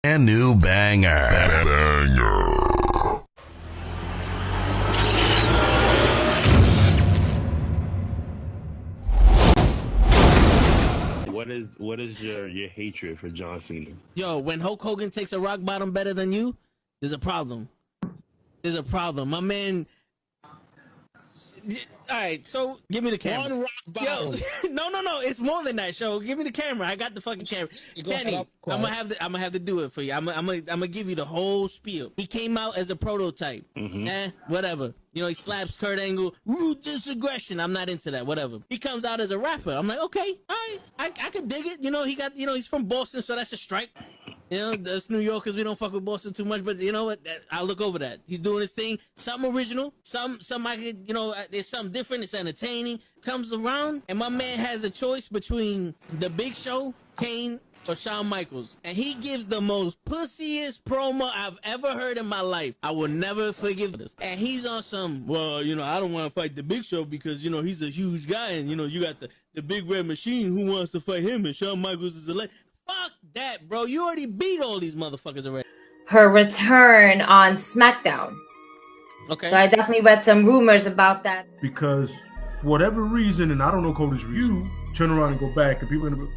And new banger. What is your hatred for John Cena? Yo, when Hulk Hogan takes a rock bottom better than you, there's a problem. There's a problem. My man. All right, so give me the camera. One rock bottom. Yo, no, it's more than that. Show, give me the camera. I got the fucking camera. Kenny, I'm gonna have to do it for you. I'm gonna give you the whole spiel. He came out as a prototype. Whatever. You know, he slaps Kurt Angle. Ruthless aggression. I'm not into that. Whatever. He comes out as a rapper. I'm like, okay, all right, I can dig it. You know, he's from Boston, so that's a strike. You know, that's New Yorkers. We don't fuck with Boston too much, but you know what? I'll look over that. He's doing his thing. Something original. Some I could, you know, there's something different. It's entertaining. Comes around, and my man has a choice between The Big Show, Kane, or Shawn Michaels, and he gives the most pussiest promo I've ever heard in my life. I will never forgive this. And he's on some, well, you know, I don't want to fight The Big Show because, you know, he's a huge guy, and, you know, you got the big red machine. Who wants to fight him? And Shawn Michaels is a legend. Fuck that, bro. You already beat all these motherfuckers already. Her return on SmackDown. Okay. So I definitely read some rumors about that. Because for whatever reason, and I don't know Cody's you turn around and go back, and people are gonna be,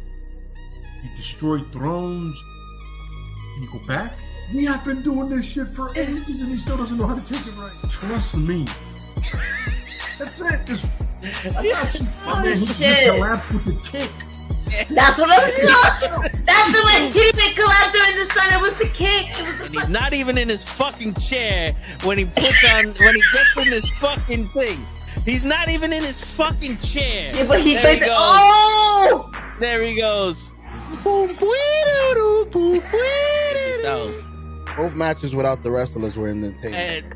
you destroyed thrones, and you go back? We have been doing this shit for ages, and he still doesn't know how to take it right. Trust me. That's it. I got you. Oh, man, shit. He collapsed with the kick. That's what I'm saying. That's the way he didn't collapse during the sun. It was the kick. He's not even in his fucking chair when he gets in this fucking thing. He's not even in his fucking chair. Yeah, but there he goes. Oh! There he goes. Both matches without the wrestlers were in the table.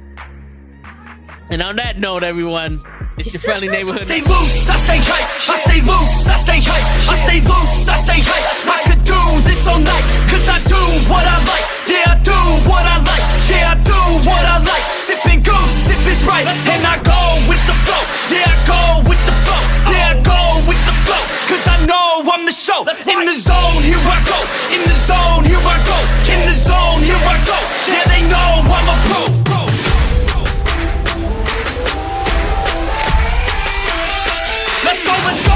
And on that note, everyone, it's your friendly neighborhood. Stay loose, I stay hype. I stay loose, I stay hype. I stay loose, I stay hype. I could do this all night, cause I do what I like. Yeah, I do what I like. Yeah, I do what I like. Sipping goose, sip is right. And I go with the flow. Yeah, I go with the flow. Yeah, I go with the flow. Cause I know I'm the show. In the zone, here I go. In the zone, here I go. In the zone, here I go. Yeah, they know I'm a pro. Let's go, let's go!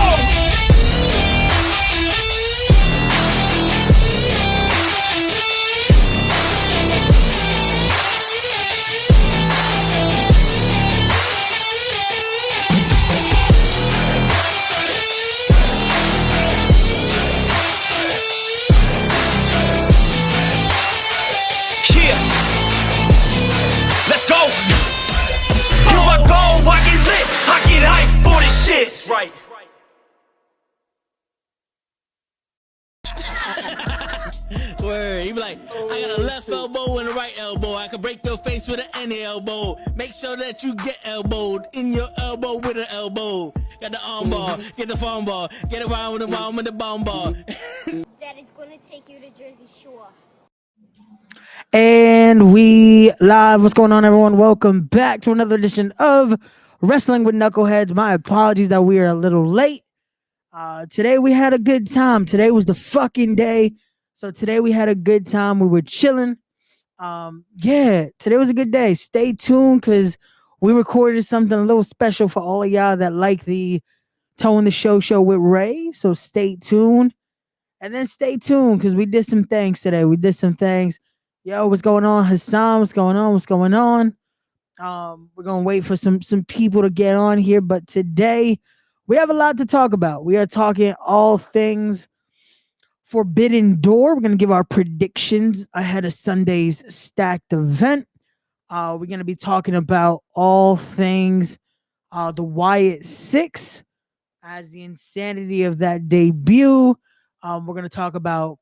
Yeah! Let's go! Here I go, I get lit, I get hyped for this shit. Right. Word. He be like, I got a left elbow and a right elbow. I can break your face with an any elbow. Make sure that you get elbowed in your elbow with an elbow. Got the arm bar, get the phone ball, get around with the arm with the bomb ball. Daddy's gonna take you to Jersey Shore. And we live. What's going on, everyone? Welcome back to another edition of Wrestling with Knuckleheads. My apologies that we are a little late. Today we had a good time. Today was the fucking day. So today we had a good time. We were chilling. Yeah, today was a good day. Stay tuned because we recorded something a little special for all of y'all that like the Toe in the Show with Ray. So stay tuned. And then stay tuned because we did some things today. We did some things. Yo, what's going on? Hassan, what's going on? What's going on? We're going to wait for some people to get on here. But today we have a lot to talk about. We are talking all things Forbidden Door. We're going to give our predictions ahead of Sunday's stacked event. We're going to be talking about all things the Wyatt Sicks as the insanity of that debut. We're going to talk about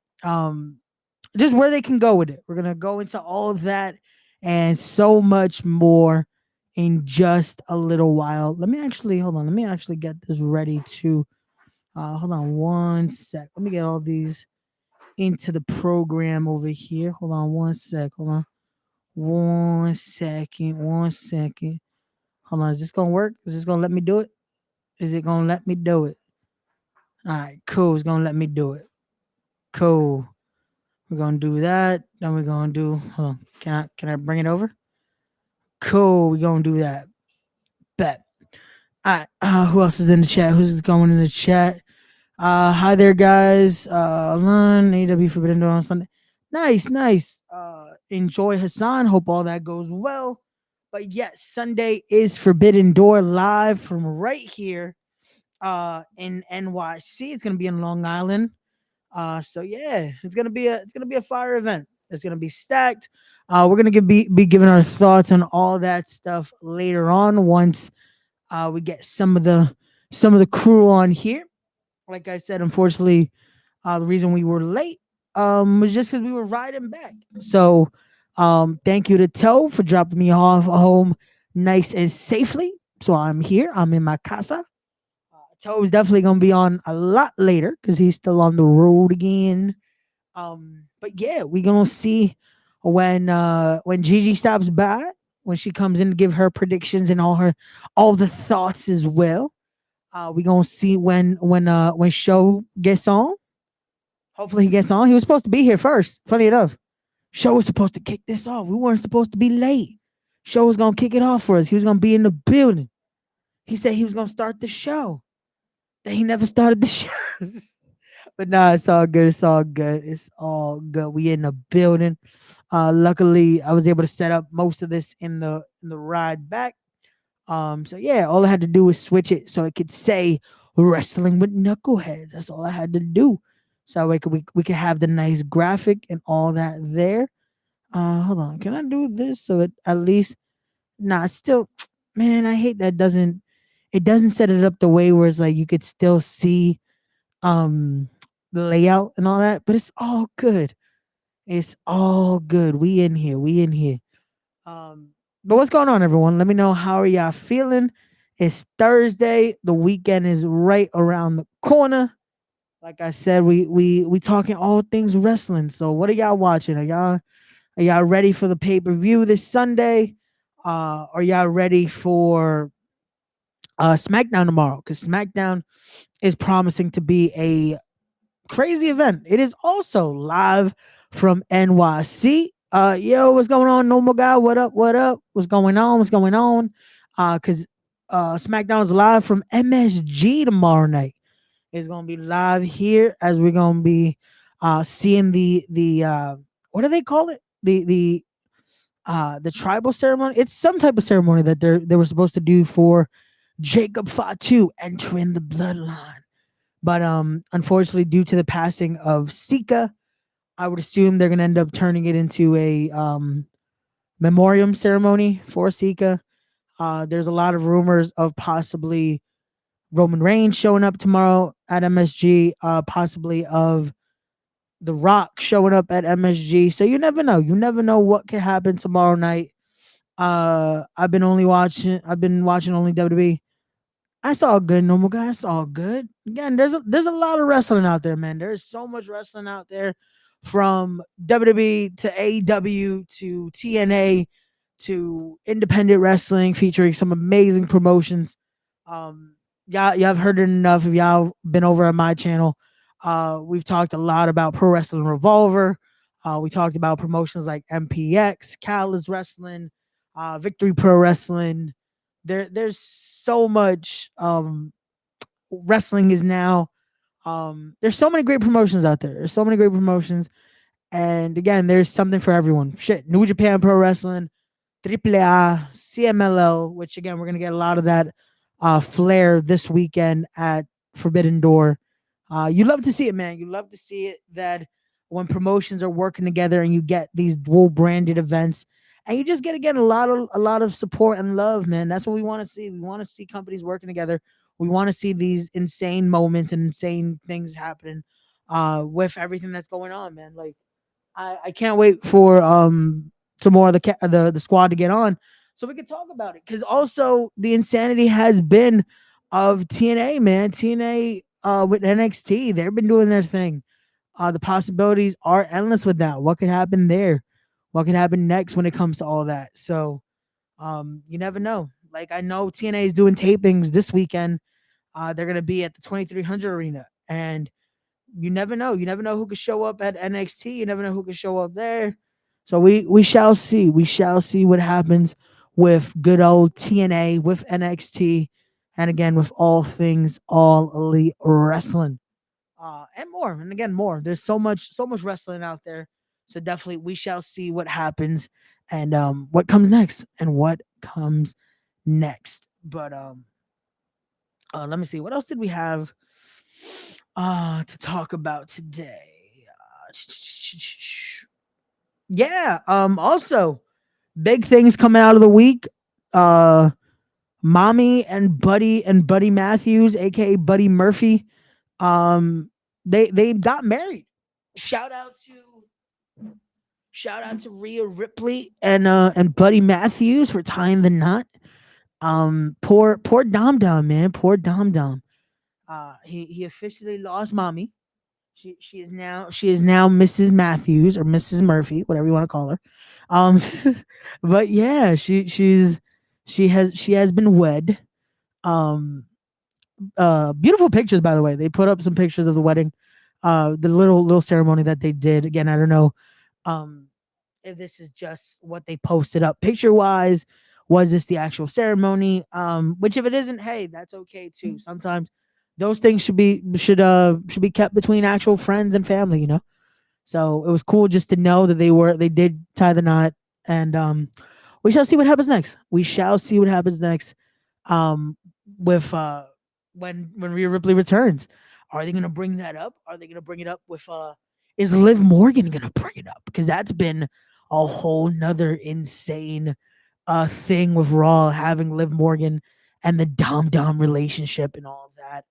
just where they can go with it. We're going to go into all of that and so much more in just a little while. Let me actually get this ready to hold on one sec. Let me get all these into the program over here. Hold on one sec. Hold on. 1 second. 1 second. Hold on. Is this going to work? Is this going to let me do it? Is it going to let me do it? All right, cool. It's going to let me do it. Cool. We're gonna do that. Then we're gonna do. Hold on. Can I bring it over? Cool. We're gonna do that. Bet. All right. Who else is in the chat? Who's going in the chat? Hi there, guys. Alon, AEW Forbidden Door on Sunday. Nice. Enjoy Hassan. Hope all that goes well. But yes, Sunday is Forbidden Door live from right here in NYC. It's gonna be in Long Island. So yeah, it's gonna be a fire event. It's gonna be stacked. We're gonna be giving our thoughts on all that stuff later on once we get some of the crew on here. Like I said, unfortunately, the reason we were late was just because we were riding back. So thank you to Toe for dropping me off home nice and safely. So I'm here. I'm in my casa. Toe is definitely gonna be on a lot later because he's still on the road again. But yeah, we're gonna see when Gigi stops by, when she comes in to give her predictions and all the thoughts as well. We gonna see when Show gets on. Hopefully he gets on. He was supposed to be here first. Funny enough, Show was supposed to kick this off. We weren't supposed to be late. Show was gonna kick it off for us. He was gonna be in the building. He said he was gonna start the show. Then he never started the show. But nah, it's all good. It's all good. We in the building. Luckily, I was able to set up most of this in the ride back. So yeah, all I had to do was switch it so it could say Wrestling with Knuckleheads. That's all I had to do. So we could have the nice graphic and all that there. Hold on. Can I do this so it at least still man, I hate that it doesn't set it up the way where it's like you could still see the layout and all that, but it's all good. It's all good. We in here. But what's going on, everyone? Let me know, how are y'all feeling? It's Thursday. The weekend is right around the corner. Like I said, we talking all things wrestling. So what are y'all watching? Are y'all ready for the pay-per-view this Sunday? Are y'all ready for SmackDown tomorrow? Because SmackDown is promising to be a crazy event. It is also live from NYC. Yo, what's going on, normal guy? What up? What's going on? Because SmackDown is live from MSG tomorrow night. It's gonna be live here as we're gonna be seeing the what do they call it? The tribal ceremony. It's some type of ceremony that they were supposed to do for Jacob Fatu entering the bloodline. But unfortunately, due to the passing of Sika, I would assume they're gonna end up turning it into a memoriam ceremony for Sika. There's a lot of rumors of possibly Roman Reigns showing up tomorrow at MSG, possibly of The Rock showing up at MSG. So you never know. You never know what could happen tomorrow night. I've been watching only WWE. I saw a good, normal guy. I saw good. Again, there's a lot of wrestling out there, man. There's so much wrestling out there, from WWE to AEW to TNA to independent wrestling, featuring some amazing promotions. Y'all have heard it enough. If y'all been over on my channel, we've talked a lot about Pro Wrestling Revolver. We talked about promotions like MPX, Callis Wrestling, Victory Pro Wrestling. There's so much wrestling is now. There's so many great promotions out there. And again, there's something for everyone. Shit, New Japan Pro Wrestling, AAA, CMLL, which again, we're gonna get a lot of that flair this weekend at Forbidden Door. You love to see it, man. You love to see it, that when promotions are working together and you get these dual branded events, and you just get again a lot of support and love, man. That's what we want to see. We want to see companies working together. We want to see these insane moments and insane things happening with everything that's going on, man. Like I can't wait for some more of the squad to get on so we can talk about it. Because also the insanity has been of TNA, man. TNA with NXT, they've been doing their thing. The possibilities are endless with that. What could happen there? What could happen next when it comes to all that? So you never know. Like, I know TNA is doing tapings this weekend. They're going to be at the 2300 Arena. And you never know. You never know who could show up at NXT. You never know who could show up there. So we shall see. We shall see what happens with good old TNA, with NXT, and again with all things All Elite Wrestling, and more. And again, more. There's so much wrestling out there. So definitely, we shall see what happens and what comes next and what comes next. But let me see. What else did we have to talk about today? Yeah. Also, big things coming out of the week. Mommy and Buddy Matthews, aka Buddy Murphy. They got married. Shout out to Rhea Ripley and Buddy Matthews for tying the knot. Poor Dom Dom, man. Poor Dom Dom. He officially lost mommy. She is now Mrs. Matthews or Mrs. Murphy, whatever you want to call her. But yeah, she has been wed. Beautiful pictures, by the way. They put up some pictures of the wedding, the little ceremony that they did. Again, I don't know if this is just what they posted up picture wise. Was this the actual ceremony? Which if it isn't, hey, that's okay too. Sometimes those things should be kept between actual friends and family, you know. So it was cool just to know that they did tie the knot, and we shall see what happens next. We shall see what happens next. With when Rhea Ripley returns, are they gonna bring that up? Are they gonna bring it up with is Liv Morgan gonna bring it up? Because that's been a whole nother insane thing with Raw, having Liv Morgan and the Dom Dom relationship and all of that.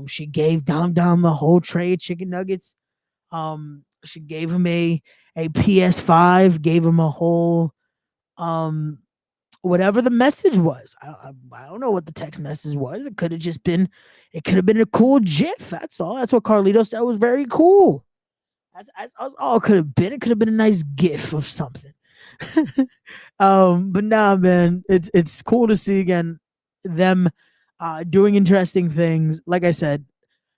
She gave Dom Dom a whole tray of chicken nuggets. She gave him a PS5, gave him a whole whatever the message was. I don't know what the text message was. It could have been a cool GIF. That's all. That's what Carlito said was very cool. That's all it could have been. It could have been a nice GIF of something. But nah, man, it's cool to see again them doing interesting things. Like I said,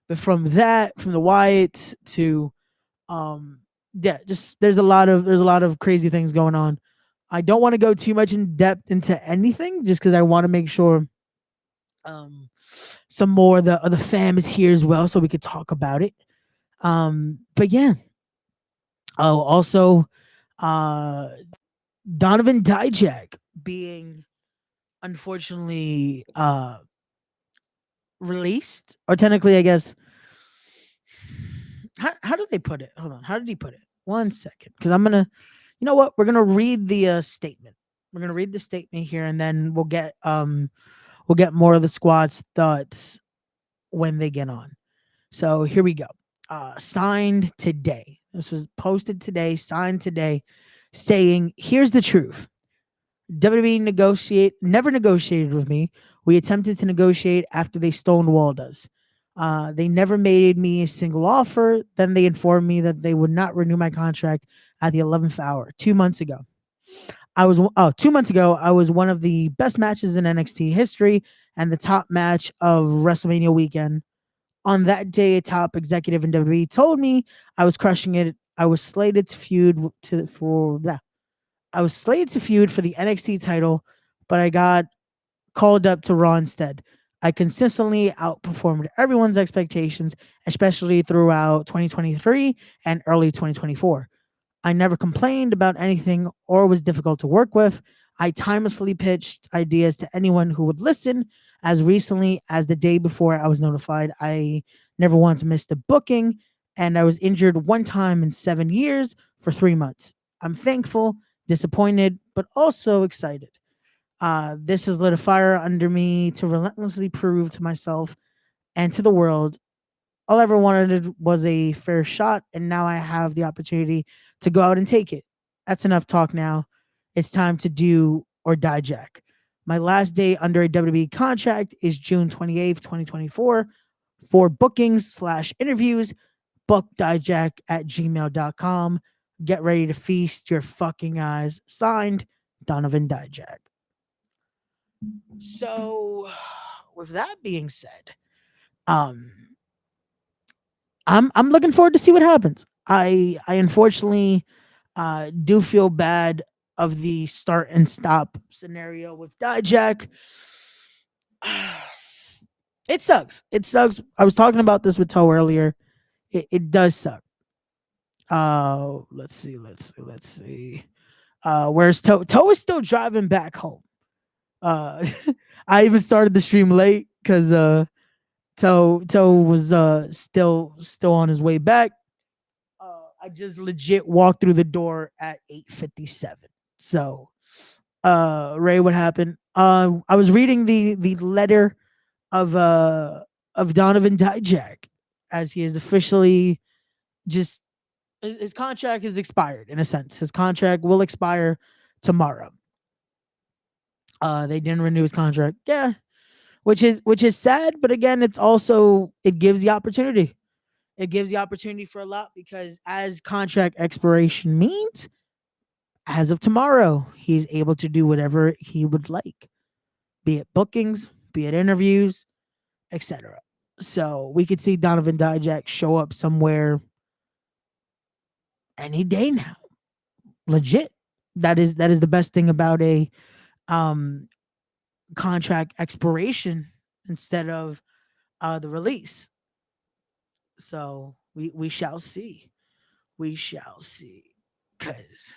but from the Wyatts to yeah, just there's a lot of crazy things going on. I don't want to go too much in depth into anything just because I want to make sure some more of the fam is here as well so we could talk about it. But yeah. Oh, also Donovan Dijak being unfortunately released, or technically I guess how did they put it? Hold on. How did he put it? 1 second. Because I'm gonna, you know what? We're gonna read the statement. We're gonna read the statement here, and then we'll get more of the squad's thoughts when they get on. So here we go. Signed today. This was posted today, signed today, saying, "Here's the truth. WWE never negotiated with me. We attempted to negotiate after they stonewalled us. They never made me a single offer. Then they informed me that they would not renew my contract at the 11th hour. 2 months ago. 2 months ago, I was one of the best matches in NXT history and the top match of WrestleMania weekend. On that day, a top executive in WWE told me I was crushing it. I was slated to feud for the NXT title, but I got called up to Raw instead. I consistently outperformed everyone's expectations, especially throughout 2023 and early 2024. I never complained about anything or was difficult to work with. I timelessly pitched ideas to anyone who would listen. As recently as the day before I was notified, I never once missed a booking, and I was injured one time in 7 years for 3 months. I'm thankful, disappointed, but also excited. This has lit a fire under me to relentlessly prove to myself and to the world all I ever wanted was a fair shot, and now I have the opportunity to go out and take it. That's enough talk now. It's time to do or die, Jack. My last day under a WWE contract is June 28th, 2024. For bookings/interviews, bookdiejack@gmail.com. Get ready to feast your fucking eyes. Signed, Donovan Dijak. So, with that being said, I'm looking forward to see what happens. I unfortunately do feel bad of the start and stop scenario with Dijak. It sucks. It sucks. I was talking about this with Toe earlier. It does suck. Let's see. Where's Toe? Toe is still driving back home. I even started the stream late because Toe was still on his way back. I just legit walked through the door at 8:57. So, Ray, what happened? I was reading the letter of Donovan Dijak, as he is officially just his contract is expired in a sense. His contract will expire tomorrow. They didn't renew his contract. Yeah. Which is sad, but again, it gives the opportunity. It gives the opportunity for a lot because as contract expiration means, as of tomorrow, he's able to do whatever he would like, be it bookings, be it interviews, etc. So we could see Donovan Dijak show up somewhere any day now. Legit. That is the best thing about a contract expiration instead of the release. So we shall see. We shall see. Cause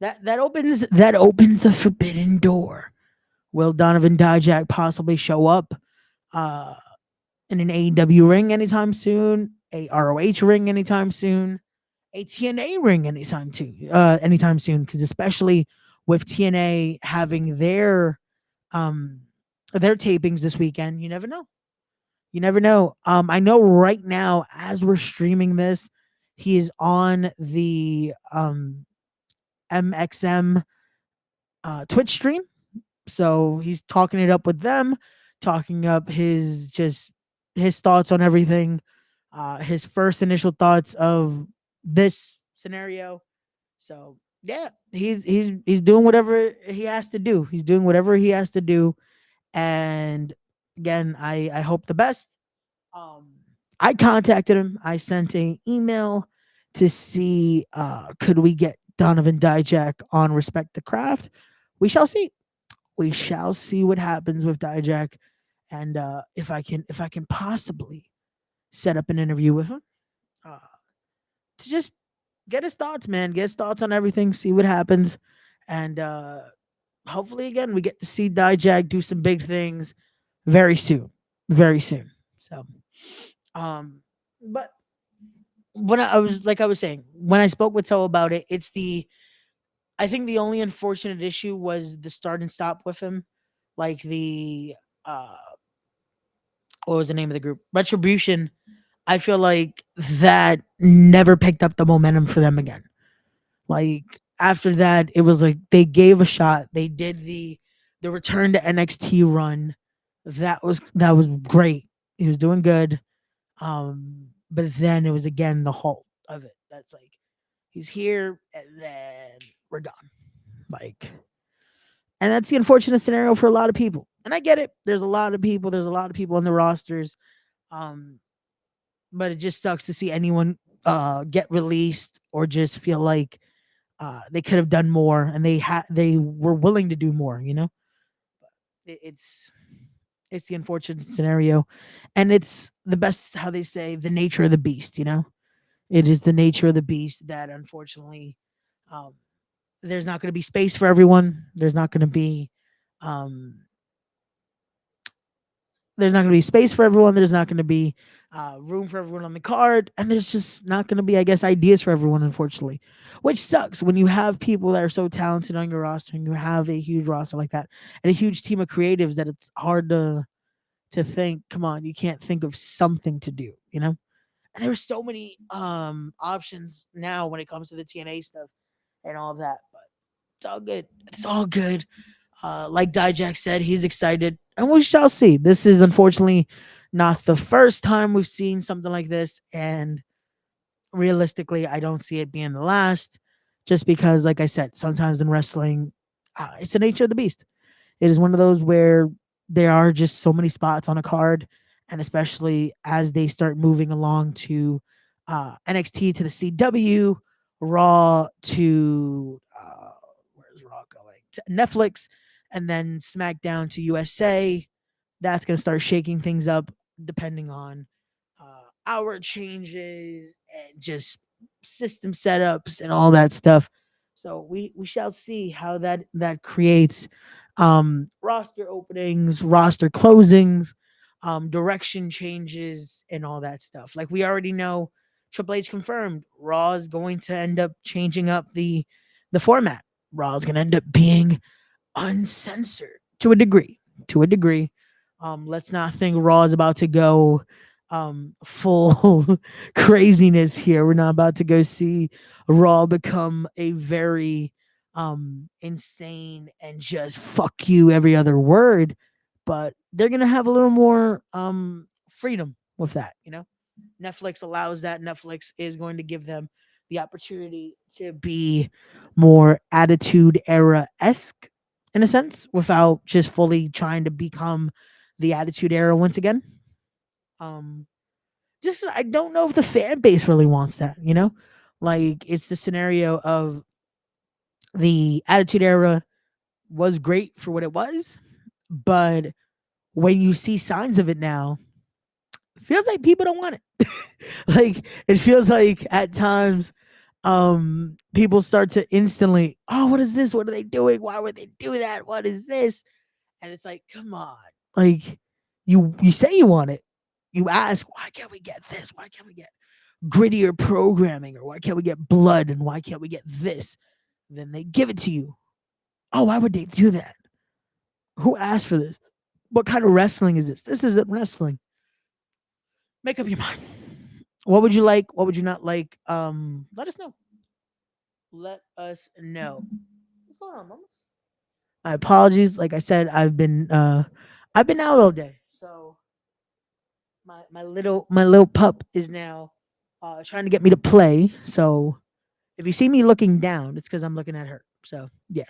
that opens the forbidden door. Will Donovan Dijak possibly show up in an AEW ring anytime soon? A ROH ring anytime soon? A TNA ring anytime soon? Because especially with TNA having their tapings this weekend, you never know. You never know. I know right now, as we're streaming this, he is on the MXM Twitch stream. So he's talking it up with them, talking up his thoughts on everything, his first initial thoughts of this scenario. So yeah, he's doing whatever he has to do. He's doing whatever he has to do. And again, I hope the best. I contacted him. I sent an email to see could we get Donovan Dijak on Respect the Craft. We shall see. We shall see what happens with Dijak, and if I can possibly set up an interview with him to just get his thoughts, man. Get his thoughts on everything. See what happens, and hopefully, again, we get to see Dijak do some big things very soon. Very soon. So, but when I was saying, when I spoke with Toe about it, I think the only unfortunate issue was the start and stop with him. Like what was the name of the group? Retribution. I feel like that never picked up the momentum for them again. Like after that, it was like they gave a shot. They did the return to NXT run. That was great. He was doing good. But then it was again the halt of it. That's like he's here and then we're gone. Like, and that's the unfortunate scenario for a lot of people. And I get it. There's a lot of people in the rosters. But it just sucks to see anyone get released or just feel like they could have done more and they were willing to do more, you know? It's the unfortunate scenario. And it's the best, how they say, the nature of the beast, you know? It is the nature of the beast that unfortunately there's not going to be space for everyone. There's not going to be space for everyone. There's not going to be room for everyone on the card. And there's just not going to be, I guess, ideas for everyone, unfortunately. Which sucks when you have people that are so talented on your roster and you have a huge roster like that and a huge team of creatives that it's hard to think, come on, you can't think of something to do, you know? And there's so many options now when it comes to the TNA stuff and all of that. But it's all good. It's all good. Like Dijak said, he's excited. And we shall see. This is unfortunately not the first time we've seen something like this. And realistically, I don't see it being the last. Just because, like I said, sometimes in wrestling, it's the nature of the beast. It is one of those where there are just so many spots on a card. and especially as they start moving along to NXT to the CW, Raw to where's Raw going? To Netflix, and then SmackDown to USA. That's going to start shaking things up depending on hour changes and just system setups and all that stuff. So we shall see how that creates roster openings, roster closings, direction changes, and all that stuff. Like we already know, Triple H confirmed Raw is going to end up changing up the format. Raw is going to end up being uncensored to a degree. To a degree. Let's not think Raw is about to go full craziness here. We're not about to go see Raw become a very insane and just fuck you every other word, but they're gonna have a little more freedom with that, you know. Netflix allows that. Netflix is going to give them the opportunity to be more attitude era esque in a sense without just fully trying to become the attitude era once again. Just I don't know if the fan base really wants that, you know? Like it's the scenario of the attitude era was great for what it was, but when you see signs of it now, it feels like people don't want it. Like it feels like at times people start to instantly, oh, what is this? What are they doing? Why would they do that? What is this? And it's like, come on. Like you say you want it. You ask, why can't we get this? Why can't we get grittier programming? Or why can't we get blood? And why can't we get this? Then they give it to you. Oh, why would they do that? Who asked for this? What kind of wrestling is this? This isn't wrestling. Make up your mind. What would you like? What would you not like? Let us know. Let us know. What's going on, mamas? My apologies. Like I said, I've been out all day. So my little pup is now trying to get me to play. So if you see me looking down, it's because I'm looking at her. So yeah.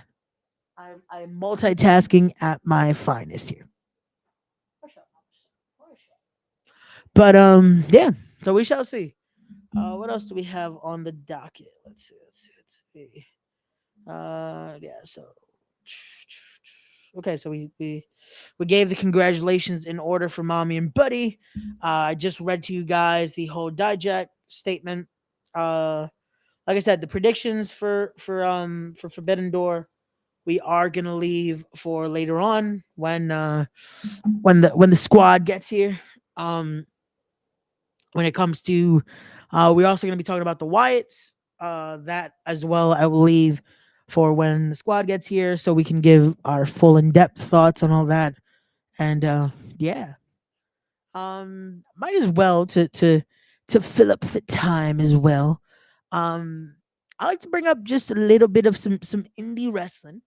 I'm multitasking at my finest here. But yeah. So we shall see. What else do we have on the docket? Let's see. Yeah, so okay, so we gave the congratulations in order for Mommy and Buddy. I just read to you guys the whole digest statement. Like I said, the predictions for Forbidden Door, we are gonna leave for later on when the squad gets here. When it comes to we're also gonna be talking about the Wyatts. That as well, I will leave for when the squad gets here, so we can give our full in-depth thoughts on all that. And yeah, might as well to fill up the time as well. I like to bring up just a little bit of some indie wrestling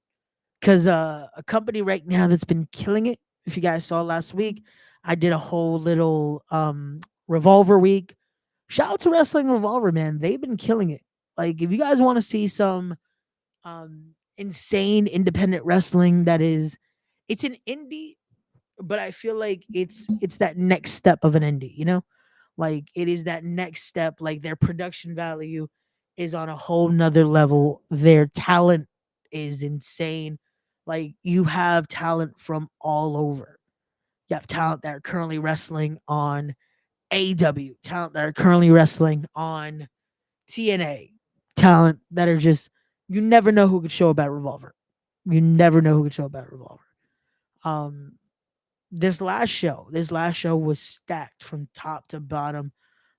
because a company right now that's been killing it. If you guys saw last week, I did a whole little Revolver week. Shout out to Wrestling Revolver, man. They've been killing it. Like, if you guys want to see some insane independent wrestling that is, it's an indie, but I feel like it's that next step of an indie, you know? Like, it is that next step. Like, their production value is on a whole nother level. Their talent is insane. Like, you have talent from all over. You have talent that are currently wrestling on AEW, talent that are currently wrestling on TNA, talent that are just, you never know who could show up at Revolver. You never know who could show up at Revolver. This last show was stacked from top to bottom.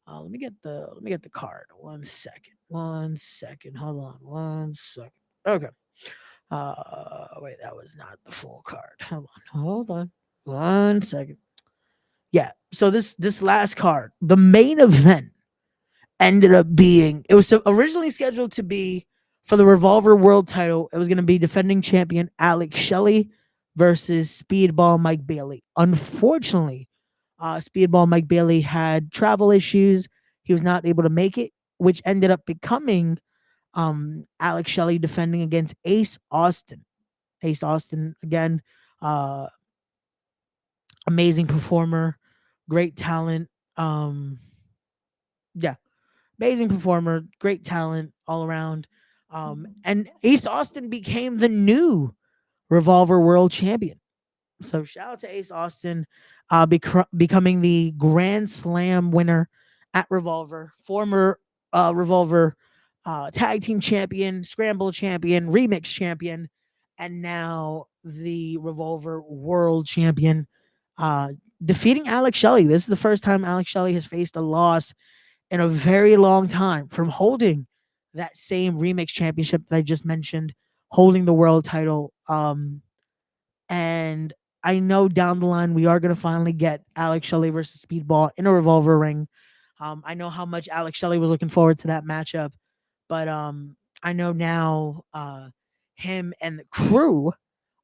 Let me get the card. One second. Hold on. 1 second. Okay. Wait, that was not the full card. Hold on. 1 second. Yeah. So this last card, the main event ended up being, it was originally scheduled to be for the Revolver World title. It was going to be defending champion Alex Shelley versus Speedball Mike Bailey. Unfortunately, Speedball Mike Bailey had travel issues. He was not able to make it, which ended up becoming Alex Shelley defending against Ace Austin. Ace Austin, again, amazing performer, great talent. Yeah, amazing performer, great talent all around. And Ace Austin became the new Revolver World Champion. So shout out to Ace Austin, becoming the Grand Slam winner at Revolver, former Revolver tag team champion, scramble champion, remix champion, and now the Revolver World Champion, defeating Alex Shelley. This is the first time Alex Shelley has faced a loss in a very long time from holding that same remix championship that I just mentioned, holding the world title. And I know down the line we are going to finally get Alex Shelley versus Speedball in a Revolver ring. I know how much Alex Shelley was looking forward to that matchup, but I know now him and the crew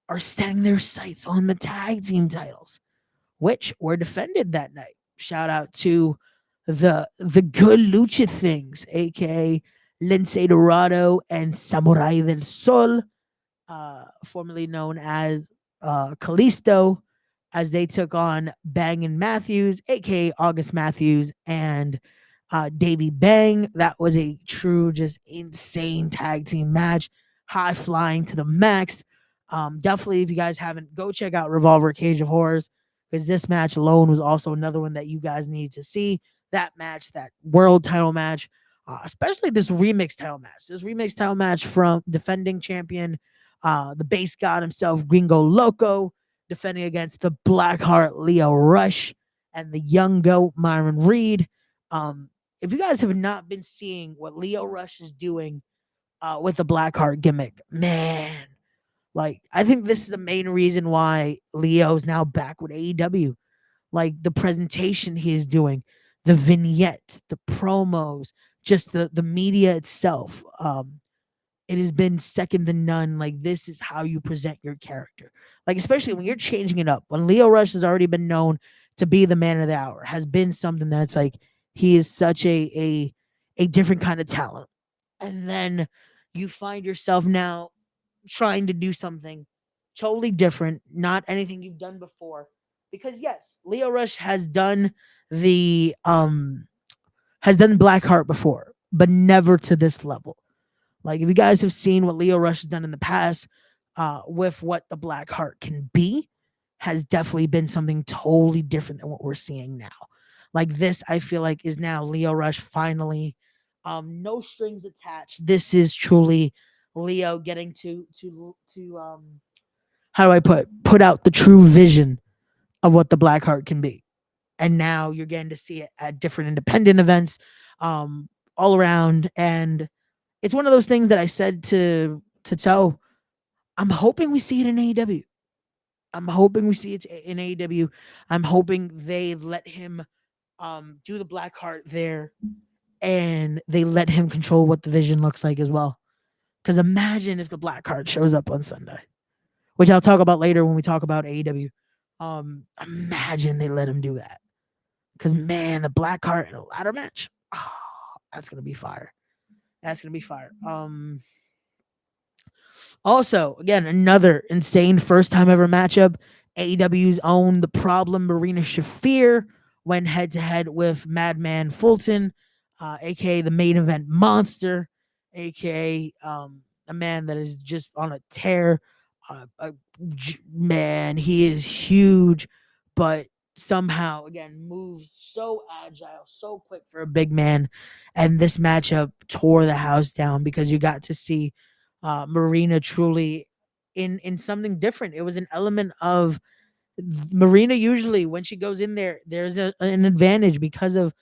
are setting their sights on the tag team titles, which were defended that night. Shout out to the good lucha things, aka Lince Dorado and Samurai del Sol, formerly known as Kalisto, as they took on Bang & Matthews, aka August Matthews, and Davey Bang. That was a true, just insane tag team match, high flying to the max. Definitely, if you guys haven't, go check out Revolver Cage of Horrors, because this match alone was also another one that you guys need to see. That match, that world title match, especially this remix title match. This remix title match from defending champion, the base god himself, Gringo Loco, defending against the Blackheart Leo Rush and the young goat Myron Reed. If you guys have not been seeing what Leo Rush is doing with the Blackheart gimmick, man, like, I think this is the main reason why Leo is now back with AEW. Like, the presentation he is doing, the vignettes, the promos, just the media itself. It has been second to none. Like, this is how you present your character. Like, especially when you're changing it up. When Leo Rush has already been known to be the man of the hour, has been something that's like, he is such a different kind of talent. And then you find yourself now trying to do something totally different, not anything you've done before. Because yes, Leo Rush has done Blackheart before, but never to this level. Like, if you guys have seen what Leo Rush has done in the past, with what the Blackheart can be, has definitely been something totally different than what we're seeing now. Like, this, I feel like, is now Leo Rush finally, no strings attached. This is truly Leo getting to how do I put out the true vision of what the Blackheart can be. And now you're getting to see it at different independent events, all around. And it's one of those things that I said to Toe, I'm hoping we see it in AEW. I'm hoping we see it in AEW. I'm hoping they let him do the Blackheart there, and they let him control what the vision looks like as well. Because imagine if the Blackheart shows up on Sunday, which I'll talk about later when we talk about AEW. Imagine they let him do that. Because, man, the Blackheart in a ladder match, that's going to be fire. That's going to be fire. Also, again, another insane first time ever matchup. AEW's own The Problem, Marina Shafir, went head to head with Madman Fulton, aka the main event monster, aka a man that is just on a tear. Man, he is huge, but somehow, again, moves so agile, so quick for a big man. And this matchup tore the house down because you got to see Marina truly in something different. It was an element of Marina. Usually when she goes in there, there's an advantage because of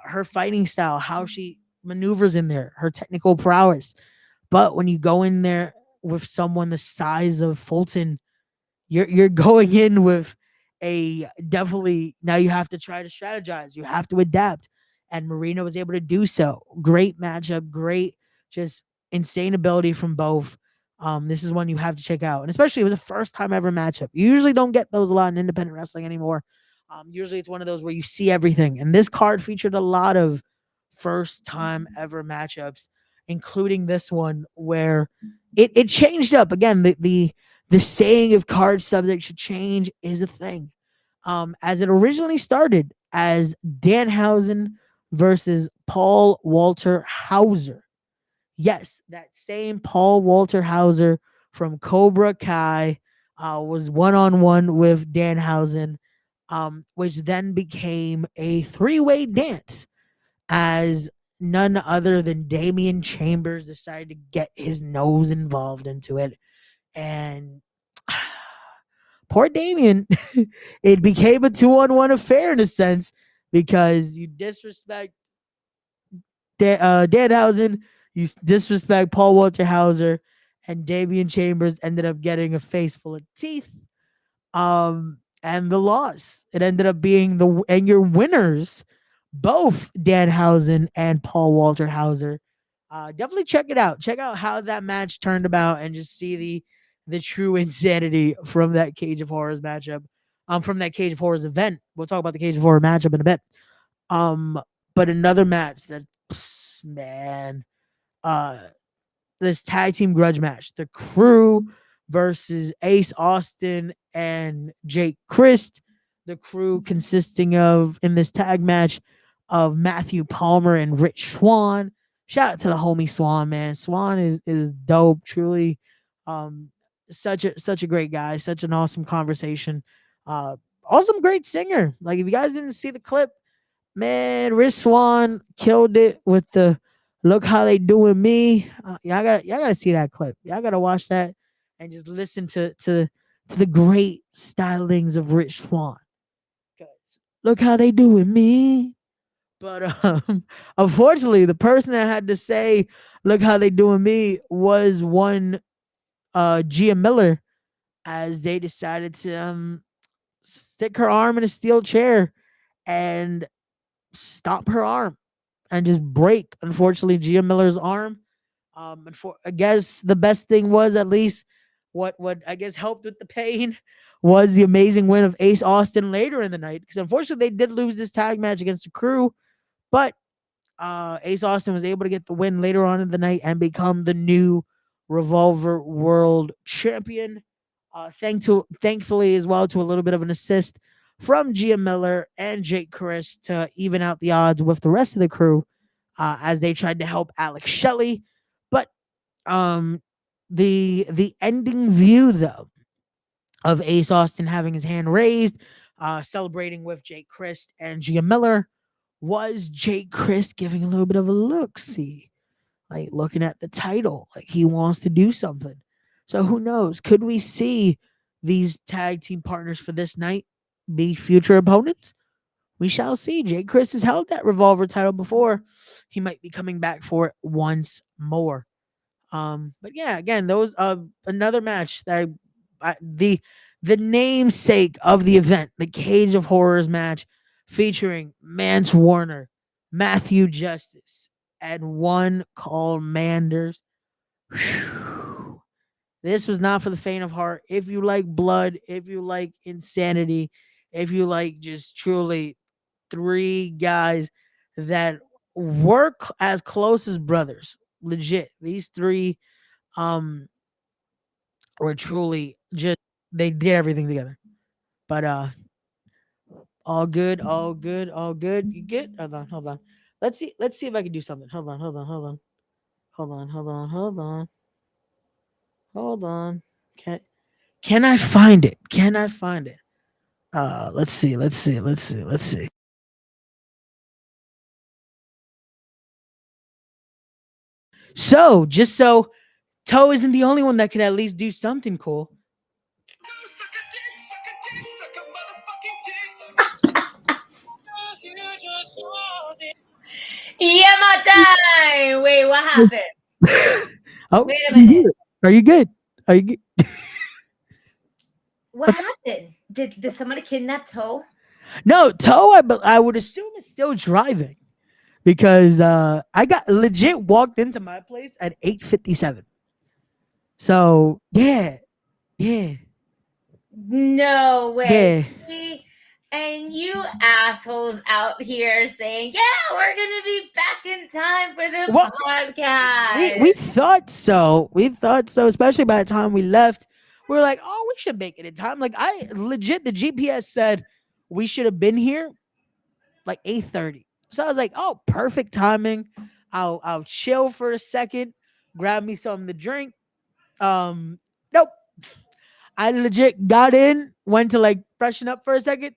her fighting style, how she maneuvers in there, her technical prowess. But when you go in there with someone the size of Fulton, you're going in with a definitely, now you have to try to strategize. You have to adapt. And Marina was able to do so. Great matchup, great, just insane ability from both. This is one you have to check out. And especially, it was a first time ever matchup. You usually don't get those a lot in independent wrestling anymore. Usually it's one of those where you see everything. And this card featured a lot of first time ever matchups, including this one where it changed up. Again, the saying of card subject should change is a thing. as it originally started as Danhausen versus Paul Walter Hauser. Yes, that same Paul Walter Hauser from Cobra Kai was one-on-one with Danhausen, which then became a three-way dance as none other than Damian Chambers decided to get his nose involved into it. And poor Damian, it became a 2-on-1 affair in a sense because you disrespect Danhausen, you disrespect Paul Walter Hauser, and Damian Chambers ended up getting a face full of teeth. And the loss, it ended up being and your winners, both Danhausen and Paul Walter Hauser. Definitely check it out. Check out how that match turned about and just see the true insanity from that Cage of Horrors matchup. From that Cage of Horrors event. We'll talk about the Cage of Horror matchup in a bit. But another match that, man, this tag team grudge match, the Crew versus Ace Austin and Jake Christ. The Crew consisting of, in this tag match, of Matthew Palmer and Rich Swann. Shout out to the homie Swann, man. Swann is dope, truly. Such a great guy, such an awesome conversation. Awesome, great singer. Like, if you guys didn't see the clip, man, Rich Swann killed it with the "Look How They Doing Me." Y'all gotta see that clip. Y'all gotta watch that and just listen to the great stylings of Rich Swann. Look how they doing me. But unfortunately, the person that had to say "Look how they doing me" was one Gia Miller, as they decided to stick her arm in a steel chair and stop her arm and just break, unfortunately, Gia Miller's arm. I guess the best thing was, at least what I guess helped with the pain, was the amazing win of Ace Austin later in the night. Because unfortunately, they did lose this tag match against the Crew, but Ace Austin was able to get the win later on in the night and become the new Revolver World Champion. Thankfully, as well, to a little bit of an assist from Gia Miller and Jake Christ to even out the odds with the rest of the Crew, as they tried to help Alex Shelley. But the ending view, though, of Ace Austin having his hand raised, celebrating with Jake Christ and Gia Miller, was Jake Christ giving a little bit of a look-see, like looking at the title, like he wants to do something. So who knows? Could we see these tag team partners for this night be future opponents? We shall see. Jake Christ has held that Revolver title before. He might be coming back for it once more. But yeah, again, those another match that the namesake of the event, the Cage of Horrors match, featuring Mance Warner, Matthew Justice, and one called Manders. Whew. This was not for the faint of heart. If you like blood, if you like insanity, if you like just truly three guys that work as close as brothers, legit. These three were truly just, they did everything together. But all good, all good, all good. You good? Hold on. Let's see if I can do something. Hold on. Can I find it? Let's see. So, just so Toe isn't the only one that could at least do something cool. Yeah, my time. Wait, what happened? Oh, wait a minute. Are you good? Are you good? What happened? Did somebody kidnap Toe? No, Toe, I would assume is still driving, because I got legit walked into my place at 8:57. So yeah. No way. Yeah. And you assholes out here saying, "Yeah, we're gonna be back in time for the podcast." We thought so. Especially by the time we left, we were like, "Oh, we should make it in time." Like, I legit, the GPS said we should have been here like 8:30. So I was like, oh, perfect timing. I'll chill for a second, grab me something to drink. Nope. I legit got in, went to like freshen up for a second,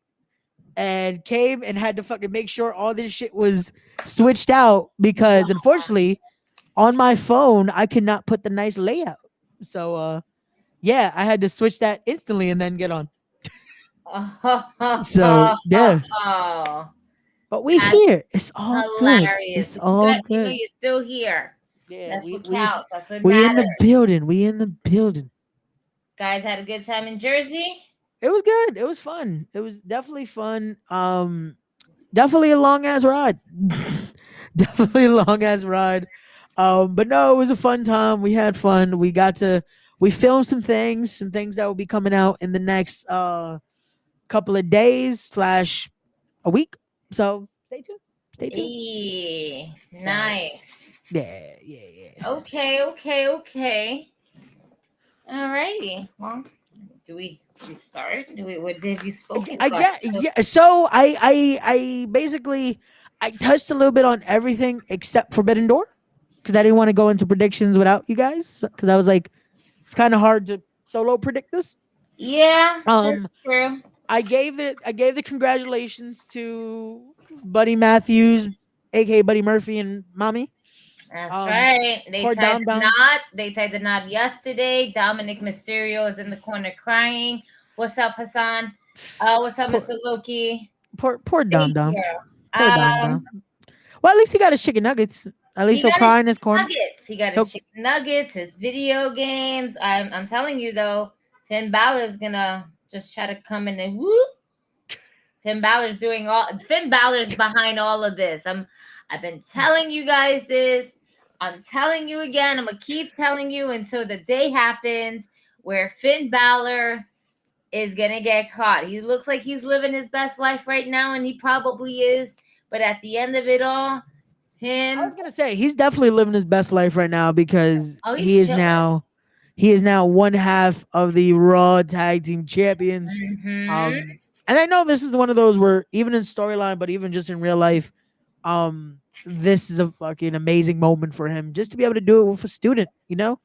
and came and had to fucking make sure all this shit was switched out because unfortunately on my phone I could not put the nice layout. So yeah, I had to switch that instantly and then get on. So yeah. But we That's here. It's all good. hilarious. It's all You know, good. you're still here. Yeah, That's what counts. That's what we in matters. the building. We in the building. Guys had a good time in Jersey. It was good. It was fun. It was definitely fun. Definitely a long ass ride. Definitely a long ass ride. But no, it was a fun time. We had fun. We filmed some things that will be coming out in the next couple of days / a week. So stay tuned. Stay tuned. Nice. Yeah. Okay. Alrighty. Well, do we start? What have you spoken I about? get yeah. So I basically I touched a little bit on everything except Forbidden Door because I didn't want to go into predictions without you guys because I was like it's kind of hard to solo predict this. Yeah, that's true. I gave the congratulations to Buddy Matthews, aka Buddy Murphy and Mommy. That's right. They poor tied Dom the Dom. knot. They tied the knot yesterday. Dominic Mysterio is in the corner crying. What's up, Hassan? What's up, Mr. Loki? Poor Dom Dom. you. Poor Dom Dom. Well, at least he got his chicken nuggets. At least he'll cry in his corner. He got his chicken nuggets, his video games. I'm telling you though, Finn Balor is gonna just try to come in and whoop. Finn Balor's behind all of this. I've been telling you guys this. I'm telling you again. I'm gonna keep telling you until the day happens where Finn Balor is gonna get caught. He looks like he's living his best life right now, and he probably is. But at the end of it all, I was gonna say he's definitely living his best life right now because he is now one half of the Raw Tag Team Champions. And I know this is one of those where even in storyline, but even just in real life, this is a fucking amazing moment for him just to be able to do it with a student, you know?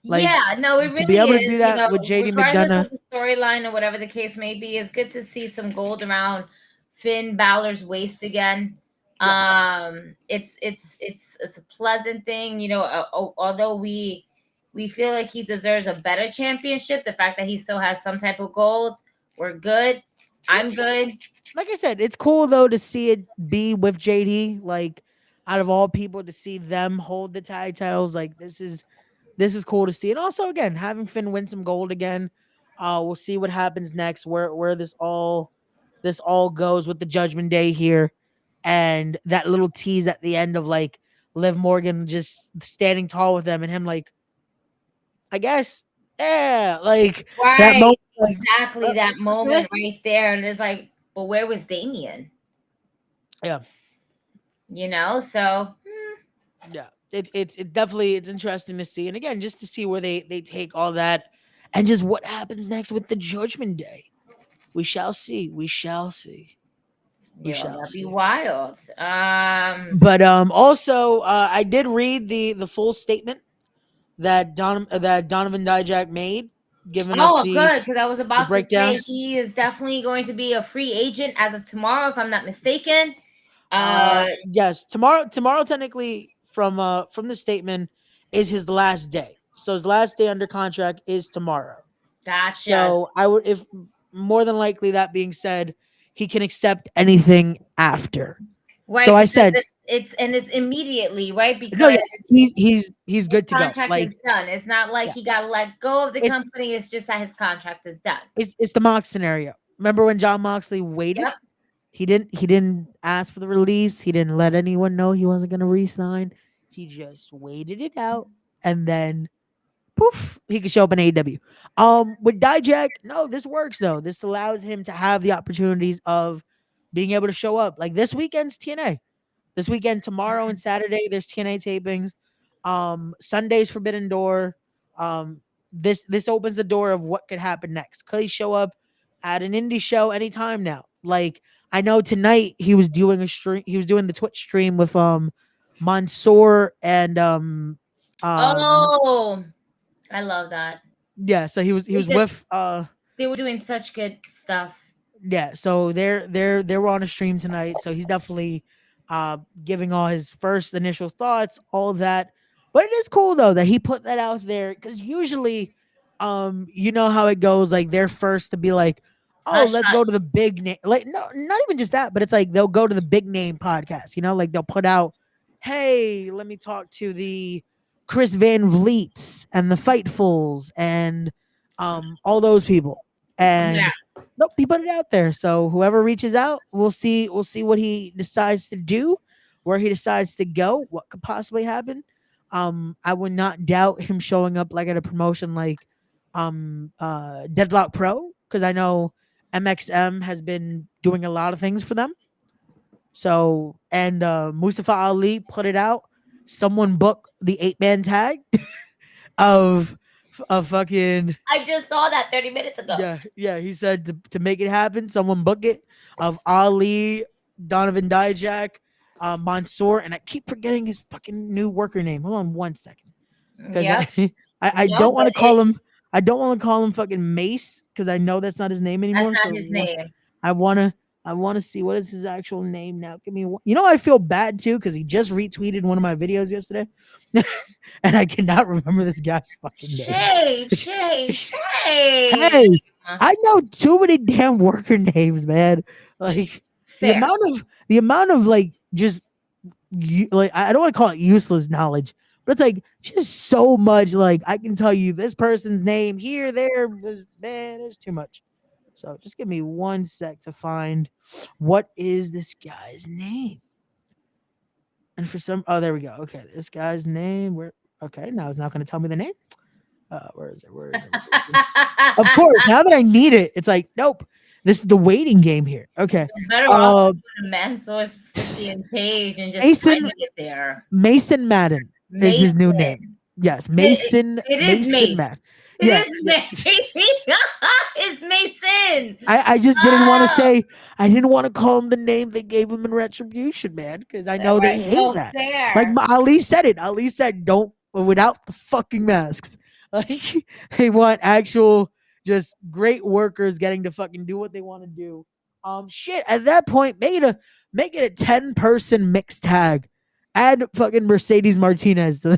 Like, yeah, no, it really to be able is. to do that with JD regardless McDonough. of the storyline or whatever the case may be, it's good to see some gold around Finn Balor's waist again. It's a pleasant thing, you know. Although we feel like he deserves a better championship, the fact that he still has some type of gold, we're good. I'm good. Like I said, it's cool though to see it be with JD. Like, out of all people, to see them hold the tag titles, like this is cool to see. And also, again, having Finn win some gold again. We'll see what happens next. Where this all goes with the Judgment Day here, and that little tease at the end of like Liv Morgan just standing tall with them, and him like, I guess, yeah, like that moment, like, exactly that moment right there, and it's like, but where was Damien? Yeah, you know, so yeah, it's definitely it's interesting to see, and again, just to see where they take all that, and just what happens next with the Judgment Day. We shall see. We shall see. That'd be wild. But also, I did read the full statement that Donovan Dijak made, giving us the good, because I was about to breakdown. say he is definitely going to be a free agent as of tomorrow, if I'm not mistaken. Yes, tomorrow technically from the statement is his last day. So his last day under contract is tomorrow. Gotcha. So I would, if more than likely, that being said, he can accept anything after. Right. So I said it's immediately, right? Because no, yeah, he's good to go. Contract is done. It's not like he got let go of the company. It's just that his contract is done. It's the Mox scenario. Remember when Jon Moxley waited? Yep. He didn't ask for the release. He didn't let anyone know he wasn't gonna re-sign. He just waited it out, and then poof, he could show up in AEW. With Dijak, no, this works though. This allows him to have the opportunities of being able to show up. Like this weekend's TNA. This weekend, tomorrow and Saturday, there's TNA tapings. Sunday's Forbidden Door. This opens the door of what could happen next. Could he show up at an indie show anytime now? Like I know tonight he was doing a stream. He was doing the Twitch stream with Mansoor and Oh, I love that. yeah. So he was with They were doing such good stuff. yeah. So they were on a stream tonight. So he's definitely giving all his first initial thoughts, all of that. But it is cool though that he put that out there because usually, you know how it goes. Like they're first to be like, oh, let's go to the big name. Like no, not even just that, but it's like they'll go to the big name podcast. You know, like they'll put out, hey, let me talk to the Chris Van Vliets and the Fightfuls and all those people. And nope, he put it out there. So whoever reaches out, we'll see what he decides to do, where he decides to go, what could possibly happen. I would not doubt him showing up like at a promotion like Deadlock Pro, because I know MXM has been doing a lot of things for them. So and Mustafa Ali put it out. Someone book the 8-man tag of fucking. I just saw that 30 minutes ago. Yeah. He said to make it happen, someone book it of Ali, Donovan Dijak, Mansoor, and I keep forgetting his fucking new worker name. Hold on 1 second, because I don't want to call him. I don't want to call him fucking Mace because I know that's not his name anymore. That's not his name. I wanna see what is his actual name now. Give me one. You know I feel bad too because he just retweeted one of my videos yesterday, and I cannot remember this guy's fucking name. Shay. Hey, I know too many damn worker names, man. Like the amount of like just like I don't want to call it useless knowledge, but it's like just so much. Like I can tell you this person's name here, there. There's too much. So just give me 1 sec to find what is this guy's name. And for some, oh, there we go. Okay, this guy's name. Okay, now it's not going to tell me the name. Where is it? Of course, now that I need it, it's like, nope. This is the waiting game here. Okay. Better off Mansour's 50 page and just trying to get there. Mason Madden is his new name. Yes, Mason. It is Mason Madden. It's Mason. It's Mason. I just didn't want to say. I didn't want to call him the name they gave him in Retribution, man, because I know they hate that. Fair. Like Ali said it. Ali said, "Don't without the fucking masks." Like they want actual, just great workers getting to fucking do what they want to do. Shit. At that point, make it a 10-person mixed tag. Add fucking Mercedes Martinez to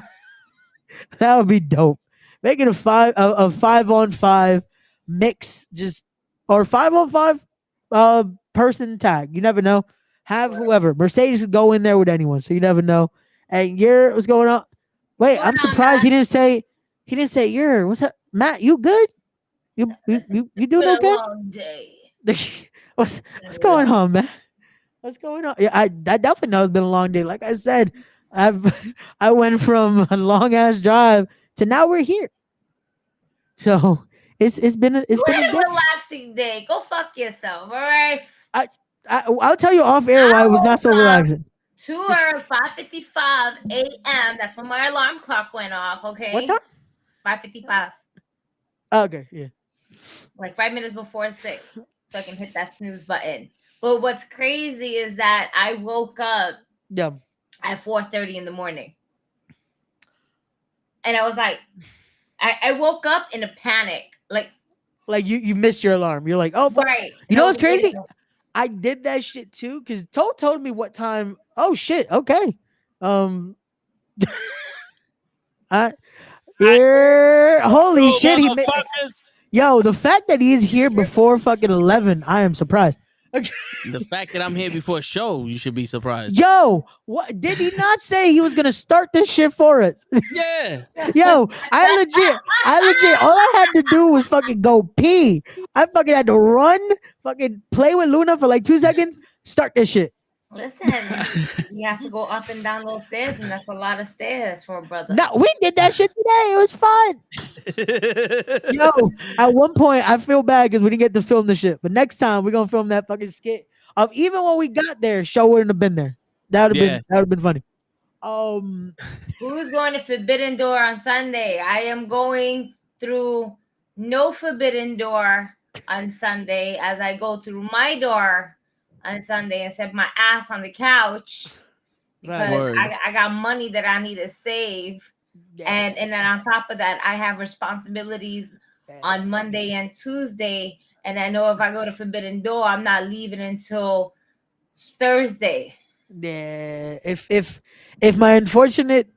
that would be dope. Make it a 5-on-5 mix, just or 5-on-5 person tag. You never know. Have whoever. Mercedes could go in there with anyone, so you never know. And what's going on? Wait, I'm surprised he didn't say what's up, Matt? You good? You doing okay? Long day. What's going on, man? What's going on? Yeah, I definitely know it's been a long day. Like I said, I went from a long ass drive to now we're here. So it's been a relaxing day. Go fuck yourself, all right? I'll tell you off air why it was not so relaxing. 5:55 a.m. That's when my alarm clock went off. Okay. What time? 5:55. Okay, yeah. Like 5 minutes before 6, so I can hit that snooze button. But what's crazy is that I woke up at 4:30 in the morning. And I was like, I woke up in a panic. Like you missed your alarm. You're like, oh, fuck. Right. You know what's crazy? I did that shit too because told me what time. Oh shit. Okay. Holy shit. Yo, the fact that he's here before fucking 11, I am surprised. The fact that I'm here before a show, you should be surprised. Yo, what did he not say he was gonna start this shit for us? Yeah. Yo, I legit, all I had to do was fucking go pee. I fucking had to run, fucking play with Luna for like 2 seconds, start this shit. Listen, he has to go up and down those stairs, and that's a lot of stairs for a brother. No, we did that shit today. It was fun. Yo, at one point, I feel bad because we didn't get to film the shit. But next time, we're gonna film that fucking skit of even when we got there, show wouldn't have been there. That would have been funny. Who's going to Forbidden Door on Sunday? I am going through no Forbidden Door on Sunday as I go through my door on Sunday and set my ass on the couch because I got money that I need to save. Yeah. And then on top of that, I have responsibilities on Monday and Tuesday. And I know if I go to Forbidden Door, I'm not leaving until Thursday. Yeah. If my unfortunate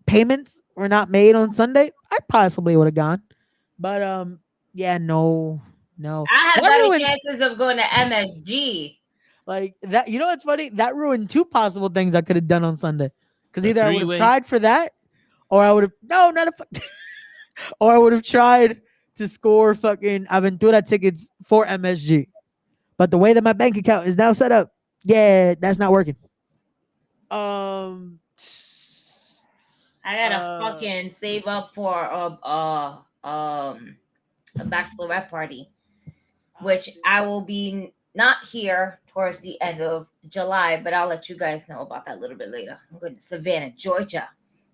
payments were not made on Sunday, I possibly would have gone. But yeah, no. I had better chances of going to MSG. Like that, you know what's funny? That ruined two possible things I could have done on Sunday. Because either I would have tried for that, or I would have or I would have tried to score fucking Aventura tickets for MSG. But the way that my bank account is now set up, yeah, that's not working. I gotta fucking save up for a bachelorette party, which I will be not here towards the end of July, but I'll let you guys know about that a little bit later. I'm going to Savannah, Georgia,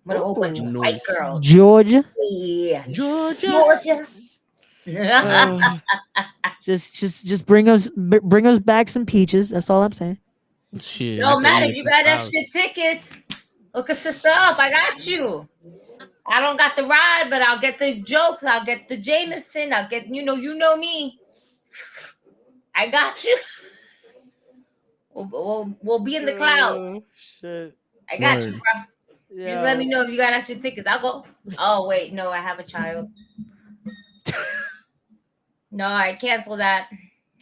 with a whole bunch of white girls. Georgia? Yeah. Georgia. Just bring us back some peaches. That's all I'm saying. Shit. No matter if you got extra tickets, look us up. I got you. I don't got the ride, but I'll get the jokes. I'll get the Jameson. I'll get you know me. I got you. We'll be in the clouds. Shit. I got you, bro. Yeah. Just let me know if you got extra tickets. I'll go. Oh wait, no, I have a child. No, I cancel that.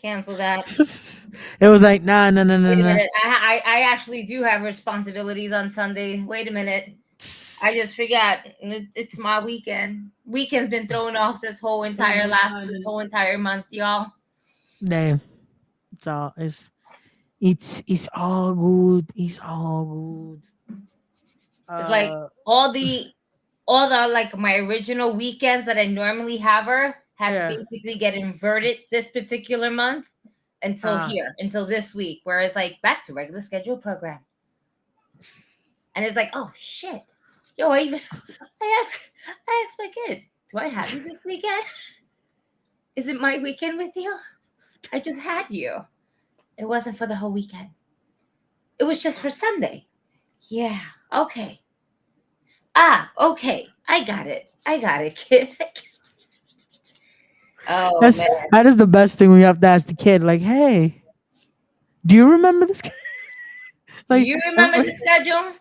It was like nah. Wait a minute. I actually do have responsibilities on Sunday. Wait a minute. I just forgot. It's my weekend. Weekend's been thrown off this whole entire month, y'all. Damn. It's all good. It's all good. It's like all the like my original weekends that I normally have to basically get inverted this particular month until this week, whereas like back to regular schedule program. And it's like, oh shit. Yo, I asked my kid, do I have you this weekend? Is it my weekend with you? I just had you. It wasn't for the whole weekend. It was just for Sunday. Yeah. Okay. Okay. I got it, kid. Oh, man. That is the best thing we have to ask the kid. Like, hey, do you remember this? Like, do you remember the schedule?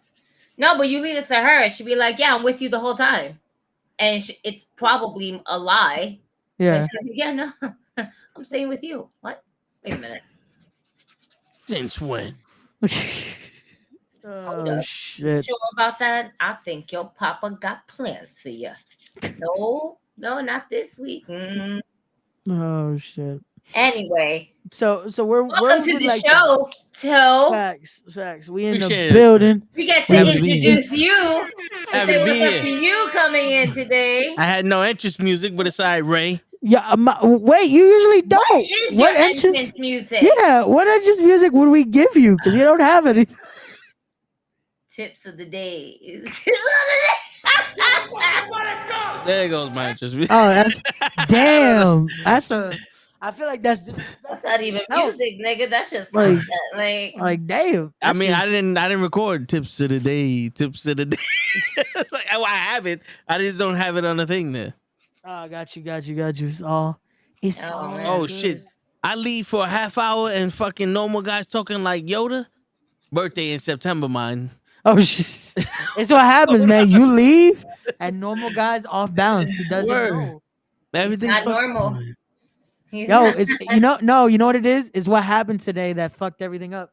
No, but you leave it to her. She'd be like, yeah, I'm with you the whole time. And it's probably a lie. Yeah. Like, yeah, no, I'm staying with you. What? Wait a minute. Since when? Oh, shit. Sure about that? I think your papa got plans for you. No, not this week. Mm. Oh, shit. Anyway. So we're welcome to the show, Toe. Facts. We in the building. We get to introduce you. Say what's up to you coming in today. I had no entrance music, but it's all right, Ray. Yeah, wait, you usually don't. What is your entrance music? Yeah, what entrance music would we give you? Because you don't have any. Tips of the day. There goes my entrance music. Oh, that's damn. I feel like that's not even music, nigga. That's just like damn. I mean, I didn't record tips of the day. It's like, I have it. I just don't have it on the thing there. Oh, got you. It's all good. Shit. I leave for a half hour and fucking normal guys talking like Yoda. Birthday in September, mine. Oh shit. It's what happens, man. You leave and normal guys off balance. He doesn't know. Everything's not normal. It's you know what it is? It's what happened today that fucked everything up.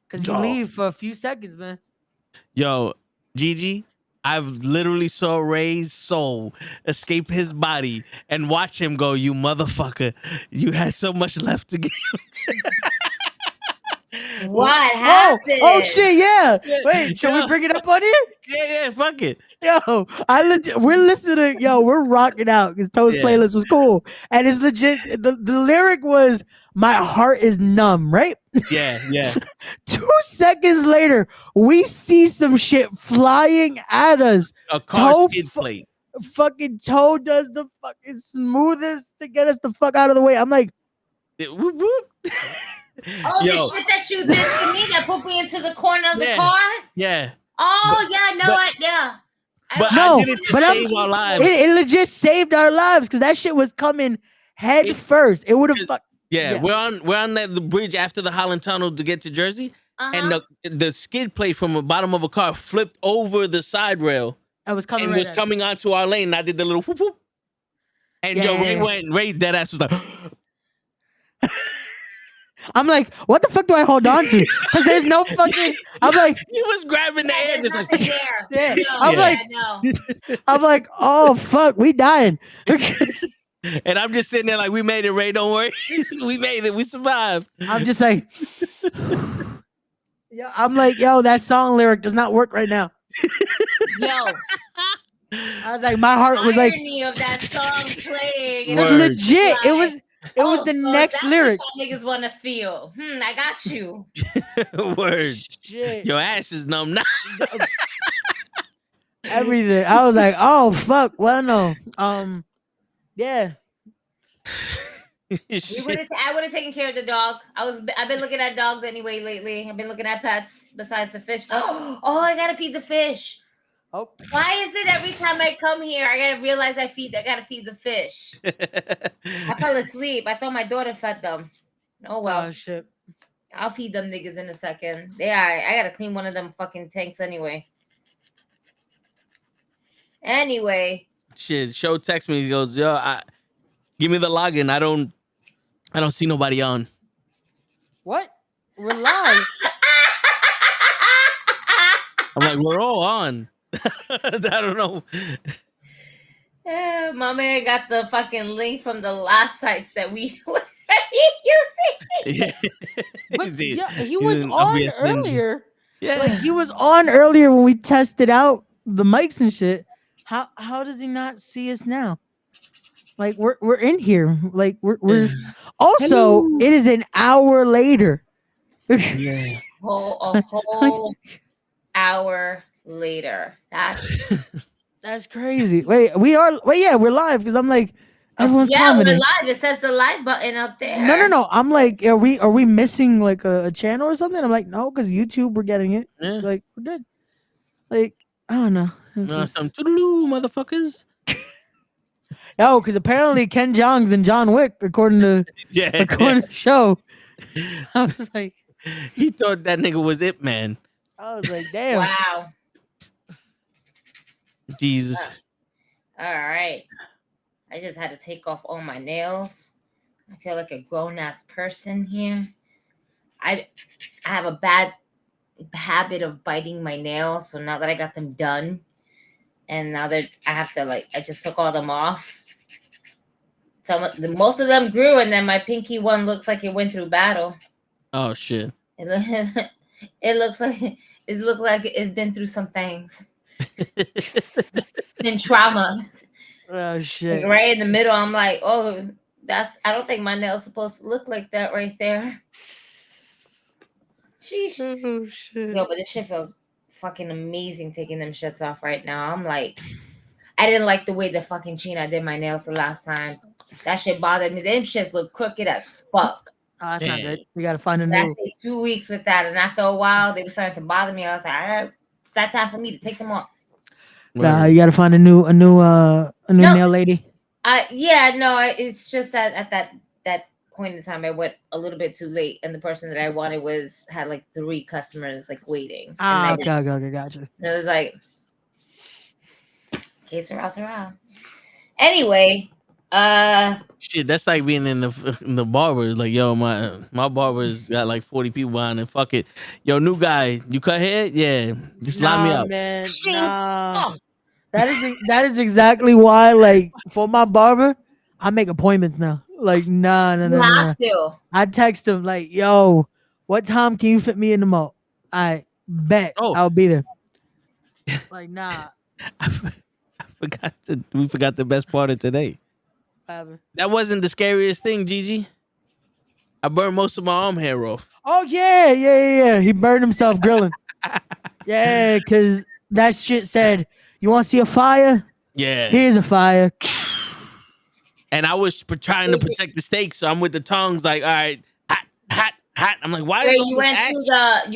Because you leave for a few seconds, man. Yo, Gigi, I've literally saw Ray's soul escape his body and watch him go, you motherfucker. You had so much left to give. What happened? Oh shit, yeah. Wait, shall we bring it up on here? Yeah, fuck it. Yo, we're listening. Yo, we're rocking out because Toe's playlist was cool. And it's legit. The lyric was, my heart is numb, right? Yeah. 2 seconds later, we see some shit flying at us. A car skid plate. Fucking Toe does the fucking smoothest to get us the fuck out of the way. I'm like, Whoop, whoop. Oh, Yo. the shit that you did to me that put me into the corner of the Yeah. car? Yeah. Oh, yeah, no, yeah. But No, I did it to but save our lives. it legit saved our lives because that shit was coming head first. It would have fucked. Yeah, we're on the bridge after the Holland Tunnel to get to Jersey, and the skid plate from the bottom of a car flipped over the side rail. I was coming. And was coming onto our lane. And I did the little whoop whoop. And Ray dead ass was like, I'm like, what the fuck do I hold on to? Because there's no fucking. I'm like, he was grabbing the air, just like, there. Yeah. I'm like, oh fuck, we dying. And I'm just sitting there like, we made it, Ray. Don't worry, we made it. We survived. I'm just like, yeah. I'm like, yo, that song lyric does not work right now. Yo, I was like, my heart was like, irony of that song playing. Legit, it was the next lyric. What niggas want to feel. I got you. Word. Shit. Your ass is numb now. Everything. I was like, oh fuck. Well, no. Yeah. I would have taken care of the dog. I've been looking at dogs anyway lately. I've been looking at pets besides the fish. Oh, I gotta feed the fish. Oh. Why is it every time I come here, I gotta realize I gotta feed the fish? I fell asleep. I thought my daughter fed them. Oh well. Oh shit. I'll feed them niggas in a second. I gotta clean one of them fucking tanks anyway. Anyway. Shit, Show text me. He goes, yo, give me the login. I don't see nobody on. What? We're live. I'm like, we're all on. I don't know. My man got the fucking link from the last sites that we were using. Yeah, he was on earlier. Yeah, like he was on earlier when we tested out the mics and shit. How does he not see us now? Like we're in here. Like we're also. Hello. It is an hour later. Yeah, A whole hour later. That's crazy. Wait, we're live because I'm like everyone's commenting. We're live. It says the live button up there. No. I'm like, are we missing like a channel or something? I'm like, no, because YouTube we're getting it. Yeah. Like we're good. Like I don't know. Some toodaloo, motherfuckers. Oh, because apparently Ken Jeong's in John Wick, according to the show. I was like, he thought that nigga was it, man. I was like, damn. Wow. Jesus. All right. I just had to take off all my nails. I feel like a grown-ass person here. I have a bad habit of biting my nails, so now that I got them done, and now that I have to I just took all them off. Most of them grew, and then my pinky one looks like it went through battle. Oh shit! It looks like it's been through some things. Been trauma. Oh shit! Right in the middle, I'm like, oh, I don't think my nail's supposed to look like that right there. Sheesh. Oh shit! Yo, but this shit feels fucking amazing taking them shits off right now. I'm like, I didn't like the way the fucking China did my nails the last time. That shit bothered me. Them shits look crooked as fuck. Oh, that's not good. You gotta find a I new. stayed 2 weeks with that, and after a while, they were starting to bother me. I was like, all right, it's that time for me to take them off. Nah, you gotta find a new nail lady. It's just that at that point in time, I went a little bit too late, and the person that I wanted had like 3 customers waiting. Okay, gotcha. It was like, okay, surround. Anyway, shit, that's like being in the barber. Like, yo, my barber's got like 40 people behind him. Fuck it, yo, new guy, you cut hair? Yeah, just line me up, man. Nah. That is exactly why, like, for my barber, I make appointments now. Like, nah. Have to. I text him like, yo, what time can you fit me in the mall? I bet I'll be there. Like, nah. We forgot the best part of today. That wasn't the scariest thing, Gigi. I burned most of my arm hair off. Oh yeah. He burned himself grilling. Yeah, because that shit said, you want to see a fire? Yeah. Here's a fire. And I was trying to protect the steak, so I'm with the tongs, like, all right, hot. I'm like, why is Wait, all you this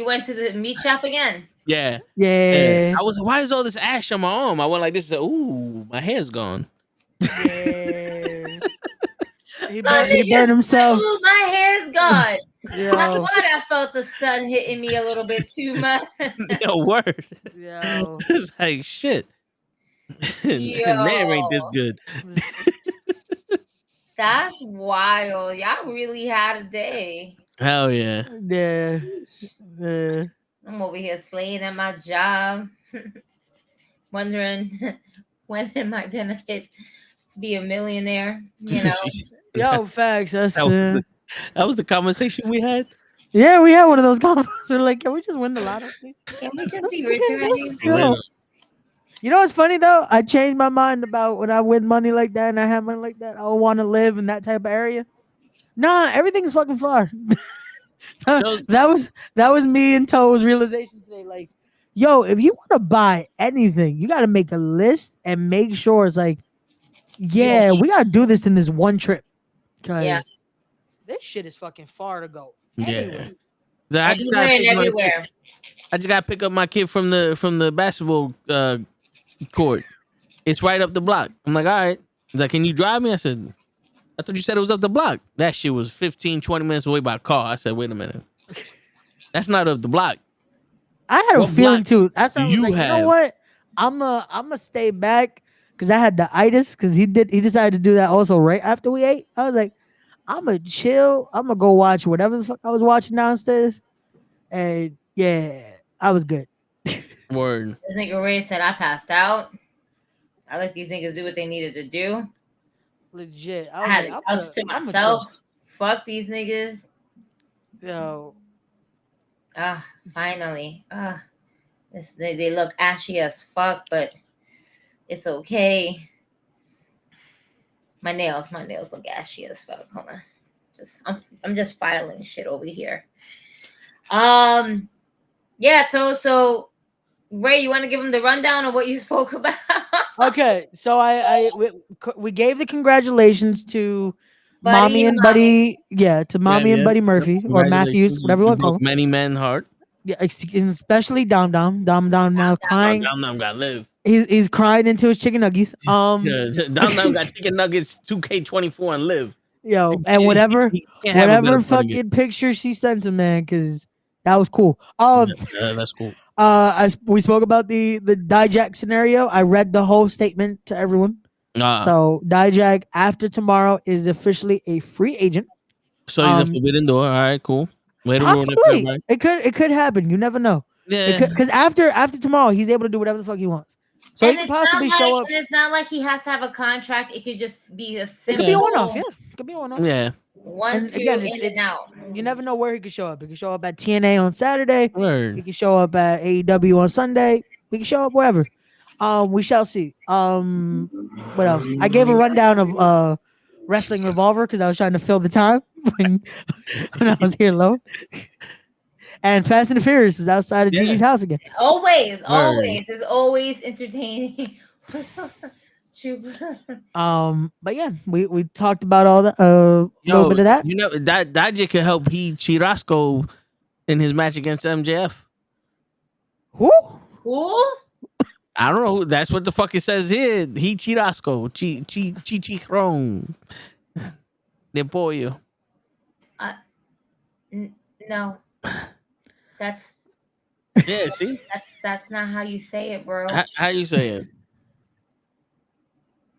went ash? to the meat shop again? Yeah. Yeah. I was like, why is all this ash on my arm? I went like this. Ooh, my hair's gone. Yeah. He burned himself. Ooh, my hair's gone. Yo. I thought I felt the sun hitting me a little bit too much. Yo, word. Yo. It's like shit. Nair ain't this good. That's wild. Y'all really had a day. Hell yeah. Yeah. Yeah. I'm over here slaying at my job, wondering when am I gonna be a millionaire? You know. Yo, facts. That's that was the conversation we had. yeah, we had one of those conversations. We're like, can we just win the lotto, please? Can we just be rich already? You know what's funny though? I changed my mind about when I win money like that and I have money like that. I want to live in that type of area. Nah, everything's fucking far. that was me and Toe's realization today. Like, yo, if you want to buy anything, you got to make a list and make sure it's like, yeah, we got to do this in this one trip. Because this shit is fucking far to go. Anywhere. I just gotta pick up my kid from the basketball court. It's right up the block. I'm like, all right. He's like, can you drive me? I said, I thought you said it was up the block. That shit was 15, 20 minutes away by car. I said, wait a minute. That's not up the block. I had a feeling too. That's what I was you like, have. you know what? I'm a stay back because I had the itis because he decided to do that also right after we ate. I was like, I'm gonna chill. I'm gonna go watch whatever the fuck I was watching downstairs. And yeah, I was good. Word. This nigga Ray said I passed out. I let these niggas do what they needed to do. Legit. I had a couch to myself. Fuck these niggas. Yo. Finally. They look ashy as fuck, but it's okay. My nails look ashy as fuck. Hold on. I'm just filing shit over here. Yeah, so Ray, you want to give him the rundown of what you spoke about? Okay, so we gave the congratulations to Buddy Mommy and Buddy, to Mommy and Buddy Murphy or Matthews, whatever you want to call him. Many men heart. Yeah, especially Dom now crying. Dom gotta live. He's crying into his chicken nuggets. Dom got chicken nuggets 2K24 and live. Yo, and whatever fucking picture she sent him, man, because that was cool. That's cool. We spoke about the Dijak scenario. I read the whole statement to everyone. So Dijak after tomorrow is officially a free agent. So he's a forbidden door. All right, cool. Possibly. It could happen. You never know. Yeah. Because after tomorrow, he's able to do whatever the fuck he wants. So and he can possibly show up. And it's not like he has to have a contract. It could just be a simple. It could be a one-off. Yeah, it could be a one-off. Yeah. 1, 2, in and out. You never know where he could show up. He could show up at TNA on Saturday. Word. He could show up at AEW on Sunday. He could show up wherever. We shall see. What else? I gave a rundown of Wrestling Revolver because I was trying to fill the time when I was here alone. And Fast and the Furious is outside of Gigi's house again. Always. It's always entertaining. But yeah, we talked about all that. A little bit of that. You know that Daji could help Chirasco in his match against MJF. Who? I don't know who. That's what the fuck it says here. He Chirasco. Chicharron. De pollo. No. That's see? That's not how you say it, bro. How you say it?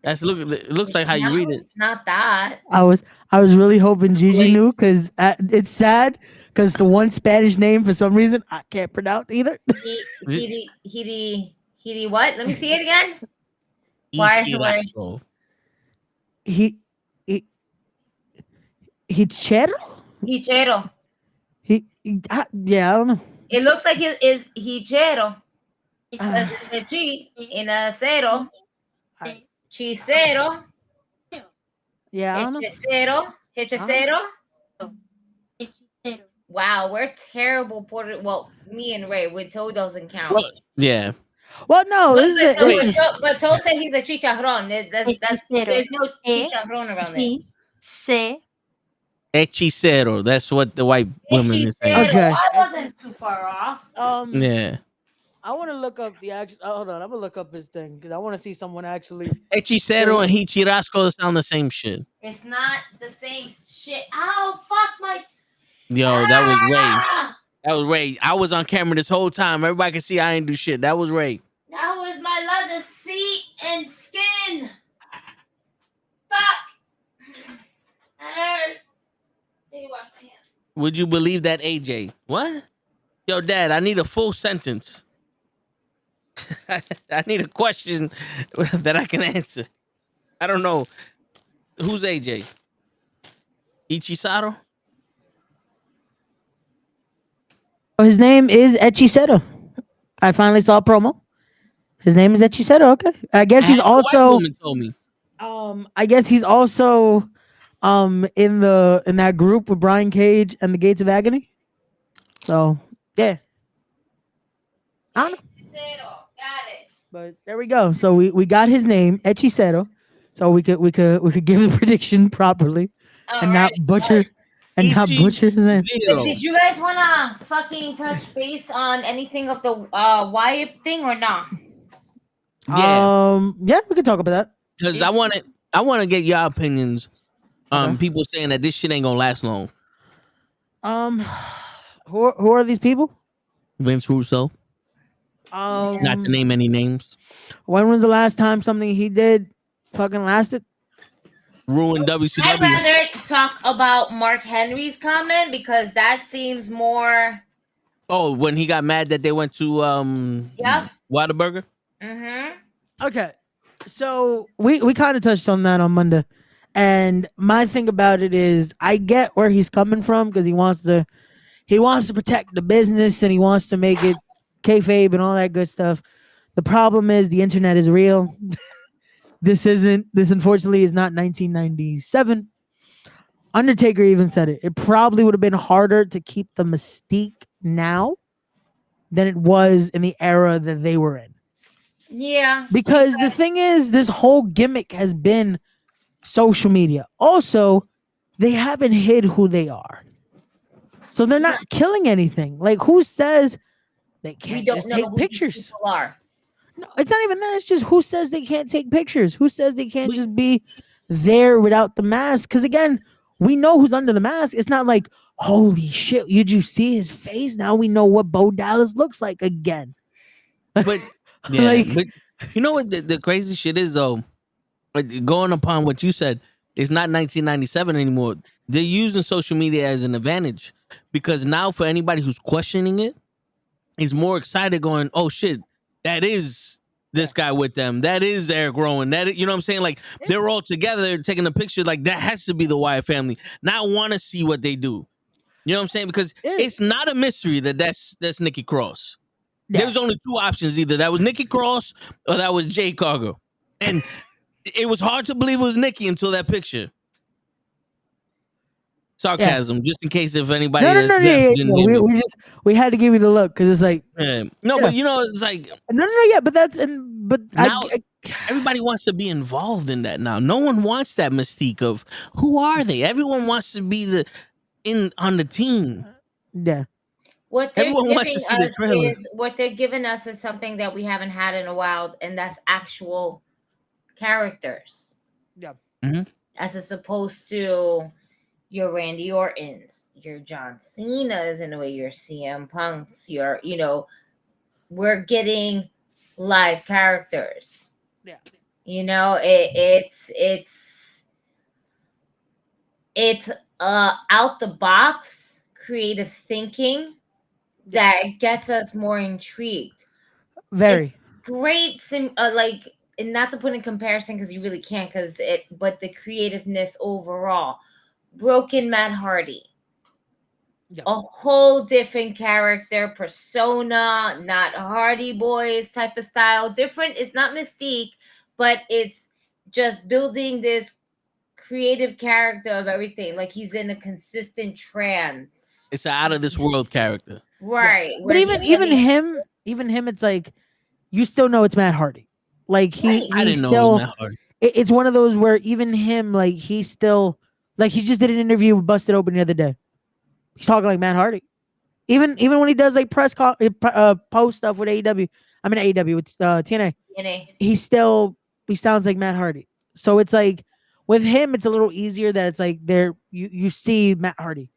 It looks like how you read it. It's not that. I was really hoping Gigi knew because it's sad because the one Spanish name for some reason I can't pronounce either. He what? Let me see it again. Ichirazo. Hichero. Yeah, I don't know. It looks like it is Hichero. Because it's a G in a cero. Chisero. Yeah, I don't know. Hechicero. Wow, we're terrible. Well, me and Ray, with toe doesn't count. Yeah. Well, no, this is But Toe said he's a chicharrón. There's no chicharrón around there. Hechicero. That's what the white woman is saying. Okay. I wasn't too far off. Yeah. I want to look up the actual. Hold on, I'm gonna look up his thing because I want to see someone actually. Hechicero and Hichirasco sound the same shit. It's not the same shit. Ow, fuck my. Yo, that was Ray. That was Ray. I was on camera this whole time. Everybody can see I ain't do shit. That was Ray. That was my leather seat and skin. Fuck. That hurt. Let me wash my hands. Would you believe that, AJ? What? Yo, Dad, I need a full sentence. I need a question that I can answer. I don't know. Who's AJ? Ichisaro? His name is Hechicero. I finally saw a promo. His name is Hechicero. Okay. I guess he's also. Woman told me. I guess he's also in that group with Brian Cage and the Gates of Agony. So yeah. I don't know. Got it. But there we go. So we got his name, Hechicero. So we could give the prediction properly and not butcher his name. Did you guys wanna fucking touch base on anything of the Wyatt thing or not? Yeah. Yeah, we can talk about that. Because I want to get your opinions on people saying that this shit ain't gonna last long. Who are these people? Vince Russo. Not to name any names. When was the last time something he did fucking lasted? Ruined WCW. I'd rather talk about Mark Henry's comment because that seems more. Oh, when he got mad that they went to Whataburger? Mm-hmm. Okay. So we kind of touched on that on Monday. And my thing about it is I get where he's coming from because he wants to protect the business and he wants to make it kayfabe and all that good stuff. The problem is the internet is real. This unfortunately is not 1997. Undertaker even said it. It probably would have been harder to keep the mystique now than it was in the era that they were in. Yeah. Because the thing is, this whole gimmick has been social media. Also, they haven't hid who they are. So they're not killing anything. Like, who says they can't just take pictures? No, it's not even that. It's just who says they can't take pictures? Who says they can't just be there without the mask? Because again, we know who's under the mask. It's not like, holy shit, did you see his face? Now we know what Bo Dallas looks like again. But yeah, but you know what the crazy shit is though? Like, going upon what you said, it's not 1997 anymore. They're using social media as an advantage because now for anybody who's questioning it, is more excited going, oh shit, that is this guy with them. That is Eric Rowan. That is, you know what I'm saying? Like they're all together taking a picture. Like that has to be the Wyatt family. Now I want to see what they do. You know what I'm saying? Because it's not a mystery that's Nikki Cross. Yeah. There was only two options: either that was Nikki Cross or that was Jay Cargo, and it was hard to believe it was Nikki until that picture. Sarcasm, just in case if anybody we had to give you the look because it's like but you know it's like but now everybody wants to be involved in that now. No one wants that mystique of who are they. Everyone wants to be on the team. Yeah. What they're giving us is something that we haven't had in a while, and that's actual characters. Yeah. Mm-hmm. As opposed to your Randy Ortons, your John Cena's, in a way, your CM Punks, we're getting live characters. Yeah. It's out the box creative thinking that gets us more intrigued. Very great. And not to put in comparison because you really can't, but the creativeness overall. Broken Matt Hardy. Yep. A whole different character, persona, not Hardy Boys type of style. Different. It's not Mystique, but it's just building this creative character of everything. Like he's in a consistent trance. It's an out of this world character. Right. Yeah. But even him, it's like you still know it's Matt Hardy. Like I he didn't know it still was Matt Hardy. it's one of those where even him, like he still, like he just did an interview with Busted Open the other day. He's talking like Matt Hardy. Even when he does like post stuff with AEW, AEW with TNA, he sounds like Matt Hardy. So it's like with him, it's a little easier that it's like there you see Matt Hardy.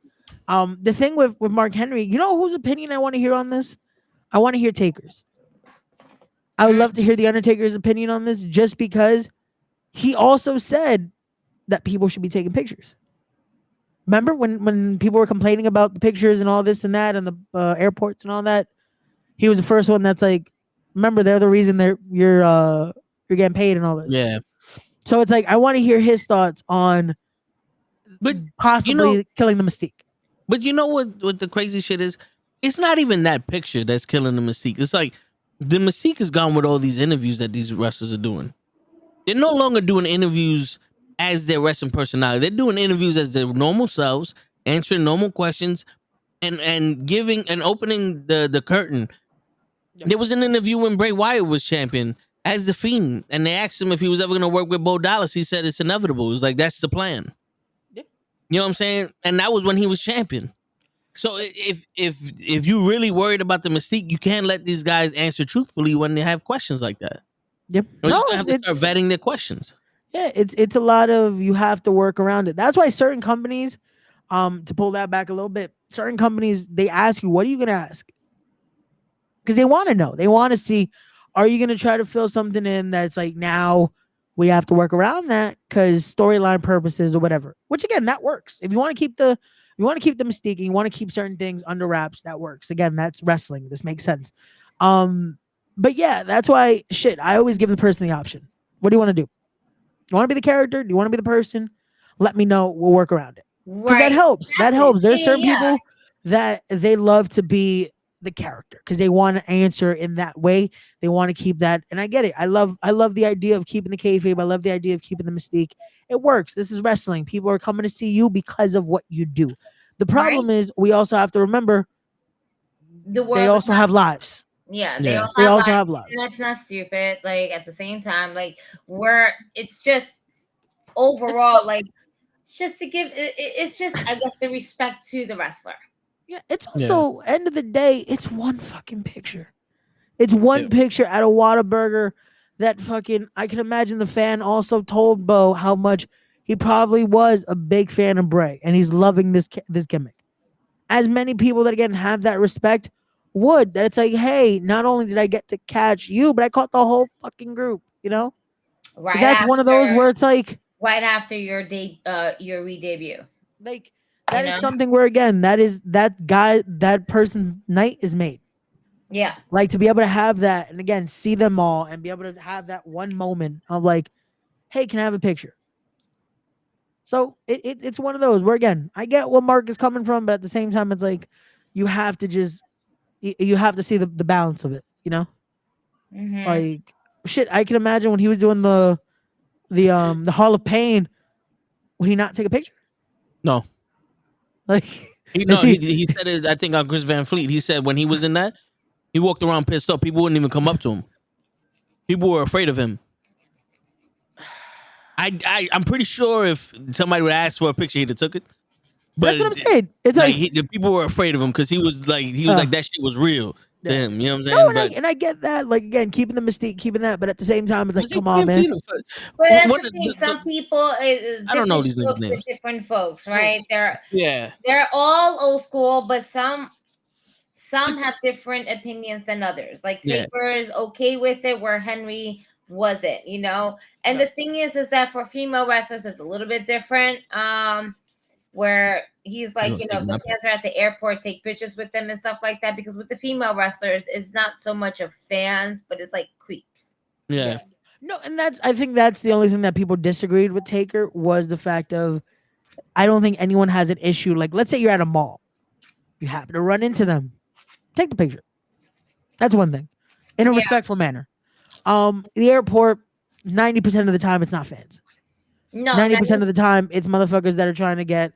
The thing with Mark Henry, you know whose opinion I want to hear on this? I want to hear Taker's. I would love to hear the Undertaker's opinion on this, just because he also said that people should be taking pictures. Remember when people were complaining about the pictures and all this and that and the airports and all that? He was the first one that's like, remember, they're the reason you're getting paid and all this. Yeah. So it's like I want to hear his thoughts on, but possibly killing the Mystique. But you know what the crazy shit is? It's not even that picture that's killing the Mystique. It's like the Mystique is gone with all these interviews that these wrestlers are doing. They're no longer doing interviews as their wrestling personality. They're doing interviews as their normal selves, answering normal questions, and giving and opening the curtain. Yeah. There was an interview when Bray Wyatt was champion as the Fiend, and they asked him if he was ever going to work with Bo Dallas. He said it's inevitable. It was like, that's the plan. Yeah. You know what I'm saying? And that was when he was champion. So if you really worried about the Mystique, you can't let these guys answer truthfully when they have questions like that. Yep. Or you have to start vetting their questions. Yeah, it's a lot of, you have to work around it. That's why certain companies, to pull that back a little bit, certain companies, they ask you, what are you going to ask? Because they want to know. They want to see, are you going to try to fill something in that's like, now we have to work around that because storyline purposes or whatever. Which again, that works. If you want to keep the Mystique and you want to keep certain things under wraps, that works. Again, that's wrestling. This makes sense. But yeah, that's why I always give the person the option. What do you want to do? You want to be the character? Do you want to be the person? Let me know. We'll work around it. Because that helps. Exactly. That helps. There's certain people that they love to be the character because they want to answer in that way. They want to keep that. And I get it. I love the idea of keeping the kayfabe. I love the idea of keeping the Mystique. It works. This is wrestling. People are coming to see you because of what you do. The problem is we also have to remember they also have lives. Yeah, they also have lives. And that's not stupid. Like at the same time, like it's just overall, like it's just to give. It's just, I guess, the respect to the wrestler. Yeah, it's also end of the day, it's one fucking picture. It's one picture at a Whataburger that fucking, I can imagine the fan also told Bo how much he probably was a big fan of Bray and he's loving this gimmick. As many people that again have that respect would, that it's like, hey, not only did I get to catch you, but I caught the whole fucking group, you know? Right. That's one of those where it's like right after your re-debut. Like that is something where again, that person's night is made. Yeah. Like to be able to have that and again see them all and be able to have that one moment of like, hey, can I have a picture? So it's one of those where again, I get what Mark is coming from, but at the same time, it's like you have to see the balance of it, you know? Mm-hmm. Like I can imagine when he was doing the Hall of Pain, would he not take a picture? No. Like he said it, I think on Chris Van Fleet. He said when he was in that, he walked around pissed off. People wouldn't even come up to him. People were afraid of him. I'm pretty sure if somebody would ask for a picture, he'd have took it. But that's what I'm saying. It's like the people were afraid of him because he was like that shit was real to him. You know what I'm saying? No, and I get that. Like again, keeping the Mystique, keeping that, but at the same time, it's like, come on, man. But that's the thing. Some people, I don't know these names. With different folks, right? They're they're all old school, but some have different opinions than others. Like Taker is okay with it, where Henry wasn't, you know. And the thing is that for female wrestlers, it's a little bit different. Where he's like, you know, the fans are at the airport, take pictures with them and stuff like that. Because with the female wrestlers, it's not so much of fans, but it's like creeps. Yeah. No, and I think that's the only thing that people disagreed with Taker was the fact of, I don't think anyone has an issue. Like, let's say you're at a mall, you happen to run into them, take the picture. That's one thing, in a respectful manner. The airport, 90% of the time, it's not fans. No, 90% of the time, it's motherfuckers that are trying to get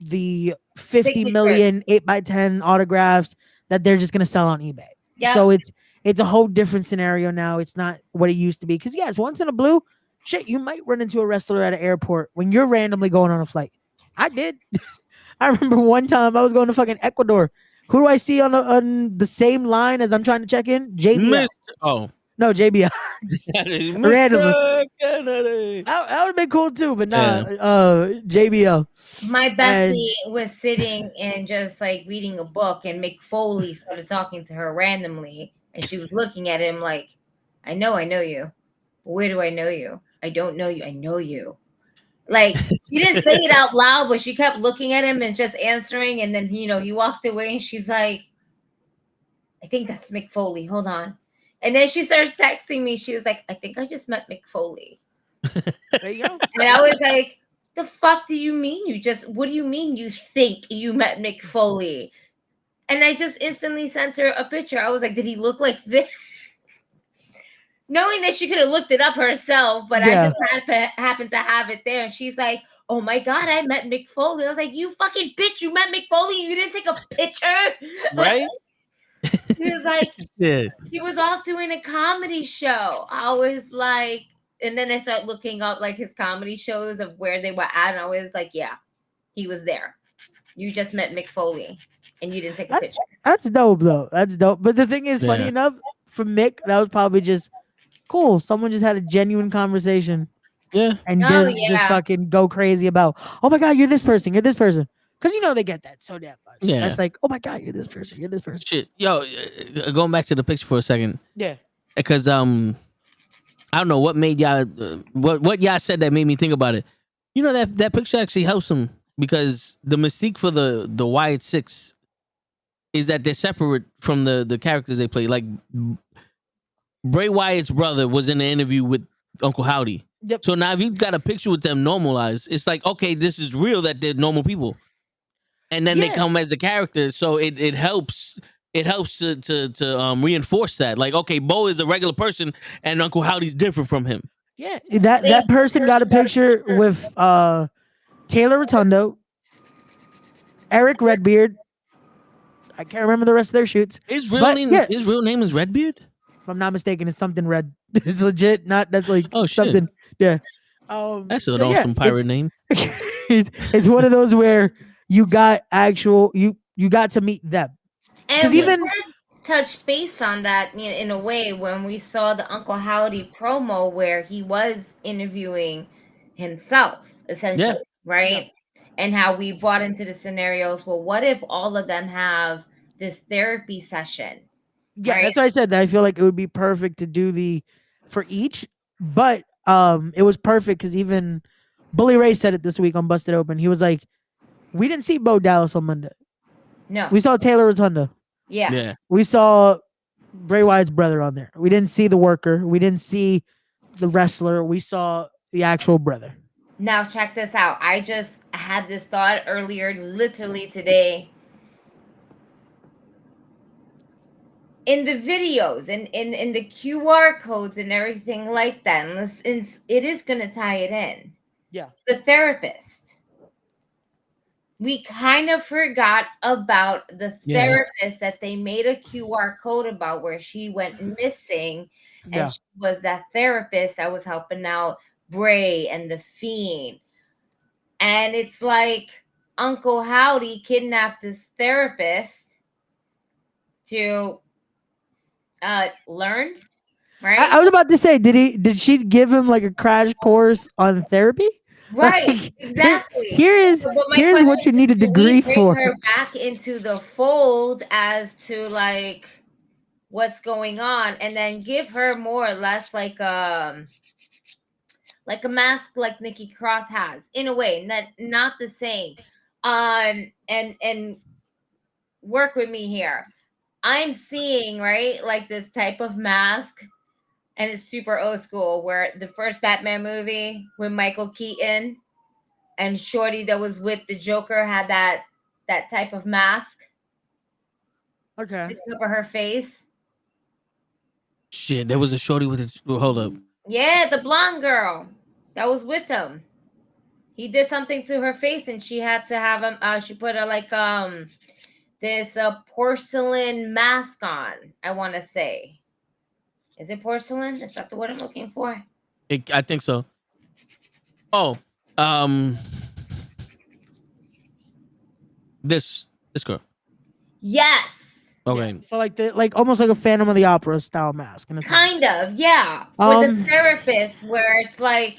the 50 million 8x10 autographs that they're just gonna sell on eBay. Yep. So it's it's a whole different scenario now. It's not what it used to be. Because yes, once in a blue, shit, you might run into a wrestler at an airport when you're randomly going on a flight. I did. I remember one time I was going to fucking Ecuador. Who do I see on the same line as I'm trying to check in? JBL. Oh. No, JBL. Randomly. Mr. Kennedy. That would have been cool too, but nah, JBL. My bestie was sitting and just like reading a book, and Mick Foley started talking to her randomly, and she was looking at him like, I know you. Where do I know you? I don't know you. I know you. Like, she didn't say it out loud, but she kept looking at him and just answering. And then, he walked away, and she's like, I think that's Mick Foley. Hold on. And then she starts texting me. She was like, I think I just met Mick Foley. There you go. And I was like, the fuck do you mean? What do you mean you think you met Mick Foley? And I just instantly sent her a picture. I was like, did he look like this? Knowing that she could have looked it up herself, but I just happened to have it there. And she's like, oh my God, I met Mick Foley. I was like, you fucking bitch, you met Mick Foley. You didn't take a picture? Right? She was like, he was off doing a comedy show. I was like, and then I started looking up like his comedy shows of where they were at. And I was like, yeah, he was there. You just met Mick Foley and you didn't take a picture. That's dope though. That's dope. But the thing is, funny enough, for Mick, that was probably just cool. Someone just had a genuine conversation. Yeah. And didn't just fucking go crazy about, oh my God, you're this person. You're this person. Because they get that so damn much. Yeah. That's like, oh my God, you're this person. You're this person. Shit. Yo, going back to the picture for a second. Yeah. Because I don't know what made y'all what y'all said that made me think about it. That picture actually helps him because the mystique for the Wyatt Sicks is that they're separate from the characters they play. Like Bray Wyatt's brother was in the interview with Uncle Howdy. Yep. So now if you've got a picture with them normalized, it's like, okay, this is real that they're normal people. And then they come as the character, so it helps. It helps to reinforce that, like, okay, Bo is a regular person, and Uncle Howdy's different from him. Yeah, that person got a picture with Taylor Rotundo, Eric Redbeard. I can't remember the rest of their shoots. His real name is Redbeard. If I'm not mistaken, it's something red. It's legit. That's like something. Yeah. That's an awesome pirate name. It's one of those where you got you got to meet them. And we did touch base on that in a way when we saw the Uncle Howdy promo where he was interviewing himself, essentially, right? Yeah. And how we brought into the scenarios, well, what if all of them have this therapy session? Yeah, right? That's what I said. That I feel like it would be perfect to do for each, but it was perfect because even Bully Ray said it this week on Busted Open. He was like, we didn't see Bo Dallas on Monday. No. We saw Taylor Rotundo. Yeah. We saw Bray Wyatt's brother on there. We didn't see the worker. We didn't see the wrestler. We saw the actual brother. Now check this out. I just had this thought earlier, literally today. In the videos and in the QR codes and everything like that, it is going to tie it in. Yeah. The therapist. We kind of forgot about the therapist that they made a QR code about where she went missing. And she was that therapist that was helping out Bray and the Fiend. And it's like Uncle Howdy kidnapped this therapist to learn, right? I was about to say, did she give him like a crash course on therapy? Right, like, exactly. Here's what you need a degree for. Bring her back into the fold as to like what's going on, and then give her more or less like a mask like Nikki Cross has, in a way, not the same. And work with me here. I'm seeing, right, like this type of mask, and it's super old school, where the first Batman movie with Michael Keaton and Shorty that was with the Joker had that type of mask. Okay. To cover her face. Shit, there was a Shorty with hold up. Yeah, the blonde girl that was with him. He did something to her face, and she had to have him. She put a this porcelain mask on, I want to say. Is it porcelain? Is that the word I'm looking for? I think so. Oh, this girl. Yes. Okay. So like almost like a Phantom of the Opera style mask. In a sense. Kind of, yeah. For the therapist, where it's like,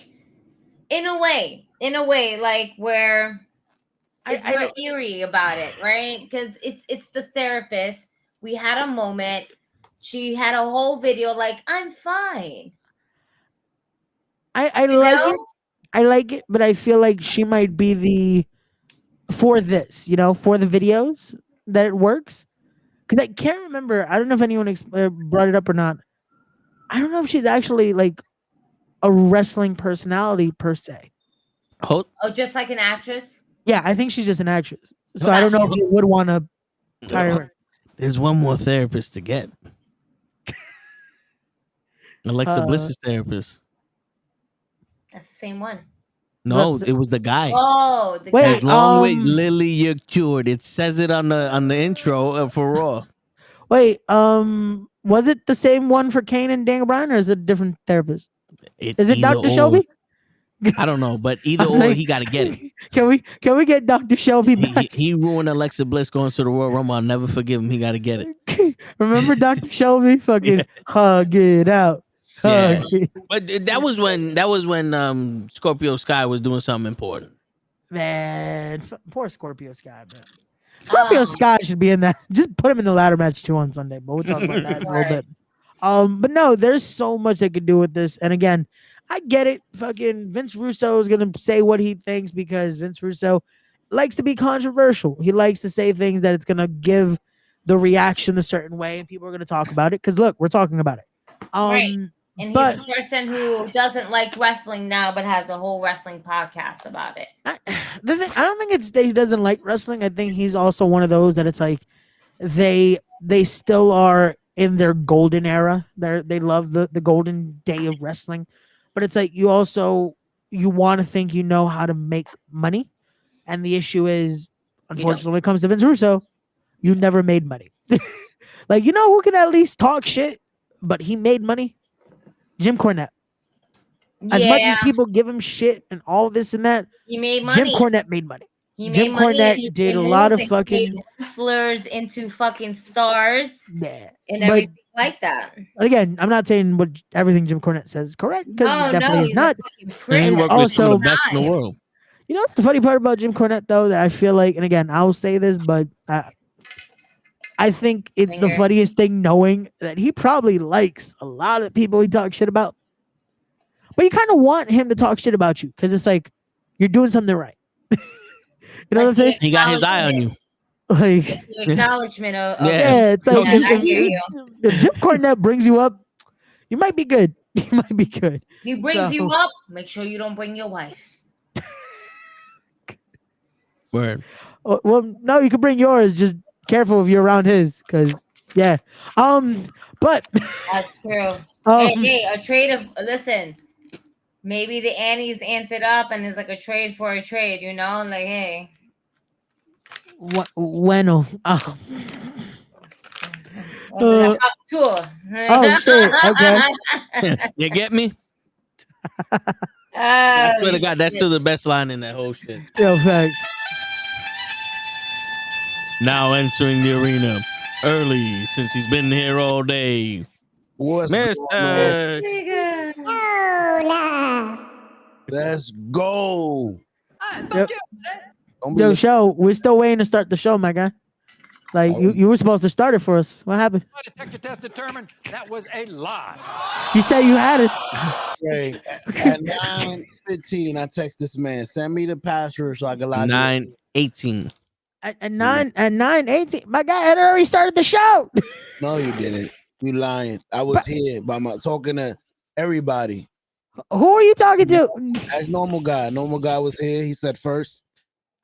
in a way, like where it's very eerie about it, right? Because it's the therapist. We had a moment. She had a whole video like, I'm fine. I like it. I like it, but I feel like she might be for the videos that it works. Because I can't remember. I don't know if anyone brought it up or not. I don't know if she's actually like a wrestling personality per se. Oh, just like an actress? Yeah, I think she's just an actress. So I don't know if you would want to tire her. There's one more therapist to get. Alexa Bliss's therapist. That's the same one. No, it was the guy. Oh, wait, as long way, Lily, you're cured. It says it on the intro for Raw. Wait, was it the same one for Kane and Daniel Bryan, or is it a different therapist? Is it Dr. Shelby? I don't know, but either or, he got to get it. Can we get Dr. Shelby back? He ruined Alexa Bliss going to the Royal Rumble. I'll never forgive him. He got to get it. Remember Dr. Shelby? Fucking hug it out. Yeah. But that was when Scorpio Sky was doing something important. Man, poor Scorpio Sky, man. Scorpio Sky should be in that. Just put him in the ladder match too on Sunday, but we'll talk about that in a little bit. But no, there's so much they could do with this. And again, I get it. Fucking Vince Russo is gonna say what he thinks because Vince Russo likes to be controversial. He likes to say things that it's gonna give the reaction a certain way, and people are gonna talk about it. Because look, we're talking about it. Right. And he's a person who doesn't like wrestling now, but has a whole wrestling podcast about it. I don't think it's that he doesn't like wrestling. I think he's also one of those that it's like they still are in their golden era. They love the golden day of wrestling, but it's like you want to think you know how to make money, and the issue is, unfortunately, when it comes to Vince Russo, you never made money. Like, you know who can at least talk shit, but he made money? Jim Cornette. As much as people give him shit and all this and that, he made money. Jim Cornette made money. Jim Cornette did a lot of fucking wrestlers into fucking stars. Yeah. And everything like that. Again, I'm not saying everything Jim Cornette says is correct, because it definitely is not. And he worked with some of the best in the world. You know what's the funny part about Jim Cornette, though, that I feel like, and again, I'll say this, but I think it's the funniest thing knowing that he probably likes a lot of people he talks shit about. But you kind of want him to talk shit about you because it's like you're doing something right. You know what I'm saying? He got his eye on you. Like the acknowledgement of it's like if Jim Cornette brings you up, you might be good. You might be good. He brings you up. Make sure you don't bring your wife. Word. Well, no, you can bring yours. Just careful if you're around his, because but that's true. Hey, a trade of listen. Maybe the Annie's amped it up and it's like a trade for a trade, you know? Like, hey. Bueno. Oh. Oh shit. Okay. You get me? I swear to God, that's still the best line in that whole shit. Yo, thanks. Now entering the arena early since he's been here all day. What's Mr. Let's go. Yo, show. We're still waiting to start the show, my guy. Like you were supposed to start it for us. What happened? Detector test determined that was a lie. You said you had it. Right. At 9:15, I text this man, send me the password so I can log in. 9:18. At 9:18, my guy had already started the show. No, you didn't. You lying. I was here talking to everybody. Who are you talking to? As normal guy. Normal guy was here. He said first.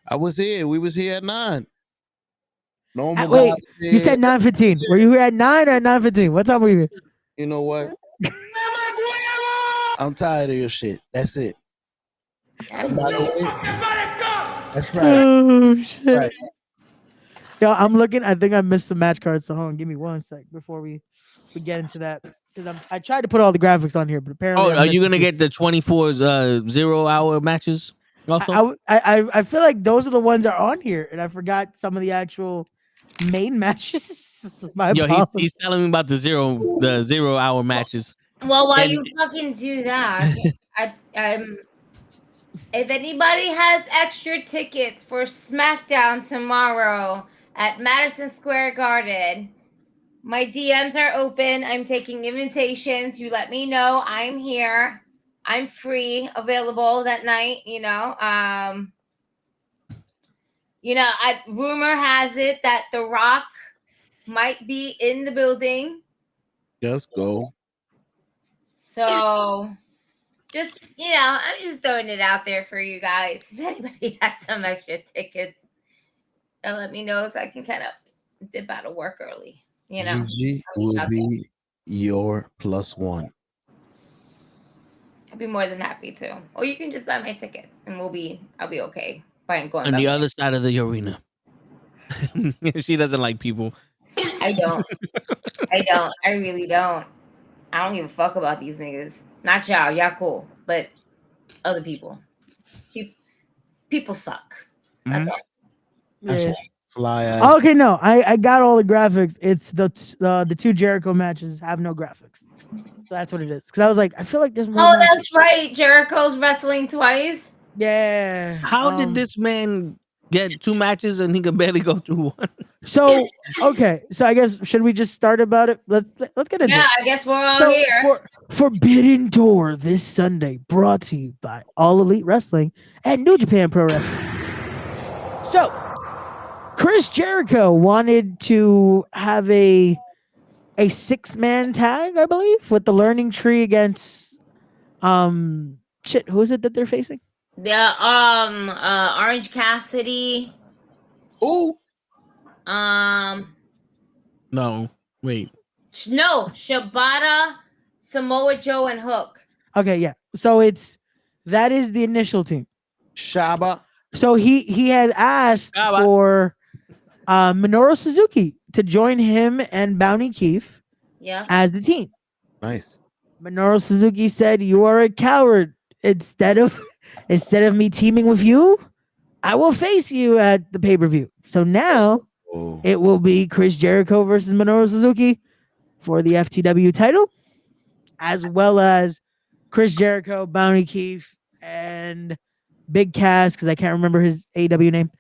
I was here. We was here at 9. Normal wait, you said 9:15. Were you here at 9 or at 9:15? What time were you here? You know what? I'm tired of your shit. That's it. And by the way, that's right. Oh shit. Right. Yo, I'm looking. I think I missed some match cards. So hold on, give me 1 sec before we get into that. because I tried to put all the graphics on here, but apparently. Oh, are you gonna get the 24 0-hour matches? Also, I feel like those are the ones that are on here, and I forgot some of the actual main matches. My yo, apologies. he's telling me about the 0-hour matches. Well, while And- you fucking do that, if anybody has extra tickets for SmackDown tomorrow at Madison Square Garden, my DMs are open. I'm taking invitations. You let me know. I'm here. I'm free, available that night. Rumor has it that The Rock might be in the building. Just go. So just, I'm just throwing it out there for you guys. If anybody has some extra tickets, let me know so I can kind of dip out of work early. Gigi will be your +1. I'd be more than happy to. Or you can just buy my ticket and I'll be okay. Going on the other side of the arena. She doesn't like people. I don't. I really don't. I don't give a fuck about these niggas. Not y'all. Y'all cool. But other people. People suck. That's all. Yeah. Fly out. Okay, no, I got all the graphics. It's the two Jericho matches have no graphics, so that's what it is. Because I was like, I feel like there's more. Oh, matches. that's right. Jericho's wrestling twice. Yeah. How did this man get 2 matches and he could barely go through one? So okay, so I guess should we just start about it? Let's get into it. Yeah, I guess we're all here. Forbidden Door this Sunday, brought to you by All Elite Wrestling and New Japan Pro Wrestling. So, Chris Jericho wanted to have a 6-man tag, I believe, with the Learning Tree against who is it that they're facing? The Orange Cassidy. Oh. No, wait. No, Shibata, Samoa Joe, and Hook. Okay, yeah. So that is the initial team. Shaba. So he had asked for Minoru Suzuki to join him and Bounty Keith as the team. Nice. Minoru Suzuki said, "You are a coward. Instead of me teaming with you, I will face you at the pay-per-view." So now it will be Chris Jericho versus Minoru Suzuki for the FTW title, as well as Chris Jericho, Bounty Keith, and Big Cass, because I can't remember his AEW name,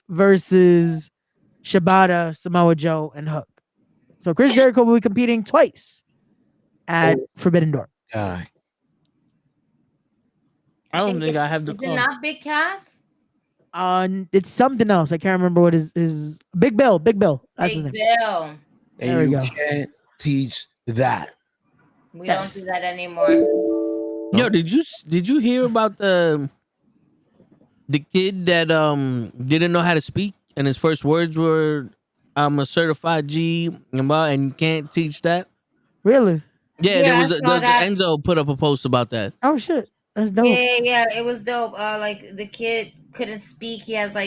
versus Shibata, Samoa Joe, and Hook. So Chris Jericho will be competing twice at Forbidden Door. Guy. I don't think I have the Is it call. not Big Cass? It's something else. I can't remember what his Big Bill. Big Bill. That's his Big name. Bill. There we And you go. can't teach that. We Yes. don't do that anymore. Yo, did you hear about the kid that didn't know how to speak and his first words were "I'm a certified G" and you can't teach that? Really? Yeah, Yeah, there was I saw the that. Enzo put up a post about that. Oh shit. That's dope. Yeah, it was dope. Like the kid couldn't speak. He has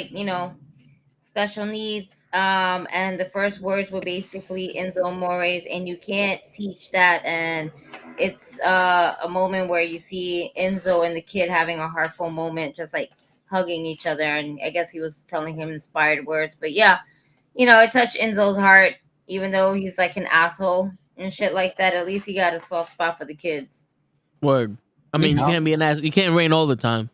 special needs. And the first words were basically Enzo Amore's, and you can't teach that. And it's a moment where you see Enzo and the kid having a heartful moment, just like hugging each other. And I guess he was telling him inspired words. But yeah, it touched Enzo's heart, even though he's like an asshole and shit like that. At least he got a soft spot for the kids. Word. I mean, you can't be an ass. You can't rain all the time.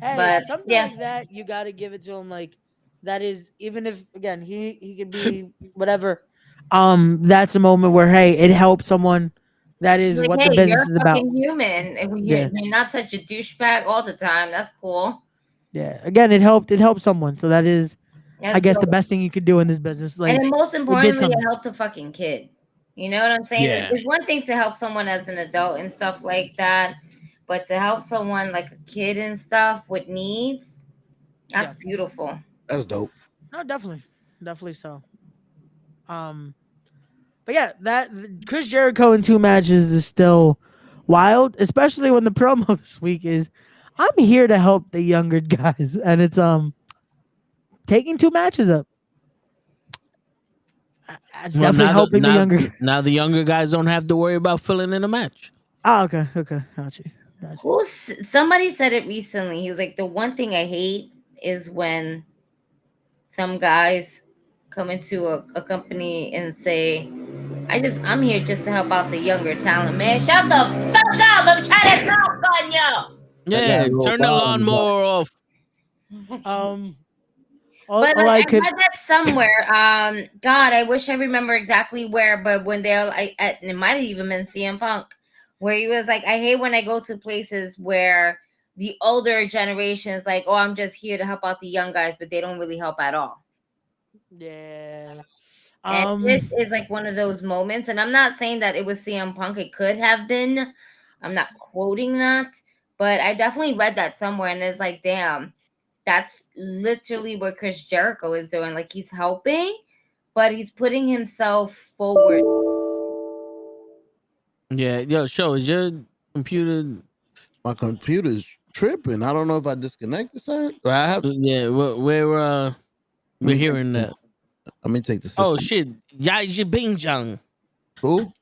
Hey, But, something yeah. like that, you got to give it to him. Like that is, even if again he could be whatever. That's a moment where it helped someone. That is Like, what hey, the business is you're a about. fucking human. And Yeah. you're not such a douchebag all the time. That's cool. Yeah. Again, it helped someone. So that is, That's I guess, the dope. best thing you could do in this business. Like, And then most importantly, something. it helped a fucking kid. You know what I'm saying? Yeah. It's one thing to help someone as an adult and stuff like that, but to help someone like a kid and stuff with needs, that's beautiful. That's dope. No, definitely so. But yeah, that Chris Jericho in 2 matches is still wild, especially when the promo this week is, "I'm here to help the younger guys," and it's taking 2 matches up. It's definitely helping the younger. Now the younger guys don't have to worry about filling in a match. Oh, okay, got you. Somebody said it recently. He was like, the one thing I hate is when some guys come into a company and say, I'm here just to help out the younger talent. Man, shut the fuck up! I'm trying to talk on you. Yeah, turn the lawnmower off. But I read that somewhere. God, I wish I remember exactly where. But when it might have even been CM Punk, where he was like, I hate when I go to places where the older generation is like, oh, I'm just here to help out the young guys, but they don't really help at all. Yeah. And this is like one of those moments. And I'm not saying that it was CM Punk. It could have been. I'm not quoting that. But I definitely read that somewhere. And it's like, damn, that's literally what Chris Jericho is doing. Like, he's helping, but he's putting himself forward. Yeah, yo, is your computer? My computer's tripping. I don't know if I disconnected something. Yeah, we're hearing that. Let me take the system. Oh shit, Yaiji Bingjang. Who?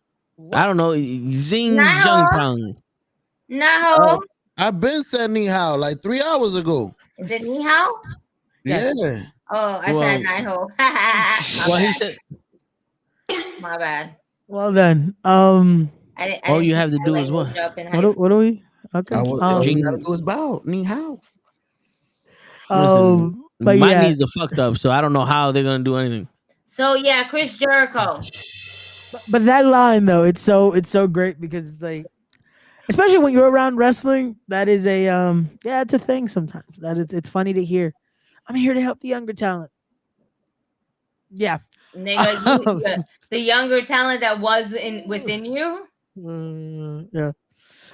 I don't know. Zing Jung Pang. No. I've been said ni hao like 3 hours ago. Is it ni hao? Yeah. Oh, I said ni hao. Well, he said. My bad. Well then, all you have to do is what? What do we? Okay. All you gotta do is bow. Ni hao. Listen, but my yeah. knees are fucked up, so I don't know how they're gonna do anything. So yeah, Chris Jericho. But that line though, it's so great because it's like, especially when you're around wrestling, that is it's a thing sometimes. It's funny to hear. I'm here to help the younger talent. Yeah. Nigga, the younger talent that was within you. Yeah.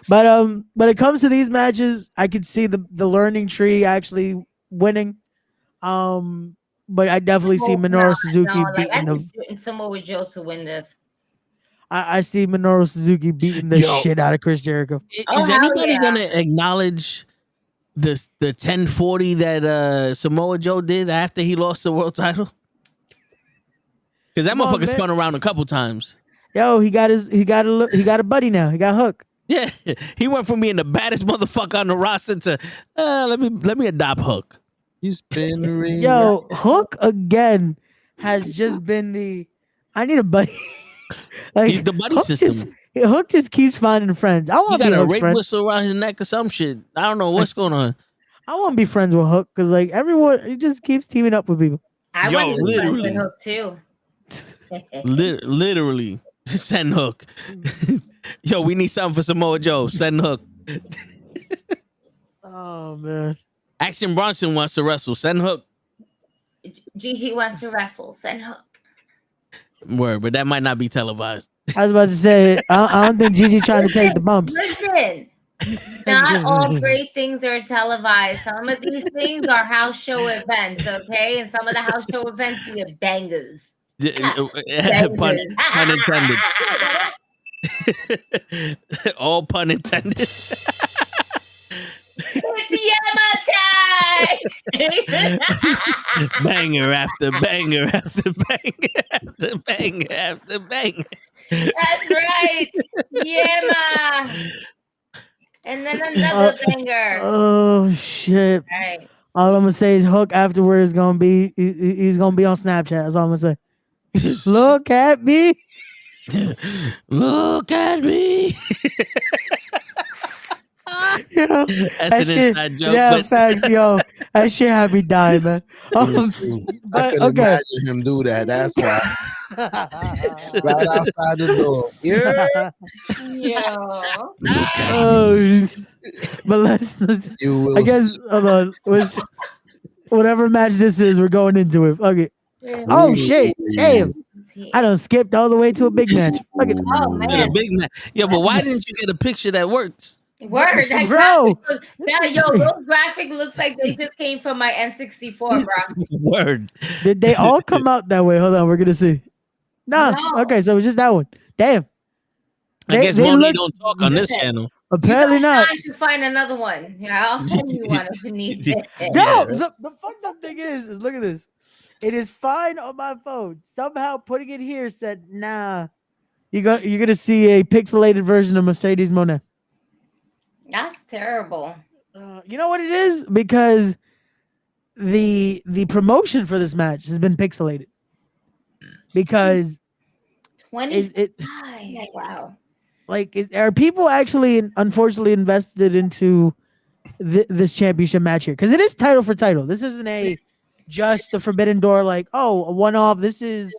But when it comes to these matches, I could see the learning tree actually winning. But I definitely see Minoru Suzuki beating Samoa Joe to win this. I see Minoru Suzuki beating the shit out of Chris Jericho. Is anybody gonna acknowledge the 1040 that Samoa Joe did after he lost the world title? Because that motherfucker spun around a couple times. Yo, he got a buddy now. He got Hook. Yeah, he went from being the baddest motherfucker on the roster to let me adopt Hook. You spin the ring. Yo, Hook again has just been I need a buddy. Like, he's the buddy system. Hook just keeps finding friends. I want to be got a Hook's rape friend. whistle around his neck or some shit. I don't know what's going on. I want to be friends with Hook because like everyone, he just keeps teaming up with people. I want to be friends with Hook too. Literally, send Hook. Yo, we need something for Samoa Joe. Send Hook. Oh man. Action Bronson wants to wrestle. Send Hook. Gigi wants to wrestle. Send Hook. Word, but that might not be televised. I was about to say, I don't think Gigi trying to take the bumps. Listen, not all great things are televised. Some of these things are house show events, okay? And some of the house show events be bangers. Pun intended. All pun intended. It's Yama time! Banger after banger after banger after banger after banger. That's right. Yama. And then another banger. Oh shit. All right. All I'm gonna say is Hook afterward is gonna be he's gonna be on Snapchat. That's all I'm gonna say. Look at me. Look at me. Yo, that's an shit, inside joke. Yeah, facts, yo. That shit had me dying, man. I can imagine him do that. That's why. Right outside the door. Yeah. Oh, but let's I guess hold on. Whatever match this is, we're going into it. Okay. Oh shit! Damn, I done skipped all the way to a big match. Look at Oh man, a big match. Yeah, but why didn't you get a picture that works? Word, bro. Those graphics looks like they just came from my N64, bro. Word. Did they all come out that way? Hold on, we're gonna see. No. Okay, so it's just that one. Damn. I guess Moni don't talk on this channel. Apparently not. Trying to find another one. Yeah, I'll send you one if you need it. Yo, the fucked up thing is look at this. It is fine on my phone. Somehow putting it here said, nah. You're gonna see a pixelated version of Mercedes Moné. That's terrible. You know what it is? Because the promotion for this match has been pixelated. Because 25. Wow. Like, are people actually unfortunately invested into this championship match here? Because it is title for title. This isn't just a Forbidden Door, like, oh, a one-off. This is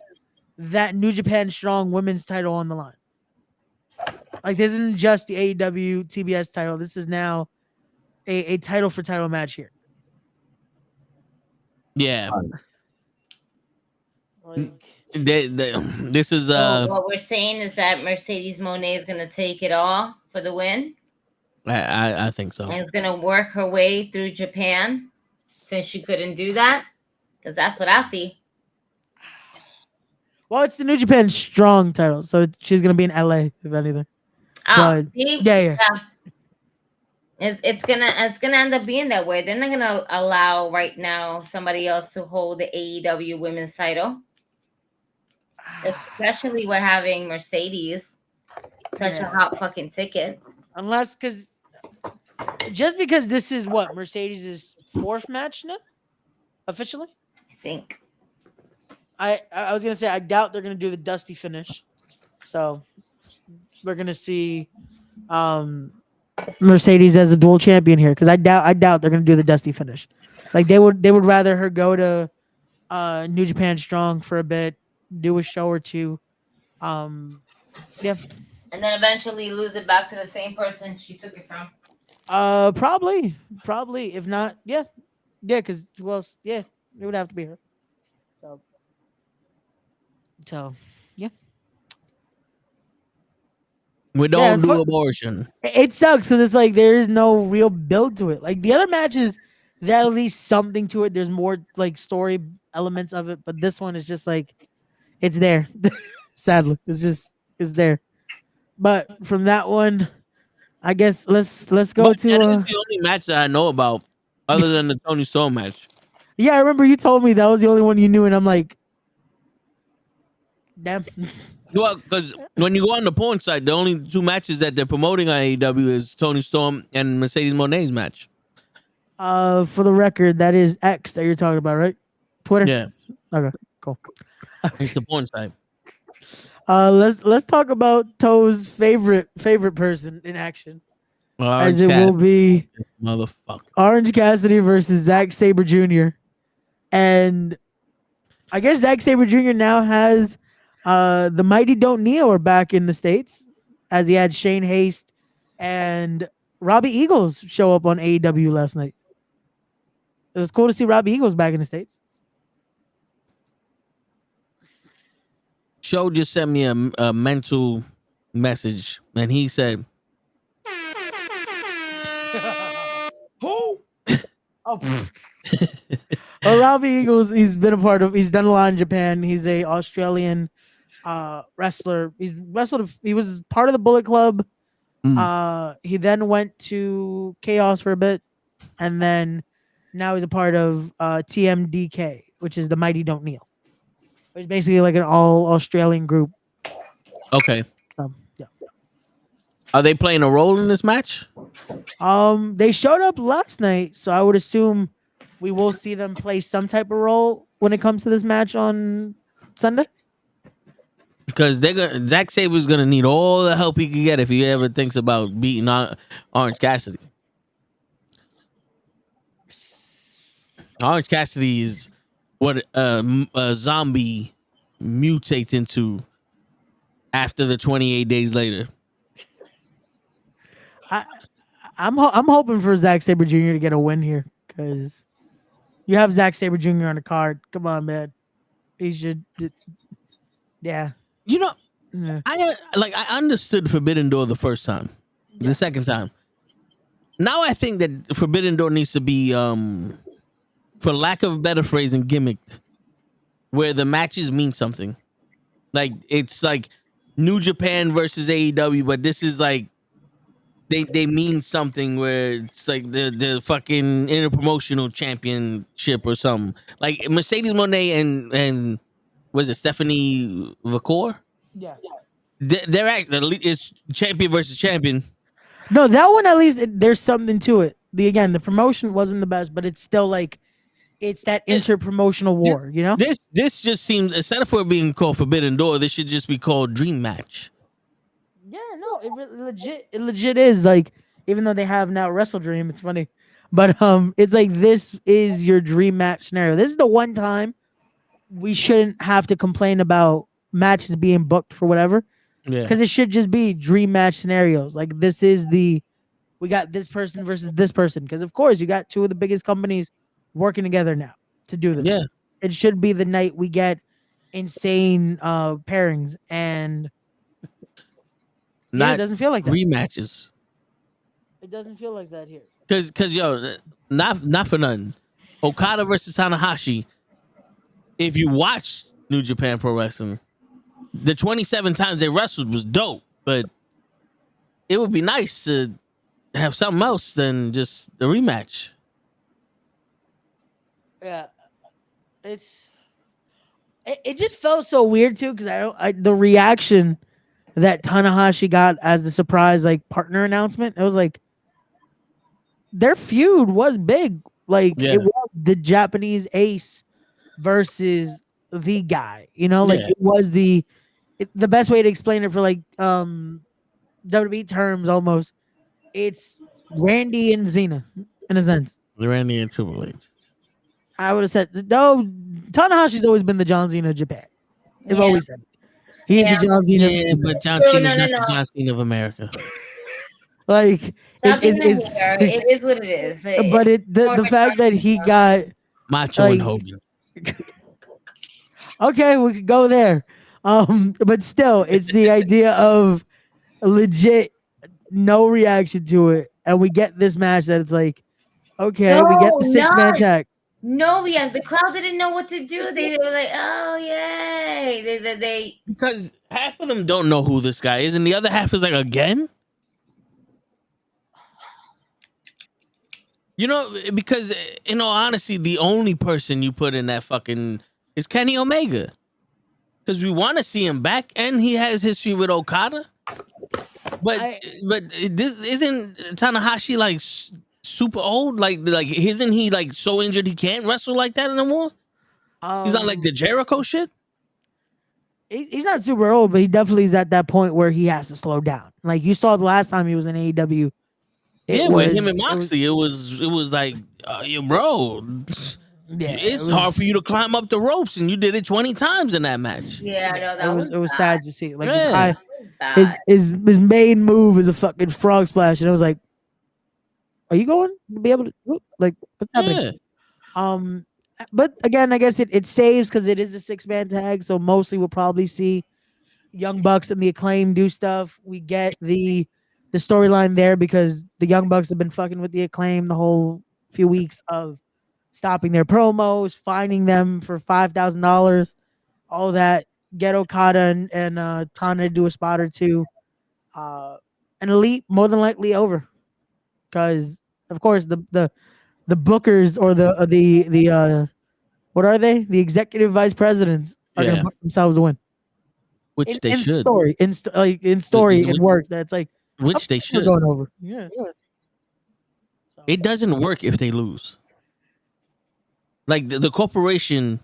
that New Japan Strong women's title on the line. Like, this isn't just the AEW TBS title. This is now a title for title match here. Yeah. Like, this is So what we're saying is that Mercedes Moné is gonna take it all for the win. I think so. And is gonna work her way through Japan since she couldn't do that. Because that's what I see. well, it's the New Japan Strong title, so she's gonna be in LA if anything. Oh, But, see? yeah. It's gonna end up being that way. They're not gonna allow right now somebody else to hold the AEW women's title. Especially we're having Mercedes, such a hot fucking ticket. Unless, because this is what Mercedes' fourth match now, officially. I think. I was gonna say I doubt they're gonna do the Dusty finish, so we're gonna see Mercedes as a dual champion here because I doubt they're gonna do the Dusty finish. Like they would rather her go to New Japan Strong for a bit, do a show or two, yeah, and then eventually lose it back to the same person she took it from. probably if not, yeah, because it would have to be her. So yeah. We don't do abortion. It sucks because it's like there is no real build to it. Like the other matches, there's at least something to it. There's more like story elements of it, but this one is just like it's there. Sadly, it's there. But from that one, I guess let's go to. That is the only match that I know about, other than the Tony Storm match. Yeah, I remember you told me that was the only one you knew, and I'm like, damn. Well, because when you go on the porn site, the only two matches that they're promoting on AEW is Tony Storm and Mercedes Moné's match. For the record, that is X that you're talking about, right? Twitter. Yeah. Okay. Cool. It's the porn site. Let's talk about Toe's favorite person in action. Orange as it Cassidy. Will be Motherfucker. Orange Cassidy versus Zack Sabre Jr. And I guess Zack Sabre Jr. now has the Mighty Don't Kneel are back in the States, as he had Shane Haste and Robbie Eagles show up on AEW last night. It was cool to see Robbie Eagles back in the States. Show just sent me a mental message, and he said, "Who?" Oh, well, Robbie Eagles, he's done a lot in Japan. He's a Australian wrestler. He was part of the Bullet Club. He then went to Chaos for a bit, and then now he's a part of TMDK, which is the Mighty Don't Kneel. It's basically like an all Australian group. Okay. Yeah. Are they playing a role in this match? They showed up last night, so I would assume we will see them play some type of role when it comes to this match on Sunday. Because Zack Sabre's gonna need all the help he can get if he ever thinks about beating Orange Cassidy. Orange Cassidy is what a zombie mutates into after the 28 days later. I'm hoping for Zack Sabre Jr. to get a win here because you have Zack Sabre Jr. on the card. Come on, man. He should. Yeah. You know, Yeah. I understood Forbidden Door the first time. The second time. Now I think that Forbidden Door needs to be, for lack of a better phrasing, gimmicked, where the matches mean something. Like it's like New Japan versus AEW, but this is they mean something where it's like the fucking interpromotional championship or something. Like Mercedes Moné and was it Stephanie Vacor? Yeah. They're it's champion versus champion. No, that one at least there's something to it. The promotion wasn't the best, but it's still like it's that interpromotional war, you know? This just seems, instead of it being called Forbidden Door, this should just be called Dream Match. Yeah, no, it legit is like, even though they have now Wrestle Dream, it's funny, but it's like this is your dream match scenario. This is the one time we shouldn't have to complain about matches being booked for whatever, because it should just be dream match scenarios. Like this is we got this person versus this person, because of course you got two of the biggest companies working together now to do this. Yeah, it should be the night we get insane pairings, and it doesn't feel like that. Rematches. It doesn't feel like that here. Cause yo, not for nothing. Okada versus Tanahashi. If you watch New Japan Pro Wrestling, the 27 times they wrestled was dope, but it would be nice to have something else than just the rematch. Yeah, it just felt so weird too, because the reaction that Tanahashi got as the surprise like partner announcement, it was like their feud was big. Like it was the Japanese ace versus the guy, you know, like it was the best way to explain it for like WWE terms almost. It's Randy and Cena in a sense. Randy and Triple H. I would have said no. Tanahashi's always been the John Cena of Japan. They've always said it. He's the John Cena. Yeah, but John Cena's not the John Cena of America. Like it is what it is. But the fact that he got Macho and Hogan. Okay, we could go there. But still, it's the idea of legit no reaction to it, and we get this match that it's like, okay, we get the 6-man tag. No, the crowd didn't know what to do. They were like, "Oh yay!" They because half of them don't know who this guy is, and the other half is like, again. You know, because in all honesty, the only person you put in that fucking is Kenny Omega, because we want to see him back, and he has history with Okada. But this isn't Tanahashi like super old? Like isn't he like so injured he can't wrestle like that anymore? He's not like the Jericho shit. He's not super old, but he definitely is at that point where he has to slow down. Like you saw the last time he was in AEW. With him and Moxley, it was like, bro, it's hard for you to climb up the ropes, and you did it 20 times in that match. Yeah, I know it was sad to see. Like bad. his main move is a fucking frog splash, and it was like, are you going to be able to like what's happening? But again, I guess it saves because it is a 6-man tag, so mostly we'll probably see Young Bucks and the Acclaim do stuff. We get the storyline there because the Young Bucks have been fucking with the Acclaim the whole few weeks of stopping their promos, fining them for $5,000, all that. Get Okada and Tana to do a spot or two. And Elite more than likely over, because of course the bookers or the what are they? The executive vice presidents are gonna book themselves to win. Which they should. In story, it works. That's like. Which they should. Going over. Yeah. So, it doesn't work if they lose. Like the corporation,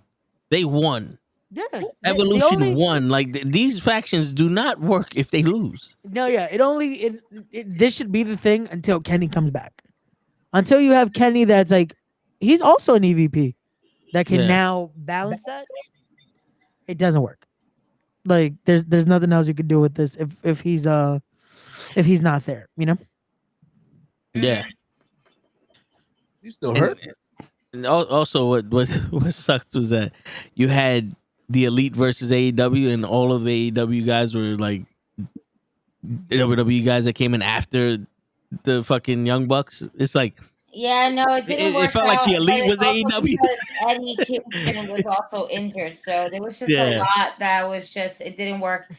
they won. Yeah. Evolution won. Like these factions do not work if they lose. No, yeah. This should be the thing until Kenny comes back. Until you have Kenny that's like, he's also an EVP that can now balance that. It doesn't work. Like there's nothing else you could do with this if he's not there, you know? Yeah. You still hurt? And also what sucked was that you had the Elite versus AEW, and all of the AEW guys were like WWE guys that came in after the fucking Young Bucks. It's like, yeah, no, it didn't work. It felt like the Elite was AEW. Eddie Kingston was also injured, so there was just a lot that was just, it didn't work.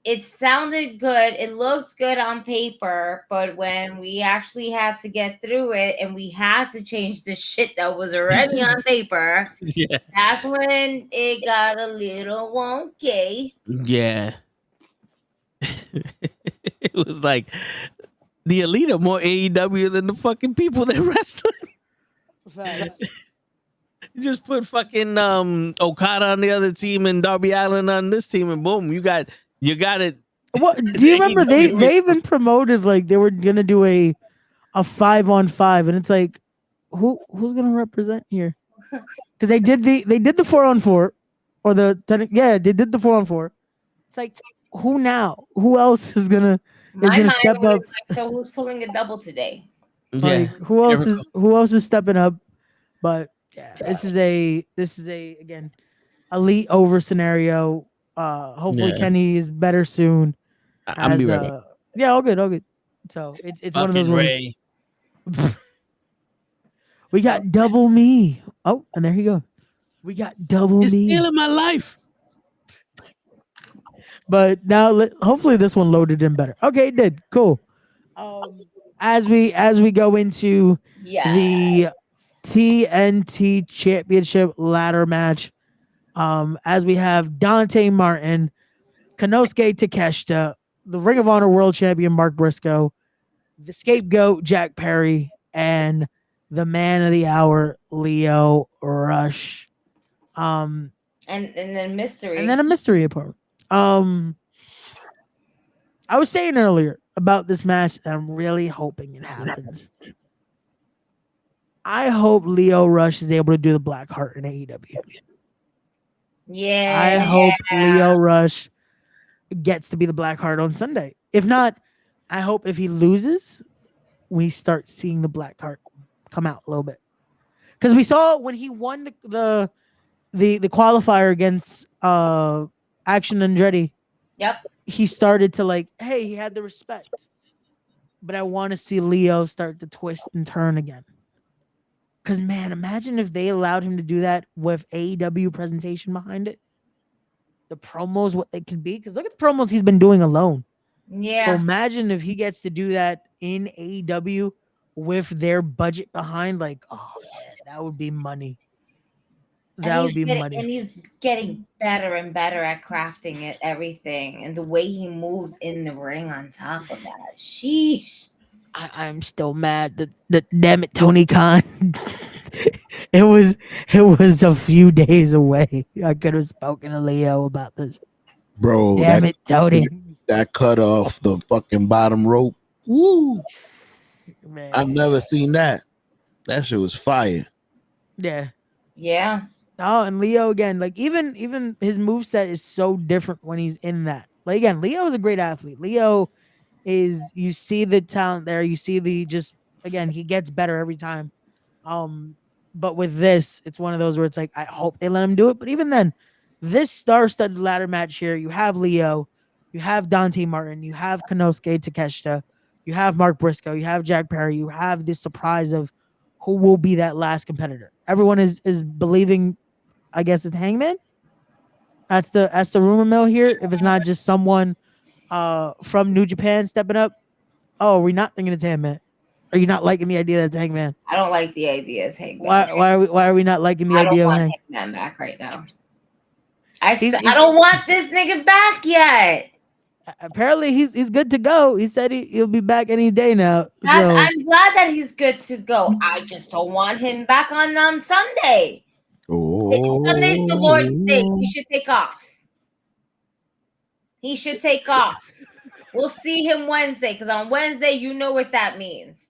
it sounded good. It looks good on paper, but when we actually had to get through it and we had to change the shit that was already on paper, Yeah. that's when it got a little wonky. Yeah. It was like the Elite are more AEW than the fucking people that wrestling. You just put fucking Okada on the other team and Darby Allin on this team, and boom, you got it. What do you remember? They even promoted like they were gonna do a 5-on-5, and it's like, who's gonna represent here? Because they did the 4-on-4, or they did the 4-on-4. It's like, who now? Who else is gonna step up? Like, so who's pulling a double today? Yeah. Like, who else is stepping up? But yeah, this is a again elite over scenario. Hopefully Kenny is better soon. I'll be ready. Yeah, all good. So it's one of those Ray. We got double me. Oh, and there you go. We got double It's me. stealing my life. But now, hopefully, this one loaded in better. Okay, it did. Cool. As we go into the TNT Championship ladder match, as we have Dante Martin, Konosuke Takeshita, the Ring of Honor World Champion Mark Briscoe, the Scapegoat Jack Perry, and the Man of the Hour Lio Rush. And then mystery. And then a mystery opponent. I was saying earlier about this match that I'm really hoping it happens. I hope Lio Rush is able to do the Black Heart in AEW. Yeah. I hope Lio Rush gets to be the Black Heart on Sunday. If not, I hope if he loses, we start seeing the Black Heart come out a little bit. Because we saw when he won the qualifier against Action Andretti. Yep. He started to like, hey, he had the respect. But I want to see Lio start to twist and turn again. Because, man, imagine if they allowed him to do that with AEW presentation behind it. The promos, what they could be. Because look at the promos he's been doing alone. Yeah. So imagine if he gets to do that in AEW with their budget behind. Like, oh, man, that would be money. That would be money. And he's getting better and better at crafting it, everything. And the way he moves in the ring on top of that. Sheesh. I'm still mad that damn it, Tony Khan. it was a few days away. I could have spoken to Leo about this. Bro, damn it, Tony. That cut off the fucking bottom rope. Woo. Man. I've never seen that. That shit was fire. Yeah. Yeah. Oh, and Leo again, like even his moveset is so different when he's in that. Like again, Leo is a great athlete. Leo is, you see the talent there, you see the just again, he gets better every time. But with this, it's one of those where it's like, I hope they let him do it. But even then, this star-studded ladder match here, you have Leo, you have Dante Martin, you have Konosuke Takeshita, you have Mark Briscoe, you have Jack Perry, you have this surprise of who will be that last competitor. Everyone is believing, I guess, it's Hangman. That's the rumor mill here. If it's not just someone from New Japan stepping up. Oh, we're not thinking it's Hangman. Are you not liking the idea that it's Hangman? I don't like the idea it's Hangman. Why are we not liking the idea of Hangman back right now? I don't want this nigga back yet. Apparently he's good to go. He said he'll be back any day now. I'm glad that he's good to go. I just don't want him back on Sunday. Oh. Sunday's the Lord's Day. He should take off. We'll see him Wednesday, because on Wednesday, you know what that means.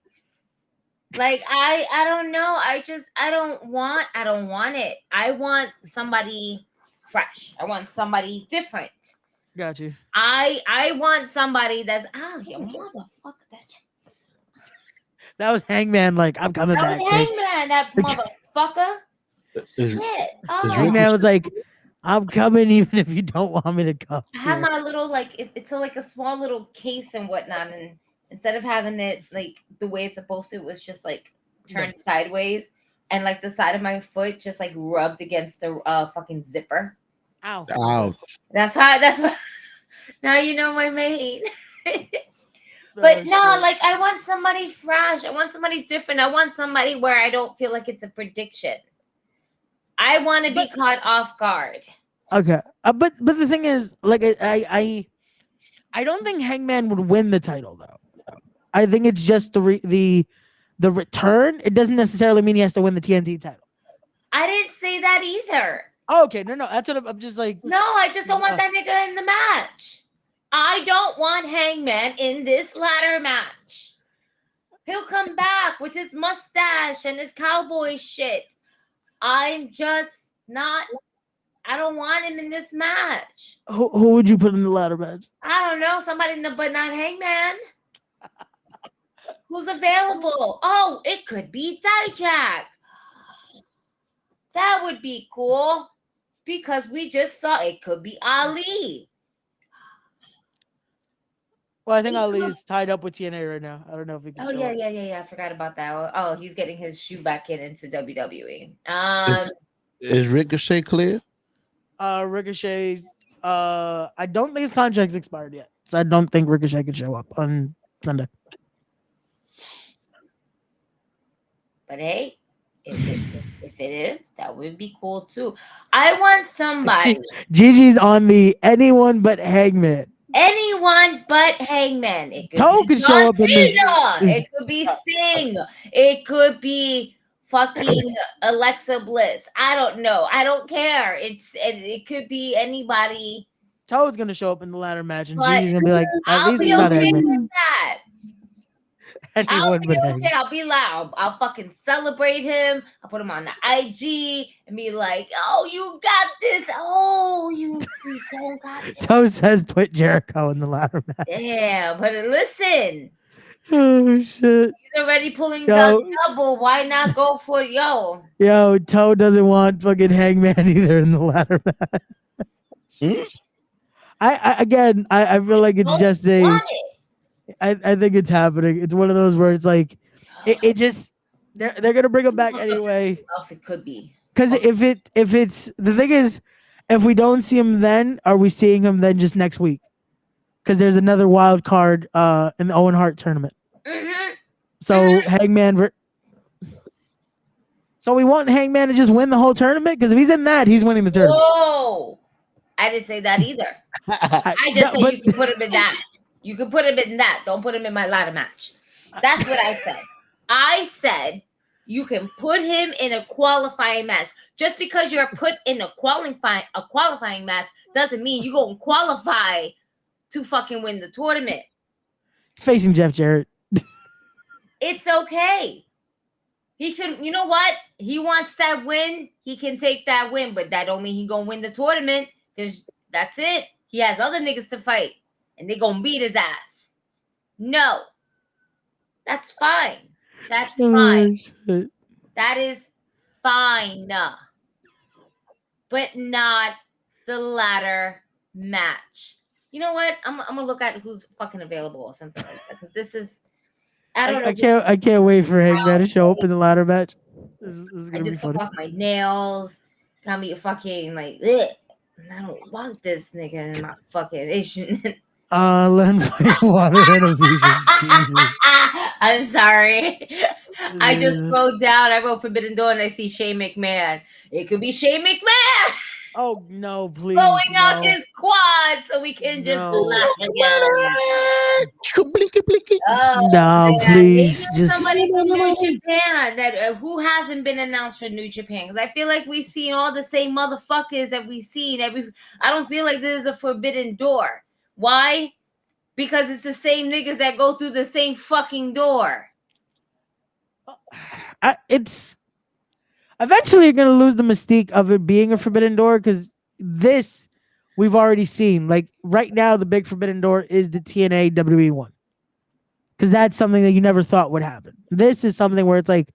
Like, I don't know. I don't want it. I want somebody fresh. I want somebody different. Got you. I want somebody that's, you motherfucker. That was Hangman, like, I'm coming back. Hangman, that motherfucker. Shit. Hangman was like, I'm coming even if you don't want me to come. I have my little, like, it's like a small little case and whatnot, and instead of having it like the way it's supposed to, it was just like turned sideways, and like the side of my foot just like rubbed against the fucking zipper. Ow. Ouch. That's why Now you know my main. But no, like I want somebody fresh. I want somebody different. I want somebody where I don't feel like it's a prediction. I want to be caught off guard. Okay, but the thing is, like, I don't think Hangman would win the title though. I think it's just the return. It doesn't necessarily mean he has to win the TNT title. I didn't say that either. Oh, okay, no, that's what I'm just like. No, I just don't want that nigga in the match. I don't want Hangman in this ladder match. He'll come back with his mustache and his cowboy shit. I'm just not. I don't want him in this match. Who would you put in the ladder match? I don't know. Somebody, but not Hangman. Who's available? Oh, it could be Dijak. That would be cool because we just saw it could be Ali. Well, I think Ali's tied up with TNA right now. I don't know if he can. Oh yeah. I forgot about that. Oh, he's getting his shoe back into WWE. Is Ricochet clear? Ricochet. I don't think his contract's expired yet, so I don't think Ricochet can show up on Sunday. But hey, if it is, that would be cool too. I want somebody. Gigi's on the anyone but Hangman. Anyone but Hangman. It could Toe could show up in this. It could be Sting. It could be fucking Alexa Bliss. I don't know. I don't care. It could be anybody. Toe's gonna show up in the ladder match, and Gigi's gonna be like, at least it's not okay Hangman. with that. Anyone but Hangman. I'll be loud. I'll fucking celebrate him. I'll put him on the IG and be like, "Oh, you got this. Oh, you don't got this." Toe says put Jericho in the ladder match. Yeah, but listen. Oh shit! He's already pulling the double. Why not go for Yo, Toe doesn't want fucking Hangman either in the ladder match. I feel like it's just I think it's happening. It's one of those where it's like, it just they're gonna bring him back anyway. What else it could be? Because if it's the thing is, if we don't see him then, are we seeing him then just next week? Because there's another wild card in the Owen Hart tournament. Mm-hmm. So Hangman. So we want Hangman to just win the whole tournament? Because if he's in that, he's winning the tournament. Whoa! I didn't say that either. I just said you can put him in that. You can put him in that. Don't put him in my ladder match. That's what I said. I said you can put him in a qualifying match. Just because you're put in a qualifying match doesn't mean you're going to qualify to fucking win the tournament. He's facing Jeff Jarrett. It's okay. He can, you know what? He wants that win. He can take that win, but that don't mean he going to win the tournament because that's it. He has other niggas to fight. And they're going to beat his ass. No. That's fine. That's fine. Shit. That is fine. But not the ladder match. You know what? I'm going to look at who's fucking available or something like that. Because this is... I don't know. I can't wait for Hangman to show up in the ladder match. This is I going to be just funny. took off my nails. Got me a fucking like... Ugh. I don't want this nigga in my fucking Asian... Len fight water and a vegan. Jesus. I'm sorry. I just scrolled down. I wrote Forbidden Door and I see Shane McMahon. It could be Shane McMahon. Oh no, please. Blowing out his quad so we can just laugh again. Blinky, blinky. Oh, no, please. Maybe Just somebody from New Japan that who hasn't been announced for New Japan because I feel like we've seen all the same motherfuckers that we've seen. I don't feel like this is a Forbidden Door. Why? Because it's the same niggas that go through the same fucking door. It's eventually you're gonna lose the mystique of it being a Forbidden Door because this we've already seen. Like right now, the big Forbidden Door is the TNA WWE one because that's something that you never thought would happen. This is something where it's like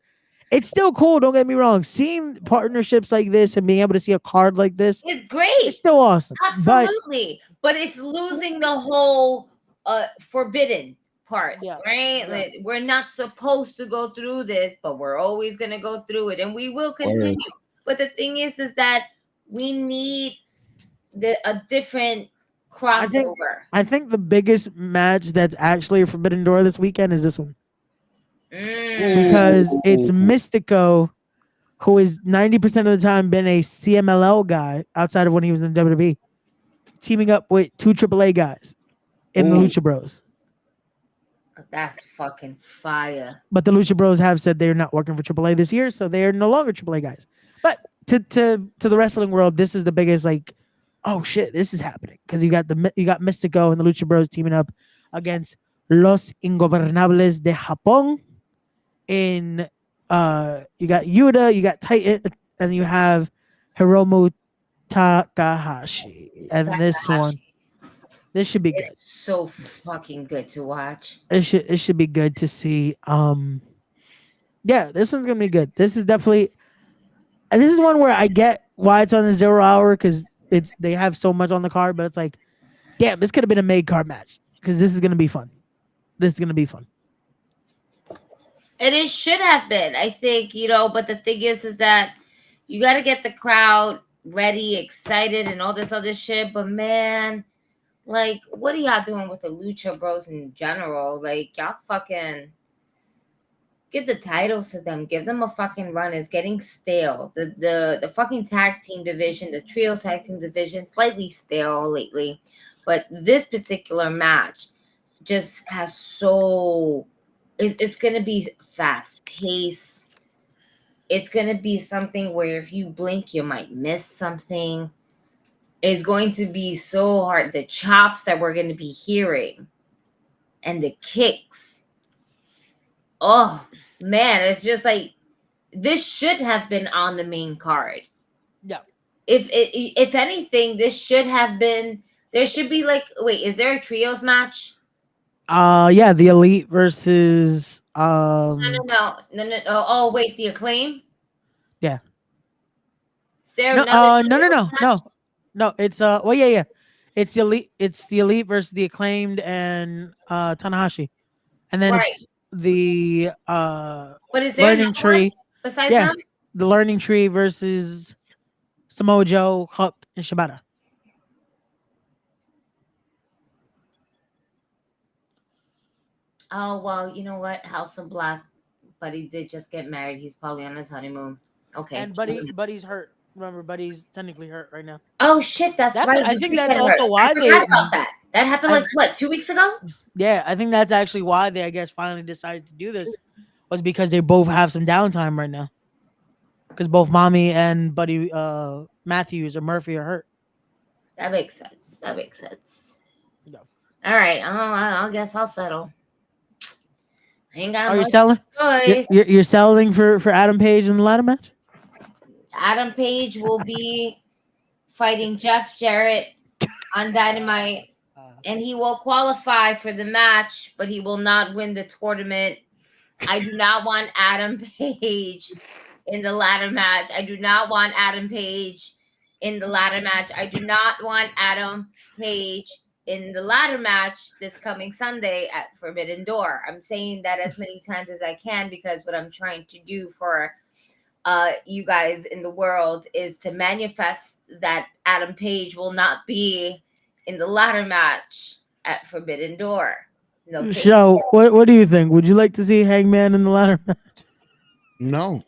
it's still cool. Don't get me wrong. Seeing partnerships like this and being able to see a card like this is great. It's still awesome. Absolutely, but it's losing the whole forbidden part, right? Yeah. Like, we're not supposed to go through this, but we're always gonna go through it, and we will continue. But the thing is that we need a different crossover. I think the biggest match that's actually a Forbidden Door this weekend is this one. Because it's Mystico, who is 90% of the time been a CMLL guy outside of when he was in WWE, teaming up with 2 AAA guys in the Lucha Bros. That's fucking fire. But the Lucha Bros have said they're not working for AAA this year, so they're no longer AAA guys. But to the wrestling world, this is the biggest, like, oh shit, this is happening. Because you got Mystico and the Lucha Bros teaming up against Los Ingobernables de Japón. You got Yuta, you got Titan, and you have Hiromu Takahashi. And this should be good. It's so fucking good to watch. It should be good to see. Yeah, this one's gonna be good. This is definitely, and this is one where I get why it's on the 0 hour, because they have so much on the card, but it's like, damn, this could have been a made card match, because this is gonna be fun. It should have been, I think, but the thing is that you got to get the crowd ready, excited, and all this other shit. But man, like, what are y'all doing with the Lucha Bros in general? Like, y'all fucking give the titles to them. Give them a fucking run. It's getting stale. The fucking tag team division, the trios tag team division, slightly stale lately. But this particular match just has so... It's going to be fast paced. It's going to be something where if you blink, you might miss something. It's going to be so hard. The chops that we're going to be hearing and the kicks. Oh, man. It's just like, this should have been on the main card. Yeah. If anything, this should have been, there should be like, wait, is there a trios match? Yeah, the Elite versus No. Oh, wait, the Acclaim? Yeah. Is there No, another no. It's well, yeah. It's the Elite versus the Acclaimed and Tanahashi, and then it's the What is there Learning Tree besides them? The Learning Tree versus Samoa Joe, Hook, and Shibata. Oh, well, you know what? House of Black. Buddy did just get married. He's probably on his honeymoon. Okay. And Buddy's hurt. Remember, Buddy's technically hurt right now. Oh, shit. That's right. I think that's also why I forgot about that. That happened like, what, 2 weeks ago? Yeah, I think that's actually why they, I guess, finally decided to do this. Was because they both have some downtime right now. Because both Mommy and Buddy Matthews or Murphy are hurt. That makes sense. No. All right. I guess I'll settle. I ain't got Are you selling? You're selling for Adam Page in the ladder match? Adam Page will be fighting Jeff Jarrett on Dynamite, and he will qualify for the match, but he will not win the tournament. I do not want Adam Page in the ladder match. I do not want Adam Page in the ladder match. I do not want Adam Page in the ladder match this coming Sunday at Forbidden Door. I'm saying that as many times as I can, because what I'm trying to do for you guys in the world is to manifest that Adam Page will not be in the ladder match at Forbidden Door. No. So, what do you think? Would you like to see Hangman in the ladder match? No.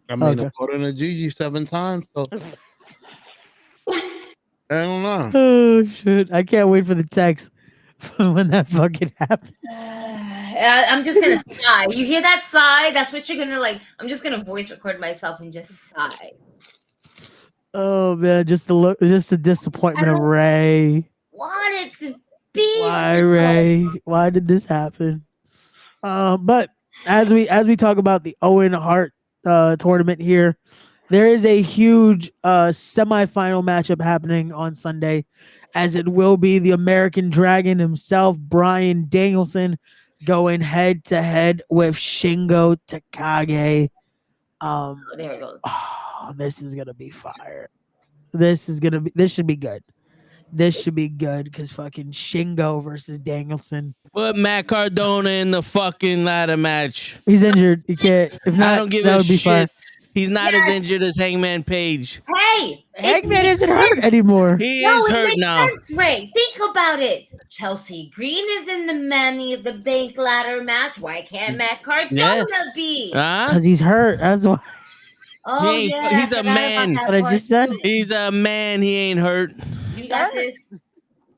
I mean, according to Gigi 7 times, so I don't know. Oh shit! I can't wait for the text when that fucking happens. I'm just gonna sigh. You hear that sigh? That's what you're gonna like. I'm just gonna voice record myself and just sigh. Oh man, just the disappointment of Ray. Want it to be? Why, Ray? Why did this happen? But as we talk about the Owen Hart tournament here, there is a huge semifinal matchup happening on Sunday, as it will be the American Dragon himself, Bryan Danielson, going head to head with Shingo Takagi. There it goes. Oh, this is gonna be fire. This should be good. This should be good because fucking Shingo versus Danielson. Put Matt Cardona in the fucking ladder match. He's injured. He can't. If not, I don't give that a would be shit. fine. He's not as injured as Hangman Page. Ray, Hangman isn't hurt anymore. He no, is it hurt makes now. sense, Ray. Think about it. Chelsea Green is in the Money of the Bank ladder match. Why can't Matt Cardona be? Because he's hurt. That's why. Oh He ain't- yeah, he's I a forgot man. about that What I part just said. too. He's a man. He ain't hurt. You got this.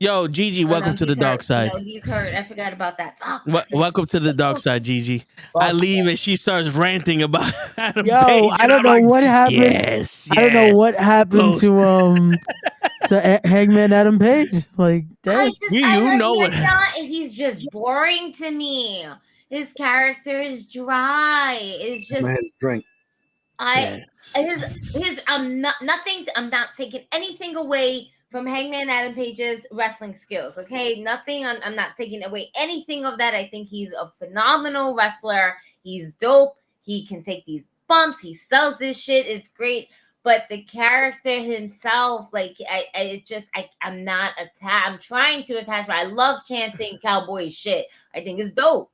Yo, Gigi, Oh, welcome no, to the he's dark hurt. side. No, he's hurt. I forgot about that. Fuck. Welcome to the dark side, Gigi. I leave and she starts ranting about Adam Yo, Page. I and don't I'm know like, what happened. Yes, I don't know yes. what happened Close. to Hangman Adam Page. Like, I damn. know what. He's just boring to me. His character is dry. It's just Man, drink. I'm not taking anything away from Hangman Adam Page's wrestling skills. Okay, nothing. I'm not taking away anything of that. I think he's a phenomenal wrestler. He's dope. He can take these bumps. He sells this shit. It's great. But the character himself, like I'm not attached. I'm trying to attach, but I love chanting cowboy shit. I think it's dope.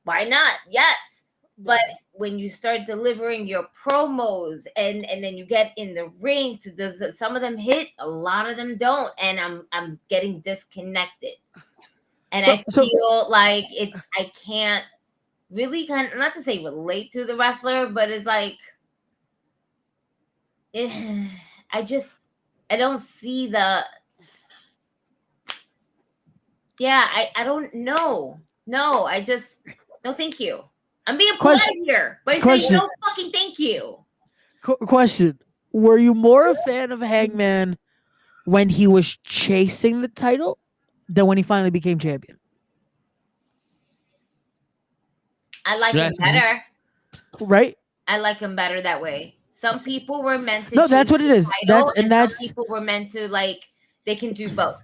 Why not? Yes. But when you start delivering your promos and then you get in the ring, some of them hit, a lot of them don't, and I'm getting disconnected. And I feel like I can't really not to say relate to the wrestler, but it's like I don't see the I don't know. No, no, thank you. I'm being polite here, but I say no fucking thank you. Question: were you more a fan of Hangman when he was chasing the title than when he finally became champion? I like him better. Right? I like him better that way. Some people were meant to. No, that's what it is. Some people were meant to they can do both.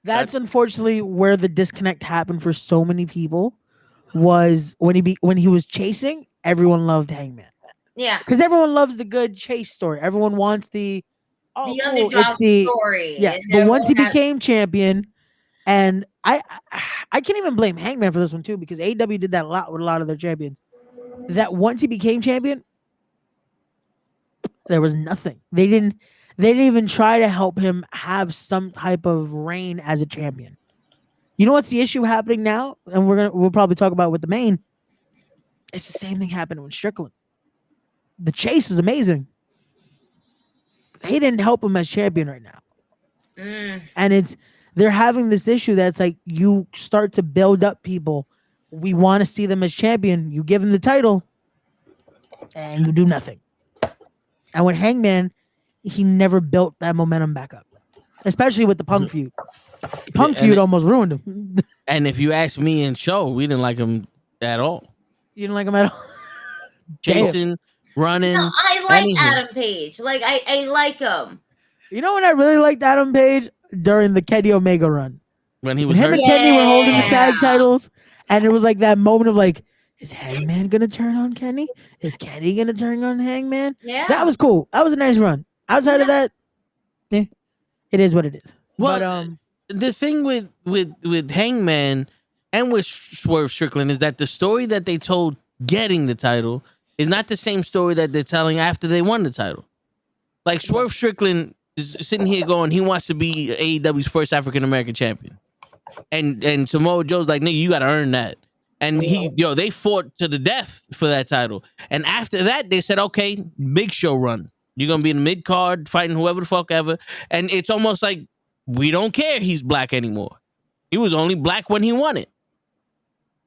That's unfortunately where the disconnect happened for so many people. Was when he was chasing, everyone loved Hangman. Yeah, because everyone loves the good chase story. Everyone wants the underdog story. Yeah, but once he became champion, and I can't even blame Hangman for this one too, because AEW did that a lot with a lot of their champions. That once he became champion, there was nothing. They didn't even try to help him have some type of reign as a champion. You know what's the issue happening now? And we'll probably talk about with the main. It's the same thing happened with Strickland. The chase was amazing. They didn't help him as champion right now. And they're having this issue that's like you start to build up people. We want to see them as champion. You give them the title and you do nothing. And with Hangman, he never built that momentum back up. Especially with the Punk feud. Punk feud almost ruined him. And if you ask me in show, we didn't like him at all. You didn't like him at all? Chasing, running. No, I like Adam Page. Like I like him. You know when I really liked Adam Page? During the Kenny Omega run. When he was him hurt? and Kenny were holding the tag titles, and it was like that moment of like, is Hangman gonna turn on Kenny? Is Kenny gonna turn on Hangman? Yeah. That was cool. That was a nice run. Outside of that, it is what it is. Well, but the thing with Hangman and with Swerve Strickland is that the story that they told getting the title is not the same story that they're telling after they won the title. Like Swerve Strickland is sitting here going, he wants to be AEW's first African American champion, and Samoa Joe's like, nigga, you got to earn that. And they fought to the death for that title. And after that, they said, okay, Big Show run. You're gonna be in the mid card fighting whoever the fuck ever. And it's almost like we don't care he's black anymore. He was only black when he won it.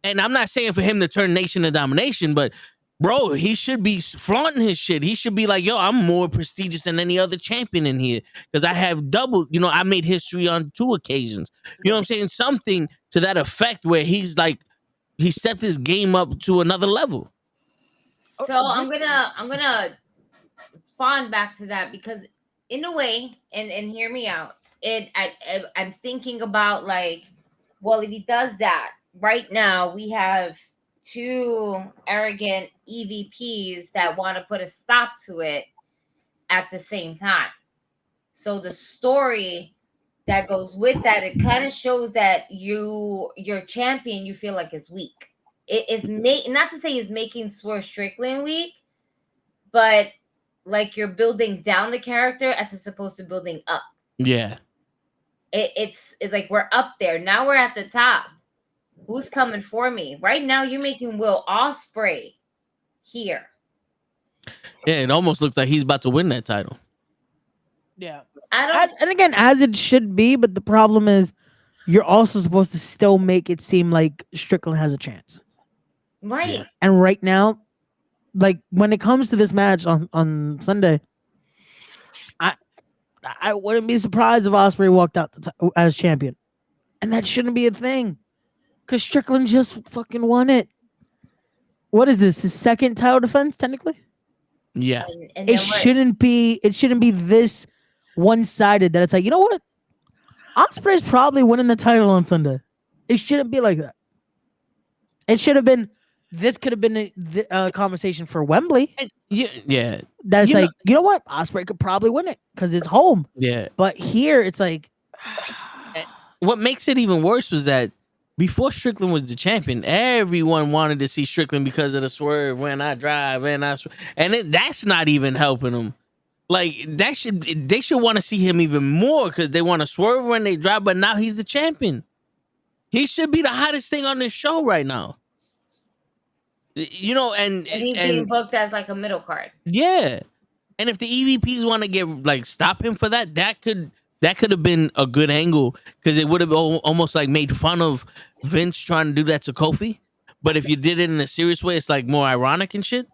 And I'm not saying for him to turn Nation of Domination, but bro, he should be flaunting his shit. He should be like, yo, I'm more prestigious than any other champion in here because I have double, I made history on 2 occasions. You know what I'm saying? Something to that effect where he's like, he stepped his game up to another level. So I'm gonna spawn back to that because in a way, and hear me out, I'm thinking about like, well, if he does that right now, we have 2 arrogant EVPs that want to put a stop to it at the same time. So the story that goes with that, it kind of shows that your champion, you feel like it's weak. It is not to say it's making Swerve Strickland weak, but like you're building down the character as opposed to building up. Yeah. It's like we're up there. Now we're at the top. Who's coming for me? Right now you're making Will Ospreay here. Yeah, it almost looks like he's about to win that title. Yeah. I don't And again, as it should be, but the problem is you're also supposed to still make it seem like Strickland has a chance. right. Yeah. And right now, like when it comes to this match on Sunday, I wouldn't be surprised if Ospreay walked out as champion. And that shouldn't be a thing. Because Strickland just fucking won it. What is this? His second title defense, technically? Yeah. And It then what? shouldn't be this one-sided that it's like, you know what? Ospreay's probably winning the title on Sunday. It shouldn't be like that. It should have been. This could have been a conversation for Wembley. Yeah. That it's you know what? Ospreay could probably win it because it's home. Yeah. But here, it's like, what makes it even worse was that before Strickland was the champion, everyone wanted to see Strickland because of the swerve when I drive and that's not even helping him. Like they should want to see him even more because they want to swerve when they drive. But now he's the champion. He should be the hottest thing on this show right now. You know, and he's being booked as like a middle card. Yeah, and if the EVPs want to get stop him for that could have been a good angle because it would have almost like made fun of Vince trying to do that to Kofi. But if you did it in a serious way, it's like more ironic and shit.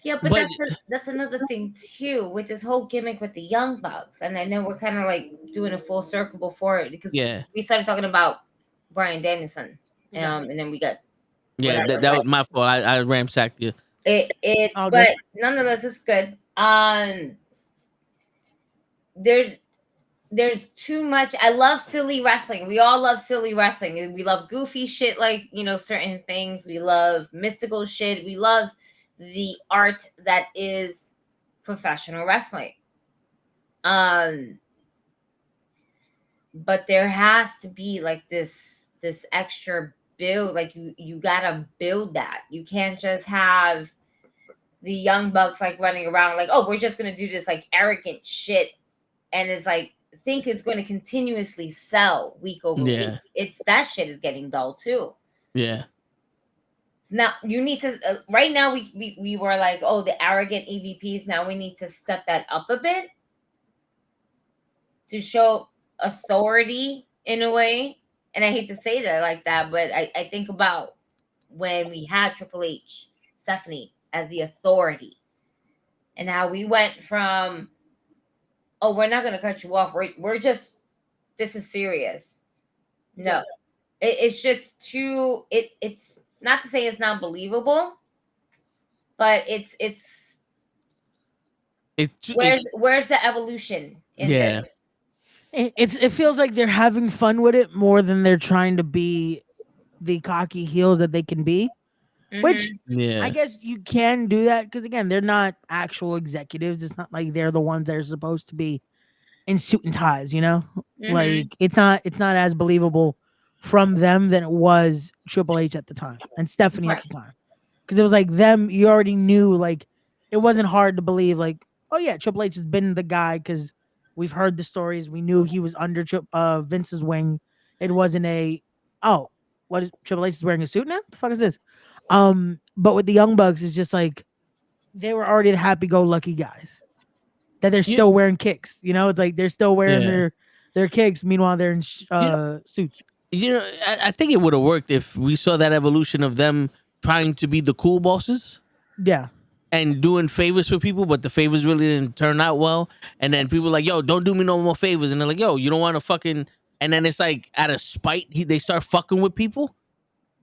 Yeah, but that's another thing too with this whole gimmick with the Young Bucks, and I know we're kind of like doing a full circle before it because we started talking about Bryan Danielson, and then we got. Yeah, that was my fault. I ramsacked you. But nonetheless, it's good. There's too much. I love silly wrestling. We all love silly wrestling. We love goofy shit, like certain things. We love mystical shit. We love the art that is professional wrestling. But there has to be like this extra build, like you gotta build that. You can't just have the Young Bucks like running around like, oh, we're just gonna do this like arrogant shit, and it's like think it's going to continuously sell week over week. It's that shit is getting dull too. Yeah. Now you need to right now we were like, oh, the arrogant EVPs. Now we need to step that up a bit to show authority in a way. And I hate to say that like that, but I think about when we had Triple H, Stephanie as the authority, and how we went from, oh, we're not going to cut you off. We're just, this is serious. No, it's just too, it's not to say it's not believable, but it's where's the evolution in this? It feels like they're having fun with it more than they're trying to be the cocky heels that they can be. Mm-hmm. Which I guess you can do that because again, they're not actual executives. It's not like they're the ones that are supposed to be in suit and ties, Mm-hmm. Like it's not as believable from them than it was Triple H at the time and Stephanie at the time. Because it was like them, you already knew, like it wasn't hard to believe, like, oh yeah, Triple H has been the guy because we've heard the stories. We knew he was under Vince's wing. It wasn't what is Triple H is wearing a suit now? The fuck is this? But with the Young Bucks, it's just like they were already the happy-go-lucky guys. That they're still wearing kicks. It's like they're still wearing their kicks. Meanwhile, they're in suits. I think it would have worked if we saw that evolution of them trying to be the cool bosses. Yeah. And doing favors for people, but the favors really didn't turn out well. And then people are like, yo, don't do me no more favors. And they're like, yo, you don't want to fucking... And then it's like, out of spite, they start fucking with people.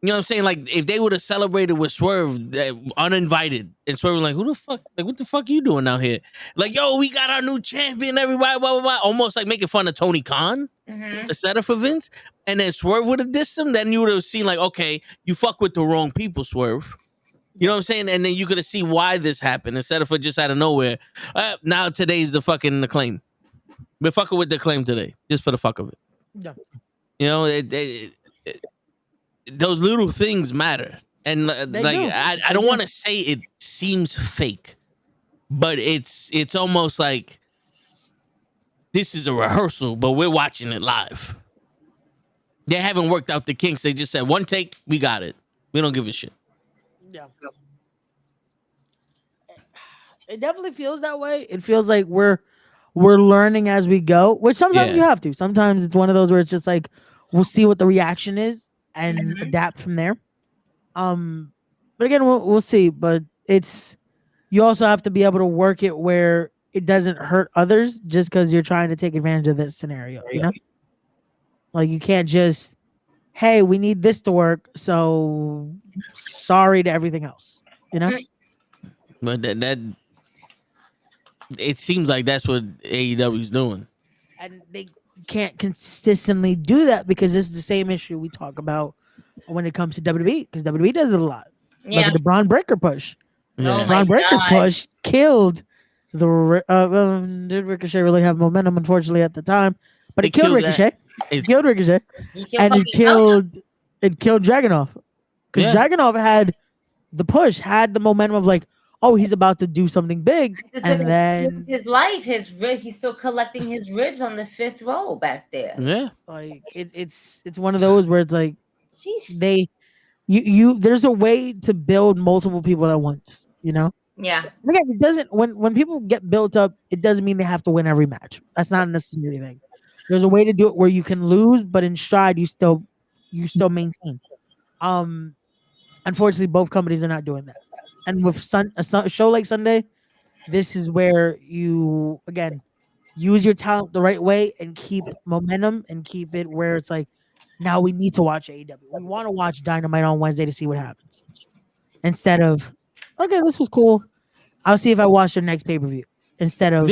You know what I'm saying? Like, if they would have celebrated with Swerve uninvited, and Swerve was like, who the fuck? Like, what the fuck are you doing out here? Like, yo, we got our new champion, everybody, blah, blah, blah. Almost like making fun of Tony Khan, the setup for Vince. And then Swerve would have dissed him. Then you would have seen, like, okay, you fuck with the wrong people, Swerve. You know what I'm saying? And then you could have seen why this happened instead of just out of nowhere. Now today's the fucking Acclaim. We're fucking with the Acclaim today, just for the fuck of it. Yeah. You know, those little things matter. And like, I don't want to say it seems fake, but it's almost like this is a rehearsal, but we're watching it live. They haven't worked out the kinks. They just said one take, we got it. We don't give a shit. Yeah. It definitely feels that way. It feels like we're learning as we go, which sometimes you have to. Sometimes it's one of those where it's just like we'll see what the reaction is and adapt from there. But again, we'll see. But you also have to be able to work it where it doesn't hurt others just because you're trying to take advantage of this scenario. You know, like you can't just, hey, we need this to work, so sorry to everything else. You know, but that it seems like that's what AEW is doing, and they can't consistently do that because this is the same issue we talk about when it comes to WWE, because WWE does it a lot. Yeah. Look at the Braun Breaker push. Yeah. Oh Braun my Breaker's God. push killed the. Well, did Ricochet really have momentum? Unfortunately, at the time, but it killed Ricochet. It killed Ricochet, and it killed Dragunov, because Dragunov had the push, had the momentum of like, oh, he's about to do something big, and then his life, his rib, he's still collecting his ribs on the 5th row back there. Yeah, like it's one of those where it's like Sheesh. there's a way to build multiple people at once, you know. Yeah. And again, it doesn't, when people get built up, it doesn't mean they have to win every match. That's not a necessary thing. There's a way to do it where you can lose, but in stride you still maintain. Unfortunately, both companies are not doing that. And with a show like Sunday, this is where you again use your talent the right way and keep momentum and keep it where it's like, now we need to watch AEW. We want to watch Dynamite on Wednesday to see what happens. Instead of, okay, this was cool, I'll see if I watch the next pay-per-view. Instead of,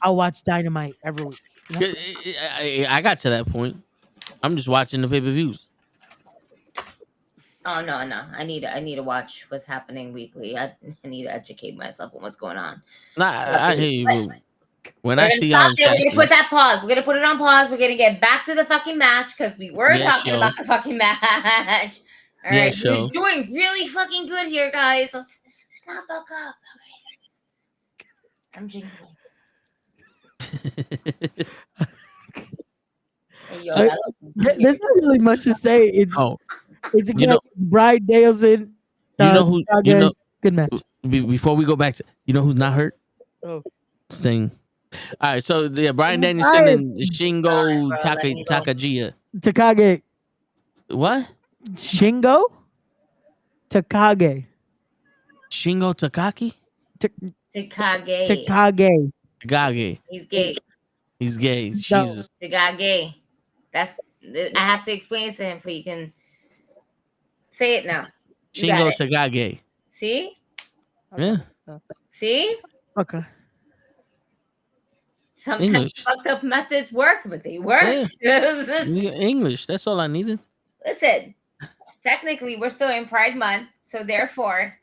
I'll watch Dynamite every week. You know? I got to that point. I'm just watching the pay-per-views. Oh no. I need to watch what's happening weekly. I need to educate myself on what's going on. Nah, I hear you. When We're I gonna see stop y'all, there. We're gonna put that pause. We're gonna put it on pause. We're gonna get back to the fucking match because we were talking about the fucking match. All right, we're doing really fucking good here, guys. Let's not fuck up. Okay. I'm jingling. Hey, yo, there's not really much to say. It's again, Bryan Danielson. Good match. Before we go back to, you know who's not hurt? Oh, Sting. All right, so Bryan Danielson and Shingo Takagi. Takagi. What? Shingo Takagi. Shingo Takagi? Takagi. Takagi. He's gay. He's gay. Jesus. Takagi. I have to explain to him so you can say it now. Shingo Takagi. See? Yeah. See? Okay. Sometimes English. fucked up methods work, but they work. Yeah. English. That's all I needed. Listen, technically, we're still in Pride Month, so therefore,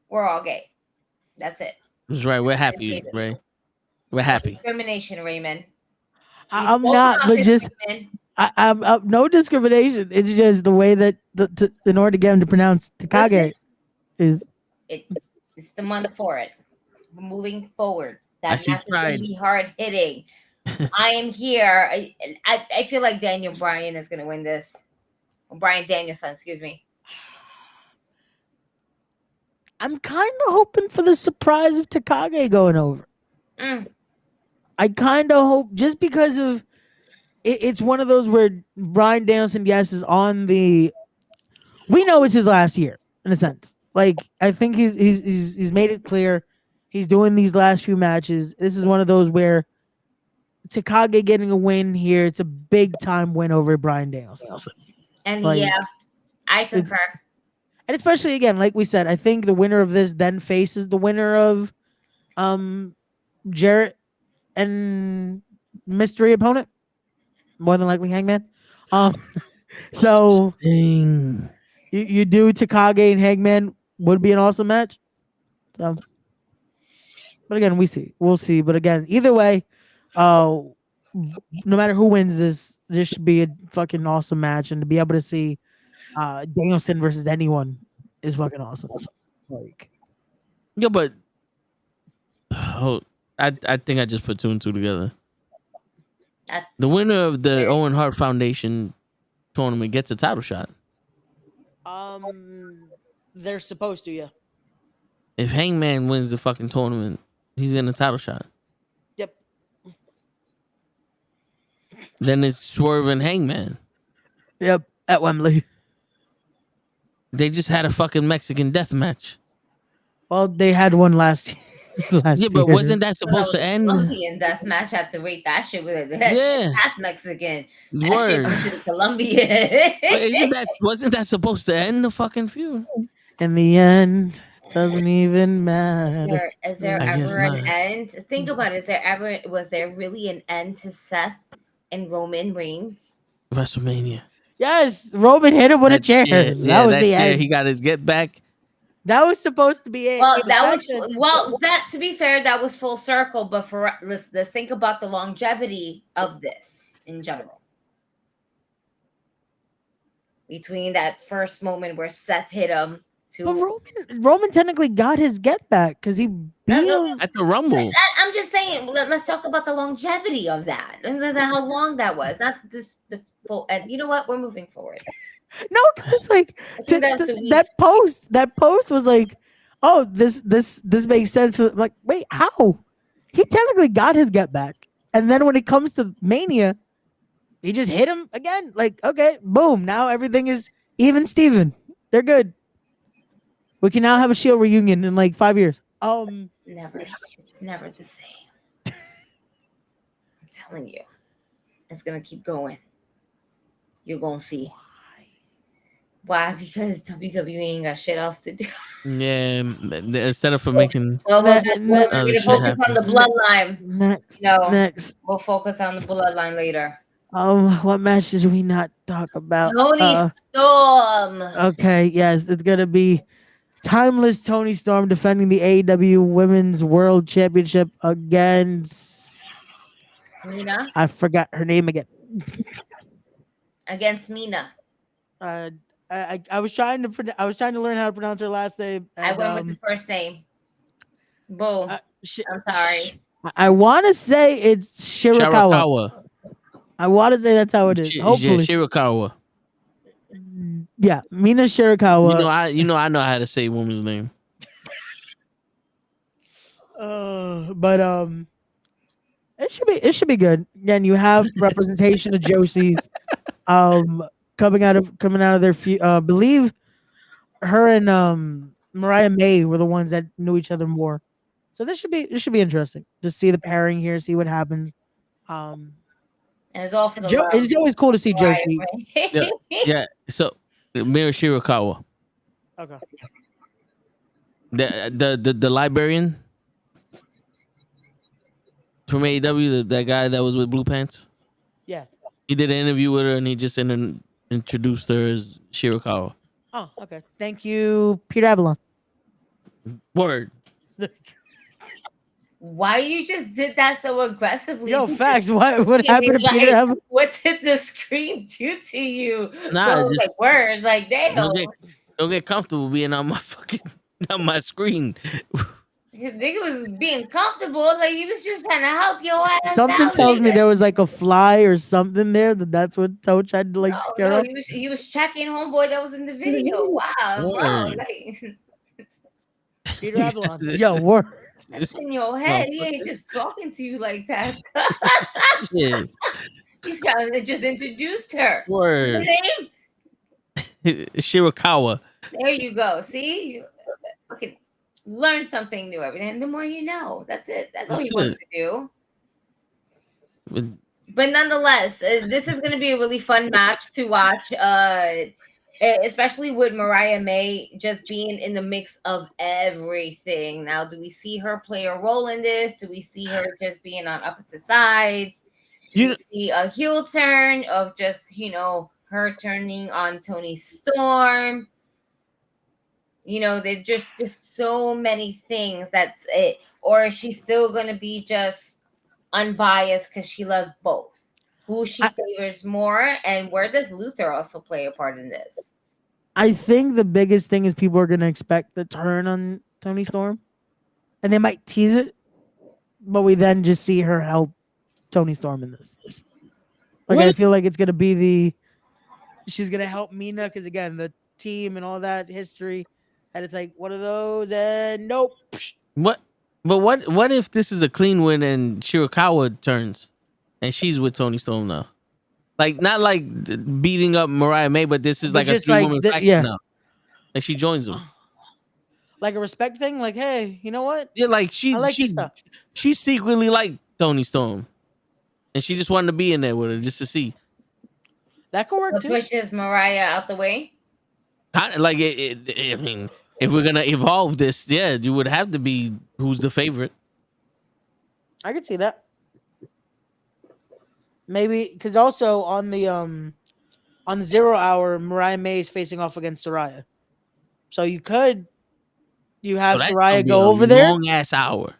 we're all gay. That's it. That's right. We're happy, Ray. We're happy. Discrimination, Raymond. I'm not, but just I'm no discrimination. It's just the way that in order to get him to pronounce Takagi it's the month for it. We're moving forward. That match is going to be hard hitting. I am here. I feel like Daniel Bryan is going to win this. Bryan Danielson, excuse me. I'm kind of hoping for the surprise of Takagi going over. I kind of hope, just because of it's one of those where Bryan Danielson, yes, is on the. We know it's his last year in a sense. Like, I think he's made it clear he's doing these last few matches. This is one of those where Takagi getting a win here. It's a big time win over Bryan Danielson. And I concur. And especially again, like we said, I think the winner of this then faces the winner of Jarrett and mystery opponent, more than likely Hangman. So you do Takagi and Hangman would be an awesome match. So, but again, we'll see. But again, either way, no matter who wins this should be a fucking awesome match, and to be able to see Danielson versus anyone is fucking awesome. Like, yeah, but I think I just put two and two together. That's The winner of the Owen Hart Foundation tournament gets a title shot. They're supposed to, yeah. If Hangman wins the fucking tournament, he's getting a title shot. Yep. Then it's Swerve and Hangman. Yep. At Wembley. They just had a fucking Mexican death match. Well, they had one last year. Yeah, but wasn't that supposed to end? Colombian death match at the rate that shit was. That's Mexican. That Word. shit was to the Colombian. Wasn't that supposed to end the fucking feud? In the end, doesn't even matter. Is there I guess ever an not. end? Think about it. Was there really an end to Seth and Roman Reigns? WrestleMania. Yes, Roman hit him with a chair. That was the end. He got his get back. That was supposed to be it. Well, that to be fair, that was full circle. But let's think about the longevity of this in general. Between that first moment where Seth hit him but Roman technically got his get back because he beat him at the Rumble. I'm just saying. Let's talk about the longevity of that and how long that was. Not just the full. And you know what? We're moving forward. No, because it's like that post was like, oh, this makes sense. Like, wait, how? He technically got his get back, and then when it comes to Mania, he just hit him again. Like, okay, boom, now everything is even Steven. They're good. We can now have a Shield reunion in like 5 years. It's never the same. I'm telling you, it's gonna keep going. You're gonna see. Why? Because WWE ain't got shit else to do. Yeah, instead of making. Well, we're going to focus on the bloodline. Next. We'll focus on the bloodline later. What match did we not talk about? Tony Storm. Okay, yes, it's gonna be timeless Tony Storm defending the AEW Women's World Championship against Mina. I forgot her name again. Against Mina. I was trying to learn how to pronounce her last name. And, I went with the first name. Boom. I'm sorry. I want to say it's Shirakawa. I want to say that's how it is. Hopefully, Shirakawa. Yeah, Mina Shirakawa. I know how to say a woman's name. But it should be good. Again, you have representation of Josie's. Coming out of their believe her and Mariah May were the ones that knew each other more. So this should be interesting to see the pairing here, see what happens. And it's all for the love. It's always cool to see Josie. Yeah. So Mira Shirakawa. Okay. The librarian from AEW, that guy that was with Blue Pants. Yeah. He did an interview with her and he just introduced her as Shirakawa. Oh, okay. Thank you, Peter Avalon. Word. Why you just did that so aggressively? Yo, facts. What happened to Peter Avalon? What did the scream do to you? Nah, just like word, like damn. Don't get comfortable being on my screen. His nigga was being comfortable, like he was just trying to help your ass. Something tells me there was like a fly or something there. That's what Toe tried to scare off. He was checking homeboy that was in the video. Wow, bro. Like, Peter Avalon. Yo, word. That's in your head. He ain't just talking to you like that. Yeah. He's trying to just introduce her. Word. Name? Shirakawa. There you go. See, you can learn something new every day, and the more you know. That's it. That's all you want to do. But nonetheless, this is going to be a really fun match to watch. Especially with Mariah May just being in the mix of everything. Now, do we see her play a role in this? Do we see her just being on opposite sides? Do we see a heel turn of just, her turning on Tony Storm? There's just so many things. That's it. Or is she still going to be just unbiased because she loves both? Who she favors more, and where does Luther also play a part in this? I think the biggest thing is people are going to expect the turn on Tony Storm, and they might tease it but we then just see her help Tony Storm in this. Like, I feel like it's gonna be she's gonna help Mina because again, the team and all that history, and it's like one of those, and nope. What? But what if this is a clean win and Shirakawa turns, and she's with Tony Storm now? Like not like beating up Mariah May, but this is But like a just 3-woman faction yeah, now. Like she joins them. like a respect thing. Like, hey, you know what? Yeah, like I like your stuff. she secretly liked Tony Storm, and she just wanted to be in there with her just to see. That could work So too. pushes Mariah out the way. Kind of like I mean, if we're gonna evolve this, yeah, you would have to be who's the favorite. I could see that. Maybe because also on the 0 hour, Mariah May is facing off against Saraya, so you have So Saraya go over there. Long ass hour.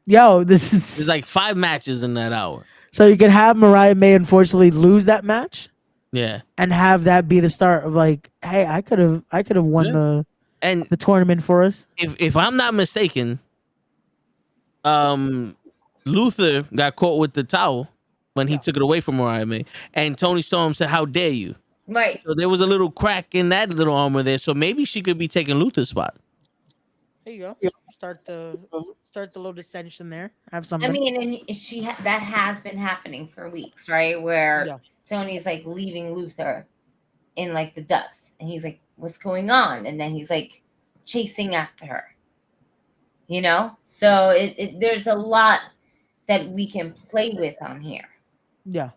Yo, this is There's like 5 matches in that hour. so you could have Mariah May unfortunately lose that match. Yeah, and have that be the start of like, hey, I could have won Yeah. And the tournament for us. if I'm not mistaken, Luther got caught with the towel when he took it away from Mariah May, and Tony Storm said, "How dare you?" Right. So there was a little crack in that little armor there. So maybe she could be taking Luther's spot. There you go. Start the little dissension there. Have something. I mean, and that has been happening for weeks, right? Where Tony's like leaving Luther in like the dust, and he's like, "What's going on?" And then he's like chasing after her. You know, so there's a lot that we can play with on here. Yeah.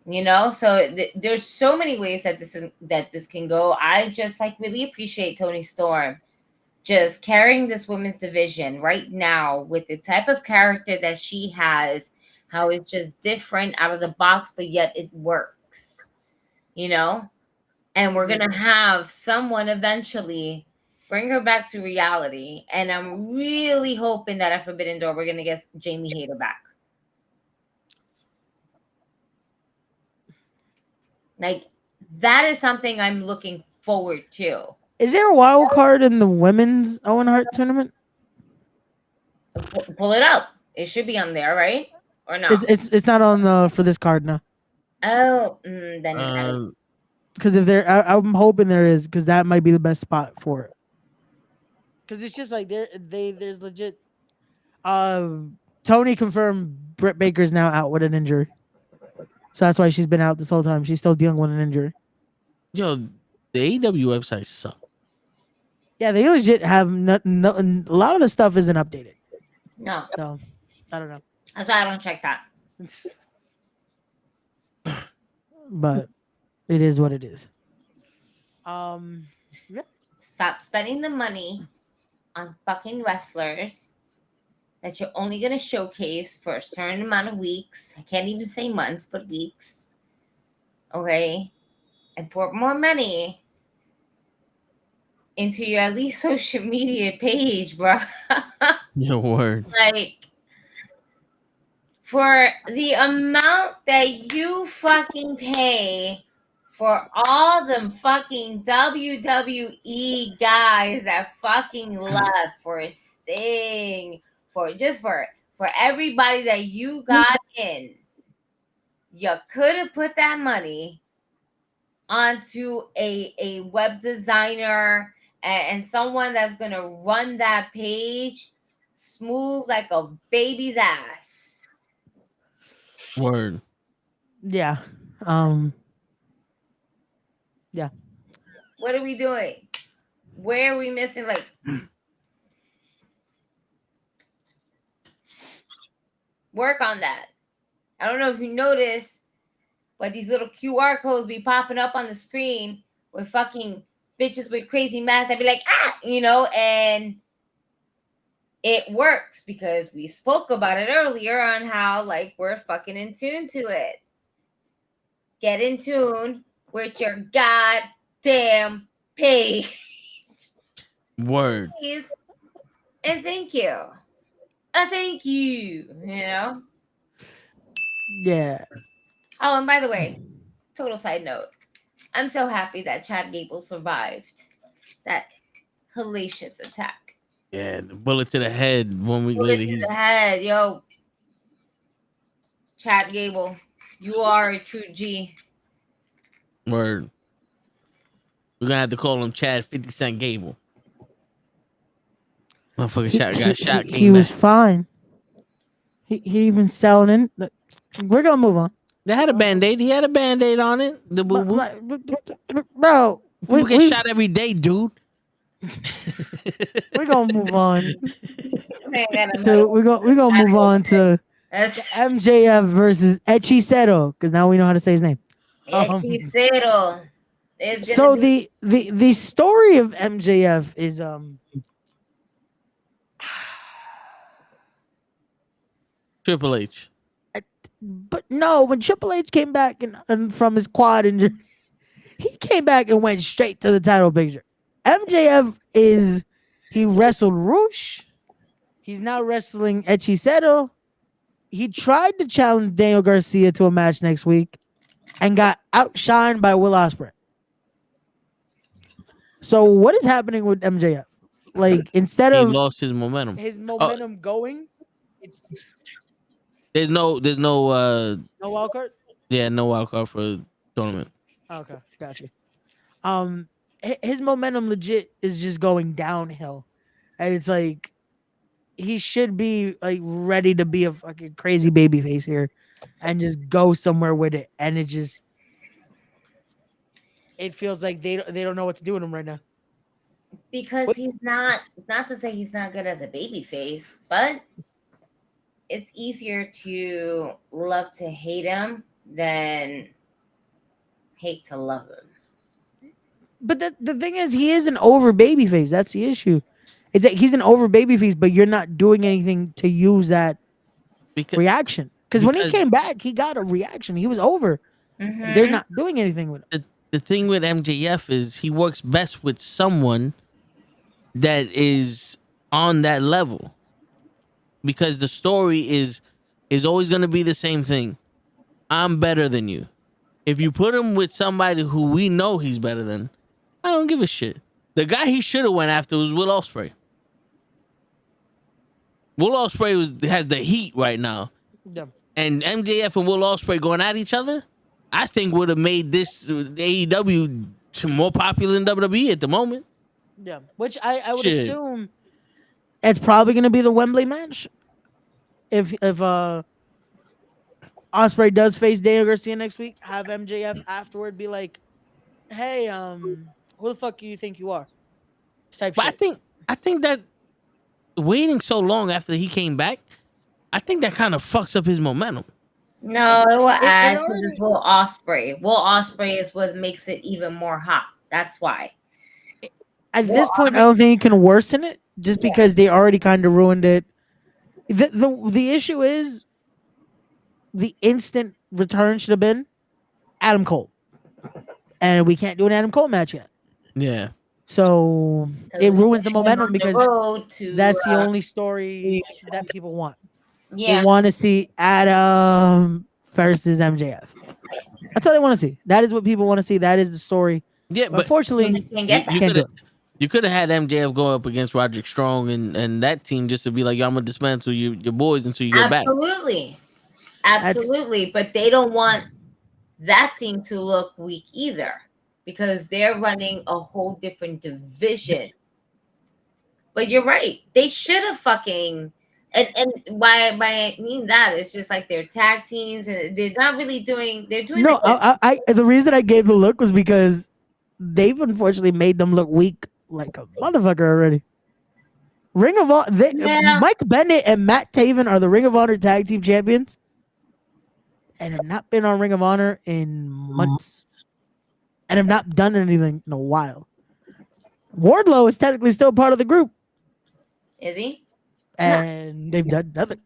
You know, so there's so many ways that this can go. I just like really appreciate Tony Storm just carrying this women's division right now with the type of character that she has, how it's just different out of the box, but yet it works, you know? And we're going to have someone eventually bring her back to reality. And I'm really hoping that at Forbidden Door, we're going to get Jamie Hayter back. Like, that is something I'm looking forward to. Is there a wild card in the women's Owen Hart tournament? Pull it up. It should be on there, right? Or no? It's not on for this card now. Oh, then because if there, I'm hoping there is, because that might be the best spot for it. Because it's just like there's legit. Tony confirmed Britt Baker's now out with an injury, so that's why she's been out this whole time. She's still dealing with an injury. Yo, the AEW website sucks. Yeah, they legit have a lot of the stuff isn't updated. No. So, I don't know. That's why I don't check that. But it is what it is. Yeah. Stop spending the money on fucking wrestlers that you're only going to showcase for a certain amount of weeks. I can't even say months, but weeks. Okay? And pour more money into your at least social media page, bro. Your word. Like, for the amount that you fucking pay for all them fucking WWE guys that fucking left, for Sting, for everybody that you got in, you could have put that money onto a web designer and someone that's gonna run that page smooth like a baby's ass. Word. Yeah. Yeah. What are we doing? Where are we missing? Like, work on that. I don't know if you noticed, but these little QR codes be popping up on the screen with fucking bitches with crazy masks. I'd be like, you know, and it works because we spoke about it earlier on how, like, we're fucking in tune to it. Get in tune with your goddamn page. Word. Please. And thank you. Thank you. You know? Yeah. Oh, and by the way, total side note, I'm so happy that Chad Gable survived that hellacious attack. Yeah, the bullet to the head 1 week Bullet later. to the head, yo. Chad Gable, you are a true G. Word. We're gonna have to call him Chad 50 Cent Gable. Motherfucker got shot. He was fine. He even selling it. We're gonna move on. They had a band-aid. He had a band-aid on it. The boo-boo. Bro, People get shot every day, dude. We're gonna move on. So We're gonna move on to MJF versus Hechicero, because now we know how to say his name. Hechicero. So the story of MJF is Triple H. But no, when Triple H came back and from his quad injury, he came back and went straight to the title picture. MJF he wrestled Roosh. He's now wrestling Hechicero. He tried to challenge Daniel Garcia to a match next week and got outshined by Will Ospreay. So what is happening with MJF? Like, instead of he lost his momentum. Going, it's there's no no wild card. Yeah, no wild card for the tournament. Okay, gotcha. His momentum legit is just going downhill, and it's like he should be like ready to be a fucking crazy baby face here, and just go somewhere with it. And it feels like they don't know what to do with him right now. Because he's not to say he's not good as a baby face, but it's easier to love to hate him than hate to love him. But the thing is, he is an over babyface. That's the issue. It's that he's an over babyface, but you're not doing anything to use that reaction. Because when he came back, he got a reaction. He was over. Mm-hmm. They're not doing anything with it. The thing with MJF is he works best with someone that is on that level. Because the story is always going to be the same thing. I'm better than you. If you put him with somebody who we know he's better than, I don't give a shit. The guy he should have went after was Will Ospreay. Will Ospreay has the heat right now. Yeah. And MJF and Will Ospreay going at each other, I think would have made this AEW more popular than WWE at the moment. Yeah, which I would assume it's probably going to be the Wembley match. If Ospreay does face Daniel Garcia next week, have MJF afterward be like, "Hey, who the fuck do you think you are?" Type but shit. I think that waiting so long after he came back, I think that kind of fucks up his momentum. No, it will add to this Will Ospreay. Will Ospreay is what makes it even more hot. That's why. At this point, I don't think you can worsen it just because they already kind of ruined it. The issue is the instant return should have been Adam Cole. And we can't do an Adam Cole match yet. Yeah. So it ruins the momentum because that's the only story that people want. Yeah. They want to see Adam versus MJF. That's all they want to see. That is what people want to see. That is the story. Yeah, but unfortunately, you could have had MJF go up against Roderick Strong and that team just to be like, I'm gonna dismantle your boys until you get back. Absolutely. But they don't want that team to look weak either because they're running a whole different division. But you're right. They should have fucking and why I mean that it's just like they're tag teams and they're not really doing. They're doing no. I the reason I gave the look was because they've unfortunately made them look weak like a motherfucker already. Ring of Honor, Mike Bennett and Matt Taven are the Ring of Honor tag team champions, and have not been on Ring of Honor in months, and have not done anything in a while. Wardlow is technically still part of the group. Is he? And they've done nothing.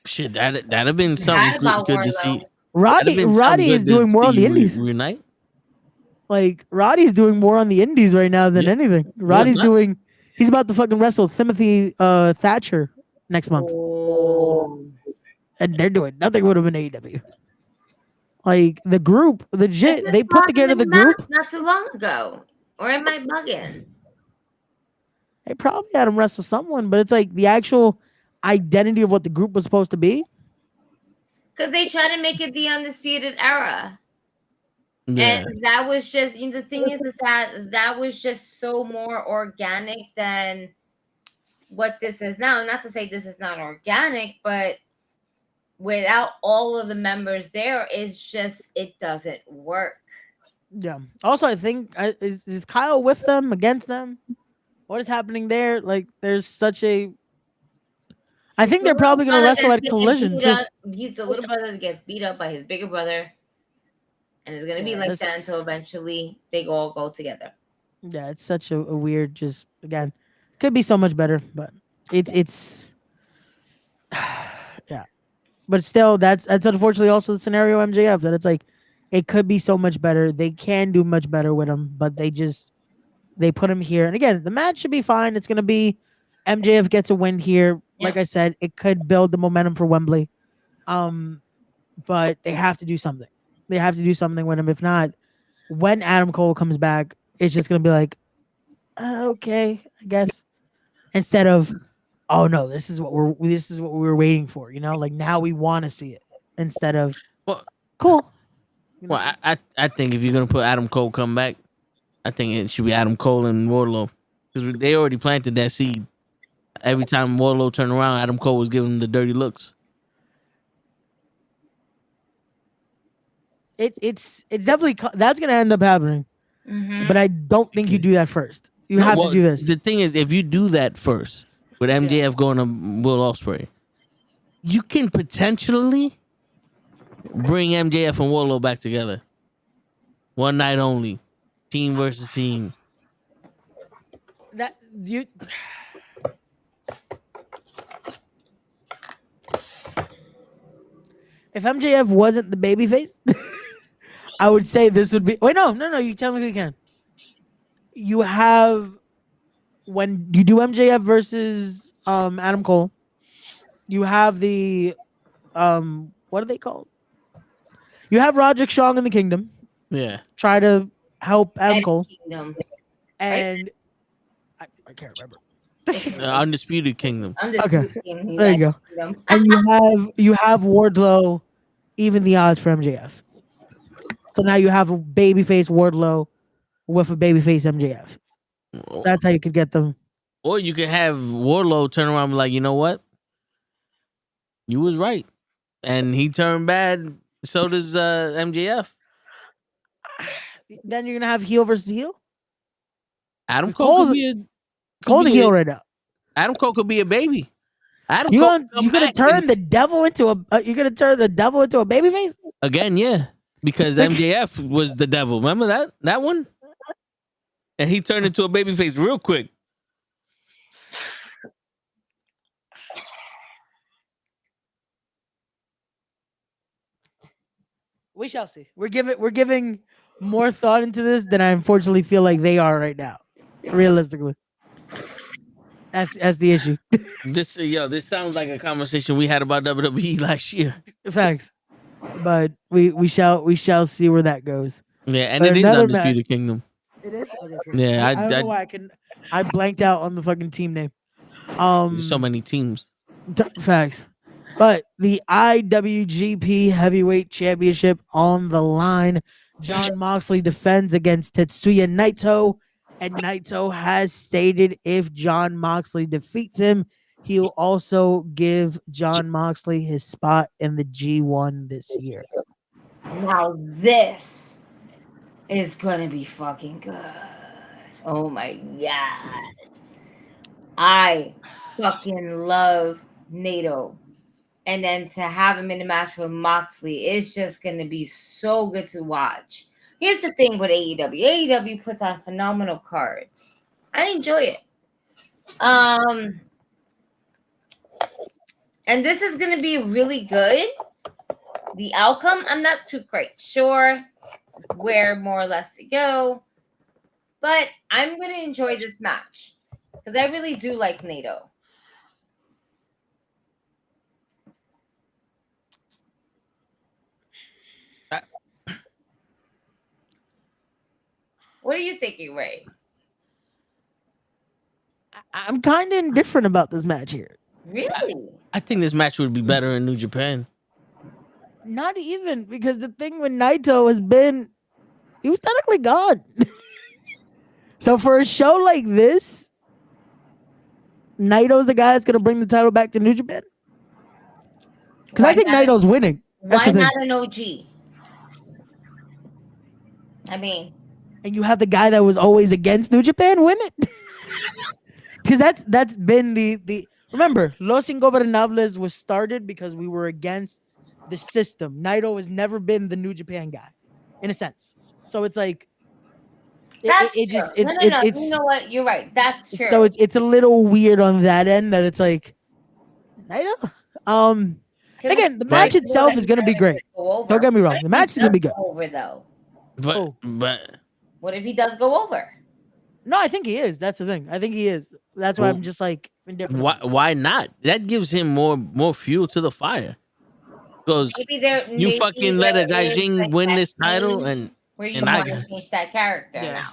Shit, that'd have been something good to see. Roddy is doing more on the indies. Reunite? Like, Roddy's doing more on the indies right now than anything. Roddy's he's about to fucking wrestle Timothy Thatcher next month. Oh. And they're doing nothing with him in AEW. Like, the group, legit, they put together the group. Not too long ago. Or am I bugging? They probably had him wrestle someone, but it's like the actual identity of what the group was supposed to be. Because they try to make it the Undisputed Era. Yeah. And that was just, the thing is that was just so more organic than what this is now. Not to say this is not organic, but without all of the members there, it doesn't work. Yeah. Also, I think is Kyle with them, against them? What is happening there? Like, there's such a. I think they're probably going to wrestle at Collision too. He's the little brother that gets beat up by his bigger brother, and it's going to be like that until eventually they all go together. Yeah, it's such a weird. Just again, could be so much better, but it's. Yeah, but still, that's unfortunately also the scenario MJF, that it's like it could be so much better. They can do much better with him, but they put him here. And again, the match should be fine. It's gonna be MJF gets a win here. Like I said, it could build the momentum for Wembley. But they have to do something. They have to do something with him. If not, when Adam Cole comes back, it's just gonna be like, okay, I guess. Instead of, oh no, this is what we were waiting for. Like now we want to see it. Instead of, well, cool. Well, I think if you're gonna put Adam Cole come back, I think it should be Adam Cole and Wardlow, because they already planted that seed. Every time Wardlow turned around, Adam Cole was giving him the dirty looks. It's definitely that's gonna end up happening, but I don't think you do that first. You have to do this. The thing is, if you do that first with MJF going to Will Ospreay, you can potentially bring MJF and Wardlow back together. One night only, team versus team. That you. If MJF wasn't the babyface, I would say this would be. Wait, no. You tell me who you can. You have, when you do MJF versus Adam Cole, you have the what are they called? You have Roderick Strong in the Kingdom. Yeah. Try to help Adam Cole. Kingdom. And I can't remember. Undisputed Kingdom. Undisputed Kingdom. There you go. Kingdom. And you have Wardlow even the odds for MJF. So now you have a babyface Wardlow with a babyface MJF. That's how you could get them. Or you could have Wardlow turn around and be like, you know what? You was right. And he turned bad. So does MJF. Then you're going to have heel versus heel? Adam Cole could be Cole's a heel right now. Adam Cole could be a baby. You're gonna turn the devil into a babyface again? Yeah, because MJF was the devil. Remember that one? And he turned into a babyface real quick. We shall see. We're giving more thought into this than I unfortunately feel like they are right now. Realistically. That's the issue. This sounds like a conversation we had about WWE last year. Facts. But we shall see where that goes. Yeah, and it is Undisputed Kingdom. It is? Yeah, I don't know why I blanked out on the fucking team name. There's so many teams. Facts. But the IWGP Heavyweight Championship on the line. Jon Moxley defends against Tetsuya Naito. And Naito has stated if Jon Moxley defeats him, he'll also give Jon Moxley his spot in the G1 this year. Now this is gonna be fucking good. Oh my god. I fucking love Naito. And then to have him in the match with Moxley, it's just gonna be so good to watch. Here's the thing with AEW. AEW puts on phenomenal cards. I enjoy it. And this is going to be really good. The outcome, I'm not too quite sure where more or less to go. But I'm going to enjoy this match. Because I really do like Naito. What are you thinking, Ray? I'm kind of indifferent about this match here. Really? I think this match would be better in New Japan. Not even, because the thing with Naito has been, he was technically gone. So for a show like this, Naito's the guy that's gonna bring the title back to New Japan. Because I think Naito's winning. That's Why the thing. not an OG? I mean, And you have the guy that was always against New Japan win it. Because that's been the remember, Los Ingobernables was started because we were against the system. Naito has never been the New Japan guy, in a sense. So it's like that's it true. just No. it's You know what? You're right. That's true. so it's a little weird on that end that it's like Naito. Again, the match itself is gonna be great. Don't get me wrong, the match is gonna be good. Over though. But What if he does go over? No, I think he is. That's the thing. I think he is. That's why I'm just like indifferent. why not? That gives him more fuel to the fire. Because you fucking let a Gaijin win this title and where you want to change that character now.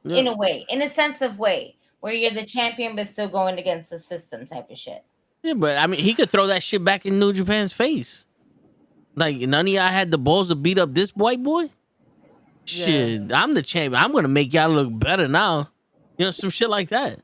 Yeah. In a way, in a sense of way, where you're the champion but still going against the system type of shit. Yeah, but I mean, he could throw that shit back in New Japan's face. Like, none of y'all had the balls to beat up this white boy? Yeah. Shit, I'm the champion. I'm going to make y'all look better now. You know, some shit like that.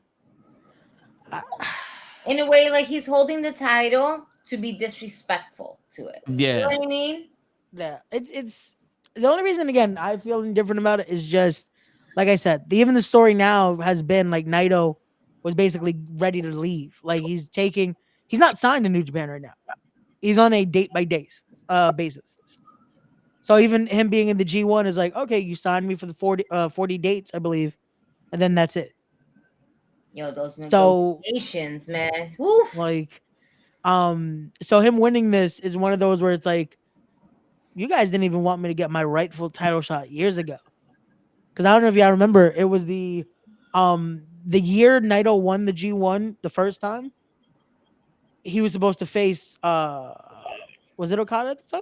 In a way, like he's holding the title to be disrespectful to it. Yeah. You know what I mean? Yeah. It's the only reason, again, I feel indifferent about it is just, like I said, even the story now has been like Naito was basically ready to leave. Like he's not signed to New Japan right now. He's on a day-by-day basis. So even him being in the G1 is like, okay, you signed me for the 40 dates, I believe, and then that's it. Yo, those negotiations, man. Oof. Like, so him winning this is one of those where it's like, you guys didn't even want me to get my rightful title shot years ago. Because I don't know if y'all remember, it was the year Naito won the G1 the first time. He was supposed to face was it Okada at the time?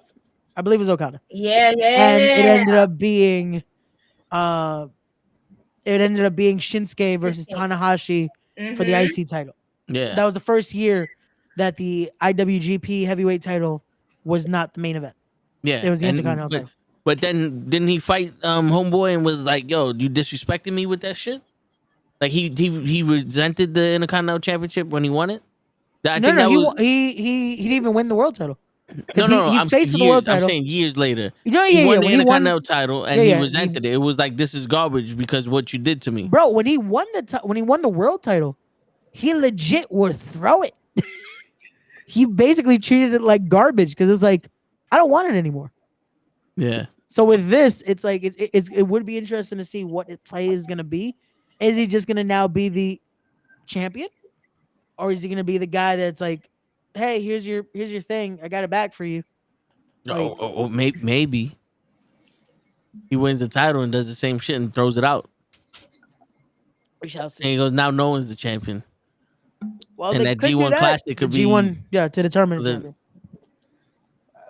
I believe it was Okada. Yeah. And it ended up being Shinsuke versus Tanahashi for the IC title. Yeah. That was the first year that the IWGP heavyweight title was not the main event. Yeah. It was the Intercontinental title. But then didn't he fight Homeboy and was like, yo, you disrespecting me with that shit? Like he resented the Intercontinental Championship when he won it? He didn't even win the world title. No, he faced for the world title. I'm saying years later. He won the Intercontinental title and he resented it. It was like, this is garbage because what you did to me. Bro, when he won the world title, he legit would throw it. He basically treated it like garbage because it's like, I don't want it anymore. Yeah. So with this, it's like it would be interesting to see what his play is gonna be. Is he just gonna now be the champion, or is he gonna be the guy that's like, hey, here's your thing, I got it back for you? Like, maybe he wins the title and does the same shit and throws it out. We shall see. And he goes, now no one's the champion. Well, and that G1 Classic could be G1, to determine the champion.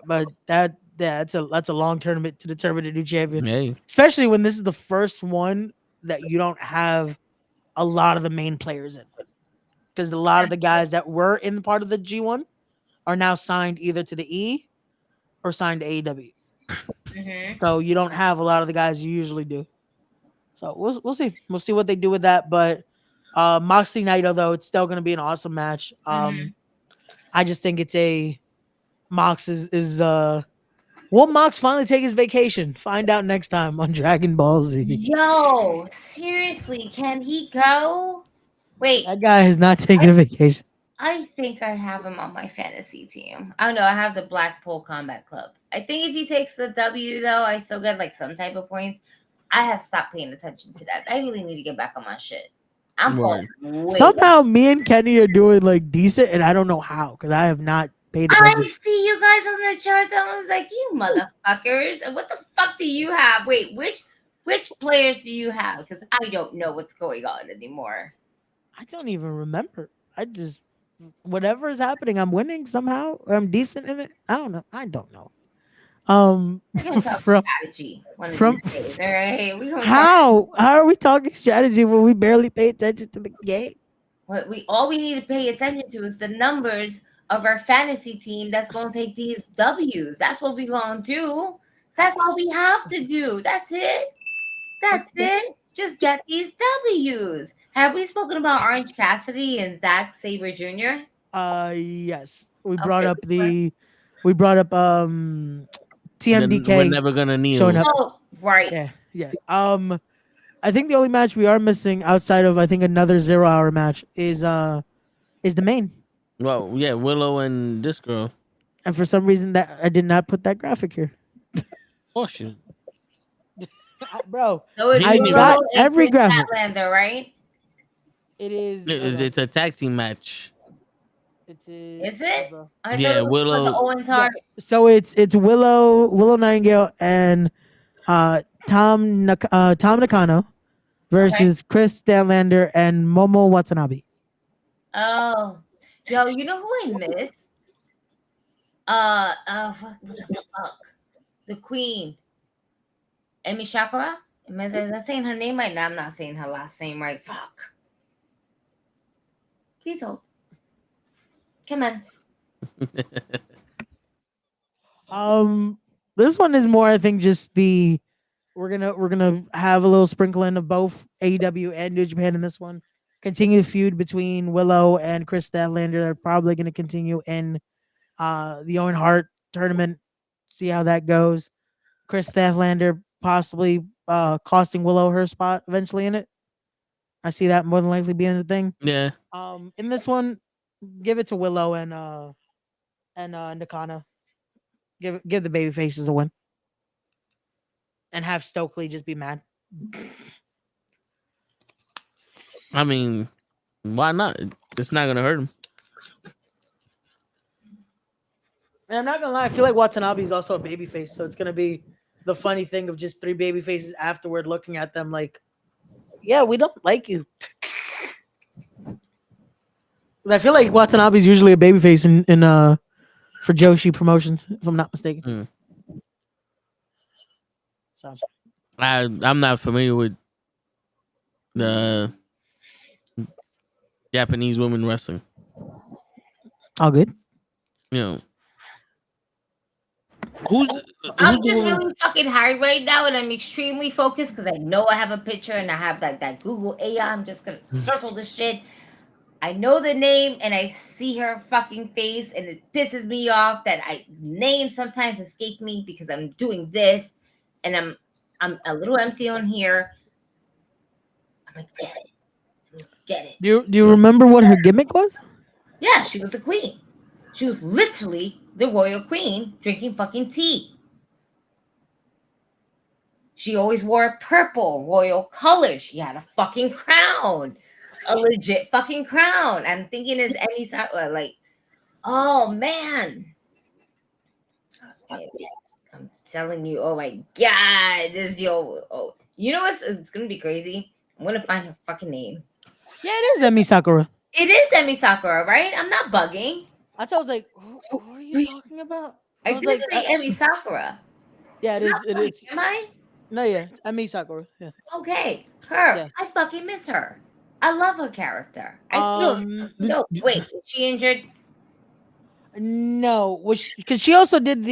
But that's a long tournament to determine a new champion. Hey. Especially when this is the first one that you don't have a lot of the main players in. Because a lot of the guys that were in the part of the G1 are now signed either to the E or signed to AEW. Mm-hmm. So you don't have a lot of the guys you usually do. So we'll see. We'll see what they do with that. But Moxley Naito, though, it's still going to be an awesome match. I just think it's Mox will Mox finally take his vacation? Find out next time on Dragon Ball Z. Yo, seriously, can he go? Wait. That guy is not taking a vacation. I think I have him on my fantasy team. I don't know. I have the Blackpool Combat Club. I think if he takes the W, though, I still get like some type of points. I have stopped paying attention to that. I really need to get back on my shit. Somehow me and Kenny are doing like decent, and I don't know how because I have not paid attention. I see you guys on the charts. I was like, you motherfuckers. And what the fuck do you have? Wait, which players do you have? Because I don't know what's going on anymore. I don't even remember. I just, whatever is happening, I'm winning somehow. Or I'm decent in it. I don't know. We're gonna talk strategy one of these days, all right? How are we talking strategy when we barely pay attention to the game? All we need to pay attention to is the numbers of our fantasy team that's gonna take these W's. That's what we're gonna do. That's all we have to do. That's it. That's it. Just get these W's. Have we spoken about Orange Cassidy and Zack Sabre Jr.? Yes. We Okay, brought up Then TMDK we're never gonna kneel. showing up. Oh, right. Yeah. I think the only match we are missing outside of I think another 0-hour match is the main. Well, yeah, Willow and this girl. And for some reason that I did not put that graphic here. Oh shit. Bro, So it's I Willow got and every Chris graphic. Statlander, right? It is. It's a tag team match. Is it? I Yeah, thought it was Willow- the Owens Hart. So it's Willow Nightingale and Tom Nakano versus Chris Statlander and Momo Watanabe. Oh, yo, you know who I miss? What the fuck? The Queen, Emi Sakura. Am I saying her name right now? I'm not saying her last name right. Fuck. Please hold. Commence. This one is more, I think, just we're gonna have a little sprinkling of both AEW and New Japan in this one. Continue the feud between Willow and Chris Statlander. They're probably gonna continue in the Owen Hart tournament. See how that goes. Chris Statlander possibly costing Willow her spot eventually in it. I see that more than likely being the thing. Yeah. In this one, give it to Willow and Nakano. Give the baby faces a win. And have Stokely just be mad. I mean, why not? It's not gonna hurt him. And I'm not gonna lie, I feel like Watanabe is also a baby face, so it's gonna be the funny thing of just three baby faces afterward looking at them like, yeah, we don't like you. I feel like Watanabe is usually a baby face in for Joshi promotions, if I'm not mistaken. So I'm not familiar with the Japanese women wrestling. all good. You know, who's I'm the just woman? really fucking hard right now, and I'm extremely focused because I know I have a picture and I have like that Google AI. I'm just gonna circle the shit. I know the name and I see her fucking face, and it pisses me off that names sometimes escape me because I'm doing this, and I'm a little empty on here. I'm like, get it. Do you remember what her gimmick was? Yeah, she was the queen. She was literally the royal queen drinking fucking tea. She always wore purple royal colors. She had a fucking crown, a legit fucking crown. I'm thinking it's Emi Sakura. Like, oh man, I'm telling you. Oh my god, this Oh, you know what's? It's gonna be crazy. I'm gonna find her fucking name. Yeah, it is Emi Sakura. It is Emi Sakura, right? I'm not bugging. That's why I was like, who are you talking about? I was did like, say Emi Sakura. yeah, it is. Not It bugging, is. Am I? No, yeah, it's Emi Sakura. Yeah. Okay, her. Yeah. I fucking miss her. I love her character. No, wait, is she injured? No, because she also did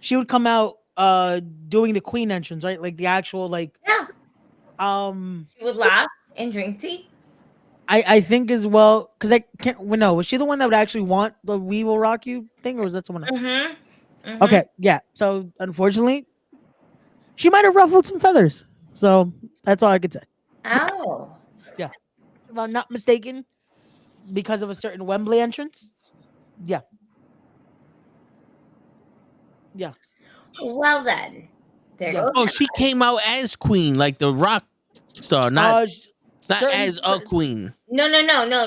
she would come out doing the queen entrance, right? Like the actual like Yeah. She would laugh and drink tea. I think as well because I can't. Well, no, was she the one that would actually want the "We Will Rock You" thing, or was that someone else? Mm-hmm. Okay, yeah. So unfortunately, she might have ruffled some feathers. So that's all I could say. Oh. Yeah, if I'm not mistaken, because of a certain Wembley entrance. Yeah. Yeah. Well then, there Yeah. goes. Oh, she came out as queen, like the rock star, not as a queen. No.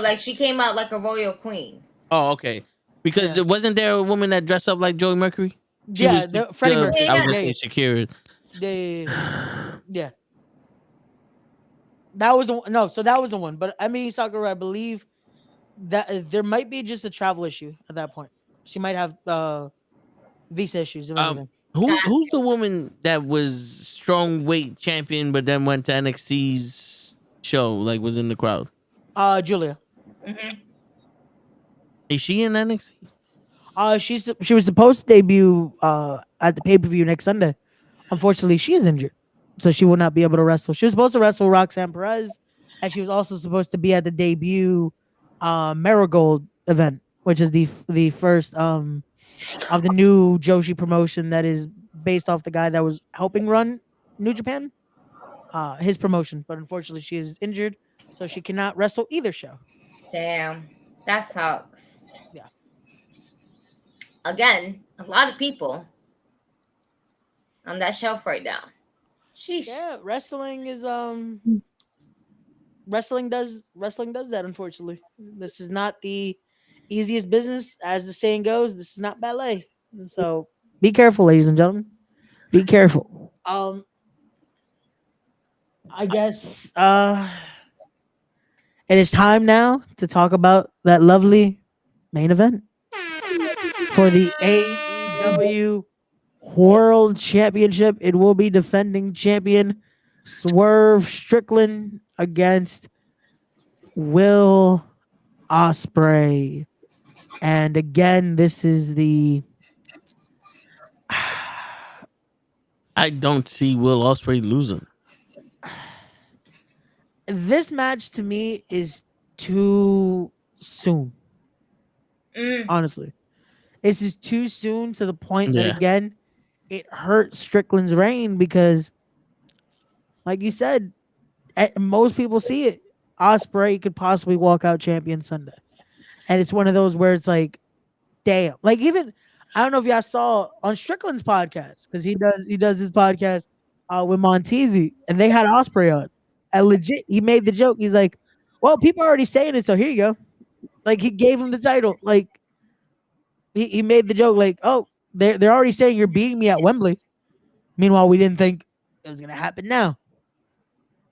Like she came out like a royal queen. Oh, okay. Because wasn't there a woman that dressed up like Joey Mercury? She Yeah, was Freddie Mercury. I was gonna Yeah, say Shakira. Yeah. That was the one. No, so that was the one. But I mean, Sakura, I believe that there might be just a travel issue at that point. She might have visa issues and everything. Who's the woman that was strong weight champion, but then went to NXT's show, like was in the crowd? Julia. Mm-hmm. Is she in NXT? She was supposed to debut at the pay-per-view next Sunday. Unfortunately, she is injured, so she will not be able to wrestle. She was supposed to wrestle Roxanne Perez, and she was also supposed to be at the debut Marigold event, which is the first of the new Joshi promotion that is based off the guy that was helping run New Japan, his promotion. But unfortunately, she is injured, so she cannot wrestle either show. Damn, that sucks. Yeah. Again, a lot of people on that shelf right now. Sheesh. Yeah, wrestling is wrestling does that, unfortunately. This is not the easiest business, as the saying goes. This is not ballet. So be careful, ladies and gentlemen. Be careful. I guess it is time now to talk about that lovely main event for the AEW World Championship. It will be defending champion Swerve Strickland against Will Ospreay. And again, this is the I don't see Will Ospreay losing. This match to me is too soon. Honestly, this is too soon to the point that again, it hurts Strickland's reign because, like you said, most people see it. Ospreay could possibly walk out champion Sunday, and it's one of those where it's like, damn. Like even I don't know if y'all saw on Strickland's podcast because he does his podcast with Montezi, and they had Ospreay on. And legit, he made the joke. He's like, "Well, people are already saying it, so here you go." Like he gave him the title. Like he made the joke. Like, "Oh, they're already saying you're beating me at Wembley." Meanwhile, we didn't think it was gonna happen now.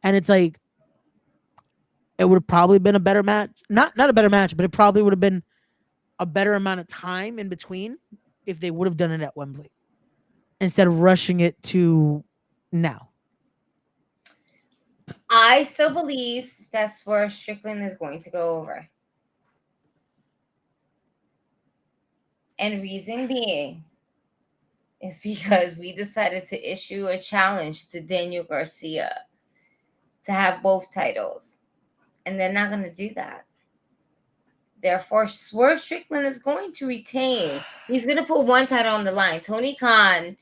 And it's like, it would have probably been a better match. Not a better match, but it probably would have been a better amount of time in between if they would have done it at Wembley instead of rushing it to now. I still believe that's where Strickland is going to go over. And reason being is because we decided to issue a challenge to Daniel Garcia to have both titles. And they're not going to do that. Therefore, Swerve Strickland is going to retain. He's going to put one title on the line. Tony Khan,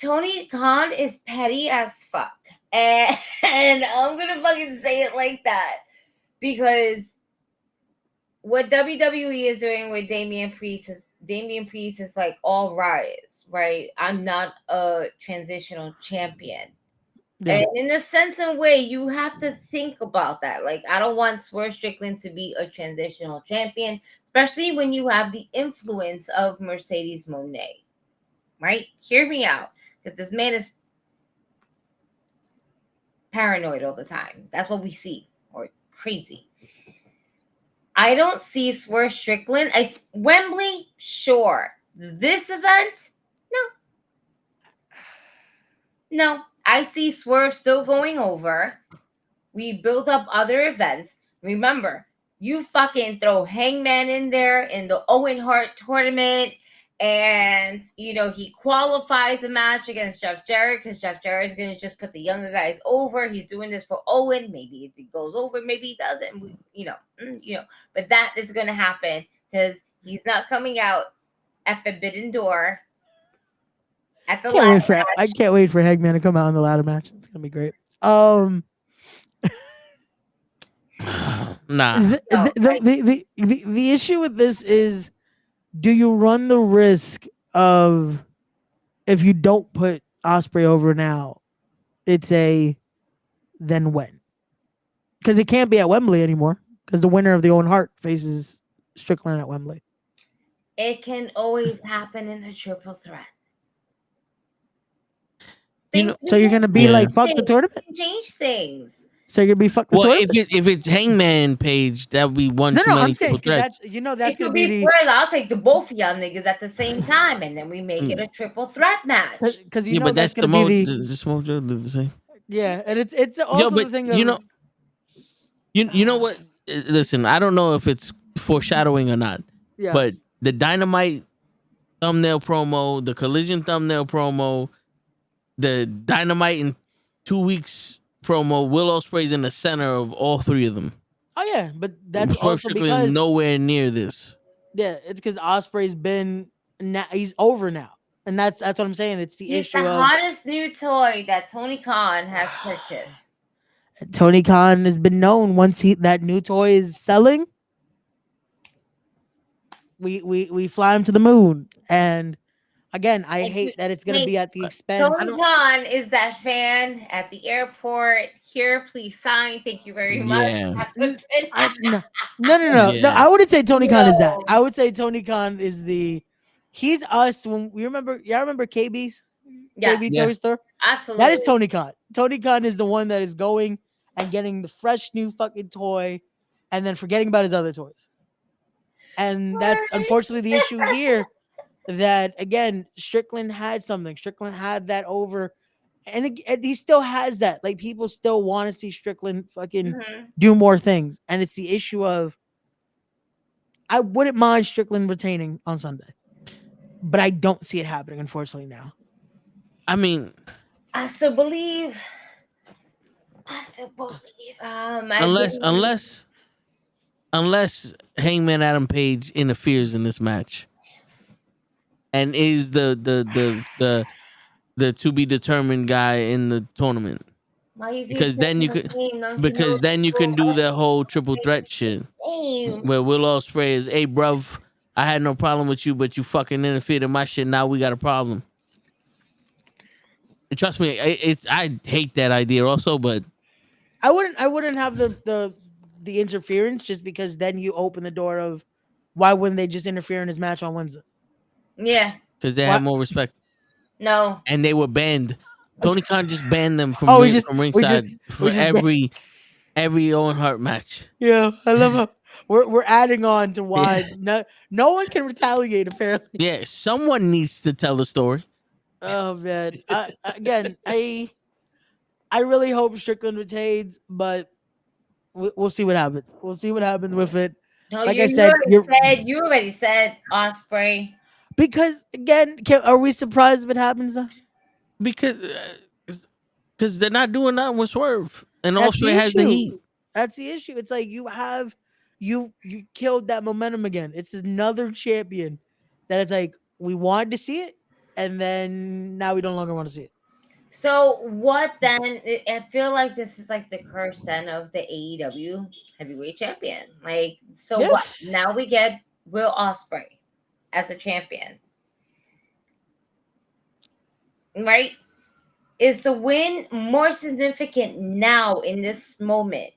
Tony Khan is petty as fuck. And I'm going to fucking say it like that. Because what WWE is doing with Damian Priest is like, all rise, right? I'm not a transitional champion. Yeah. And in a sense and way, you have to think about that. Like, I don't want Swerve Strickland to be a transitional champion, especially when you have the influence of Mercedes Moné. Right? Hear me out. Because this man is paranoid all the time. That's what we see. Or crazy. I don't see Swerve Strickland. Wembley, sure. This event, no. I see Swerve still going over. We built up other events. Remember, you fucking throw Hangman in there in the Owen Hart tournament. And, he qualifies a match against Jeff Jarrett because Jeff Jarrett is going to just put the younger guys over. He's doing this for Owen. Maybe it goes over. Maybe he doesn't. But that is going to happen because he's not coming out at Forbidden Door. At the I can't wait for Hangman to come out in the ladder match. It's going to be great. Nah. The issue with this is, do you run the risk of, if you don't put Ospreay over now, it's a then when? Because it can't be at Wembley anymore because the winner of the Owen Hart faces Strickland at Wembley. It can always happen in a triple threat. So you're going to be like, fuck the tournament? Change things. So you're gonna be fucked. Well, if it's Hangman Page, that would be one. No, too many I'm saying threats. that's gonna be the. I'll take the both of y'all niggas at the same time, and then we make it a triple threat match. Because but that's the most. The same. Yeah, and it's also the thing. You know what? listen, I don't know if it's foreshadowing or not, Yeah. but the Dynamite thumbnail promo, the Collision thumbnail promo, the Dynamite in 2 weeks promo, Will Ospreay's in the center of all three of them. Oh yeah, but that's Swerve also Strickland because nowhere near this. yeah, it's because Osprey's been he's over now, and that's what I'm saying. It's the He's issue the of hottest new toy that Tony Khan has purchased. Tony Khan has been known once that new toy is selling, we fly him to the moon. And again, I hate that it's gonna be at the expense. Tony Khan is that fan at the airport. Here, please sign. Thank you very much. Yeah. No. Yeah. I wouldn't say Tony Khan is that. I would say Tony Khan is he's us when we remember. Yeah, I remember KB's. Yes. KB Toy Store. Absolutely. That is Tony Khan. Tony Khan is the one that is going and getting the fresh new fucking toy and then forgetting about his other toys. And that's unfortunately the issue here. That again, Strickland had something. Strickland had that over, and he still has that. Like people still want to see Strickland fucking do more things, and it's the issue of I wouldn't mind Strickland retaining on Sunday, but I don't see it happening. Unfortunately, now. I mean, I still believe. Unless Hangman Adam Page interferes in this match and is the to be determined guy in the tournament. Because then you could do the whole triple threat shit where Will Ospreay is, hey bruv, I had no problem with you, but you fucking interfered in my shit. Now we got a problem. Trust me, I hate that idea also, but I wouldn't have the interference just because then you open the door of why wouldn't they just interfere in his match on Wednesday? Yeah, because they have more respect. No, and they were banned. Tony Khan just banned them from from ringside for every Owen Hart match. Yeah, I love how we're adding on to why no one can retaliate. Apparently, yeah, someone needs to tell the story. Oh man, again, I really hope Strickland retains, but we'll see what happens. We'll see what happens with it. No, like I said, you already said Ospreay. Because again, are we surprised if it happens though? Because they're not doing nothing with Swerve, and Ospreay has the heat. That's the issue. It's like you killed that momentum again. It's another champion that it's like we wanted to see it, and then now we no longer want to see it. So what then? I feel like this is like the curse then of the AEW heavyweight champion. Like, so what? Now we get Will Ospreay as a champion, right? Is the win more significant now in this moment,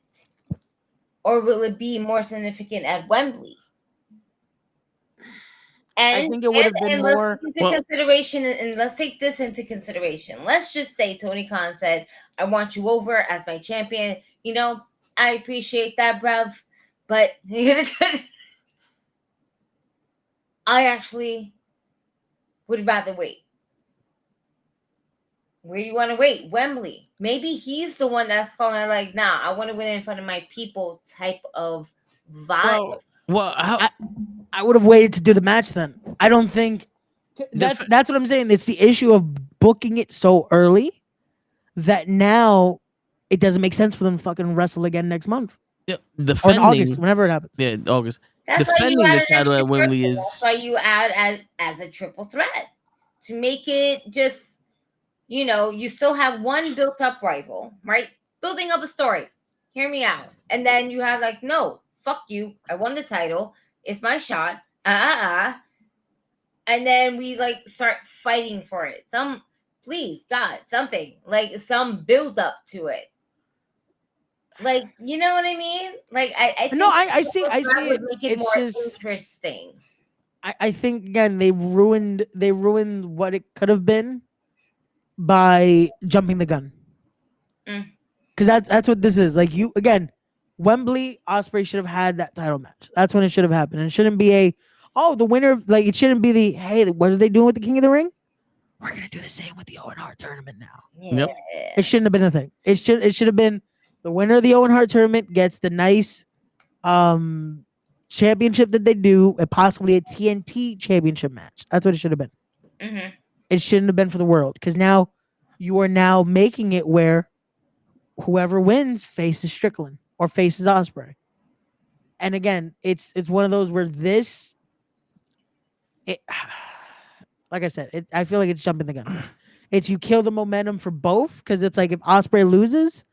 or will it be more significant at Wembley? And I think it would have been more consideration. And let's take this into consideration. Let's just say Tony Khan said, "I want you over as my champion." You know, I appreciate that, bruv, but I actually would rather wait. Where do you want to wait? Wembley. Maybe he's the one that's calling like, nah, I want to win in front of my people type of vibe. Well, I would have waited to do the match then. I don't think that's what I'm saying. It's the issue of booking it so early that now it doesn't make sense for them to fucking wrestle again next month. Yeah, or in August, whenever it happens. Yeah, August. That's defending why you the title at Wembley is. That's why you add as a triple threat to make it just, you know, you still have one built up rival, right? Building up a story. Hear me out. And then you have like, no, fuck you. I won the title. It's my shot. And then we like start fighting for it. Please, God, something like some build up to it. Like, you know what I mean? Like, I think I see it. Make it it's more just interesting. I think again they ruined what it could have been by jumping the gun. Because that's what this is. Like you again, Wembley, Ospreay should have had that title match. That's when it should have happened. And it shouldn't be the winner. Like it shouldn't be hey, what are they doing with the King of the Ring? We're gonna do the same with the Owen Hart tournament now. Yeah. Yep. It shouldn't have been a thing. It should have been the winner of the Owen Hart tournament gets the nice championship that they do, and possibly a TNT championship match. That's what it should have been. Mm-hmm. It shouldn't have been for the world, because now you are now making it where whoever wins faces Strickland or faces Ospreay. And again, it's one of those where this, like I said, I feel like it's jumping the gun. It's you kill the momentum for both, because it's like if Ospreay loses,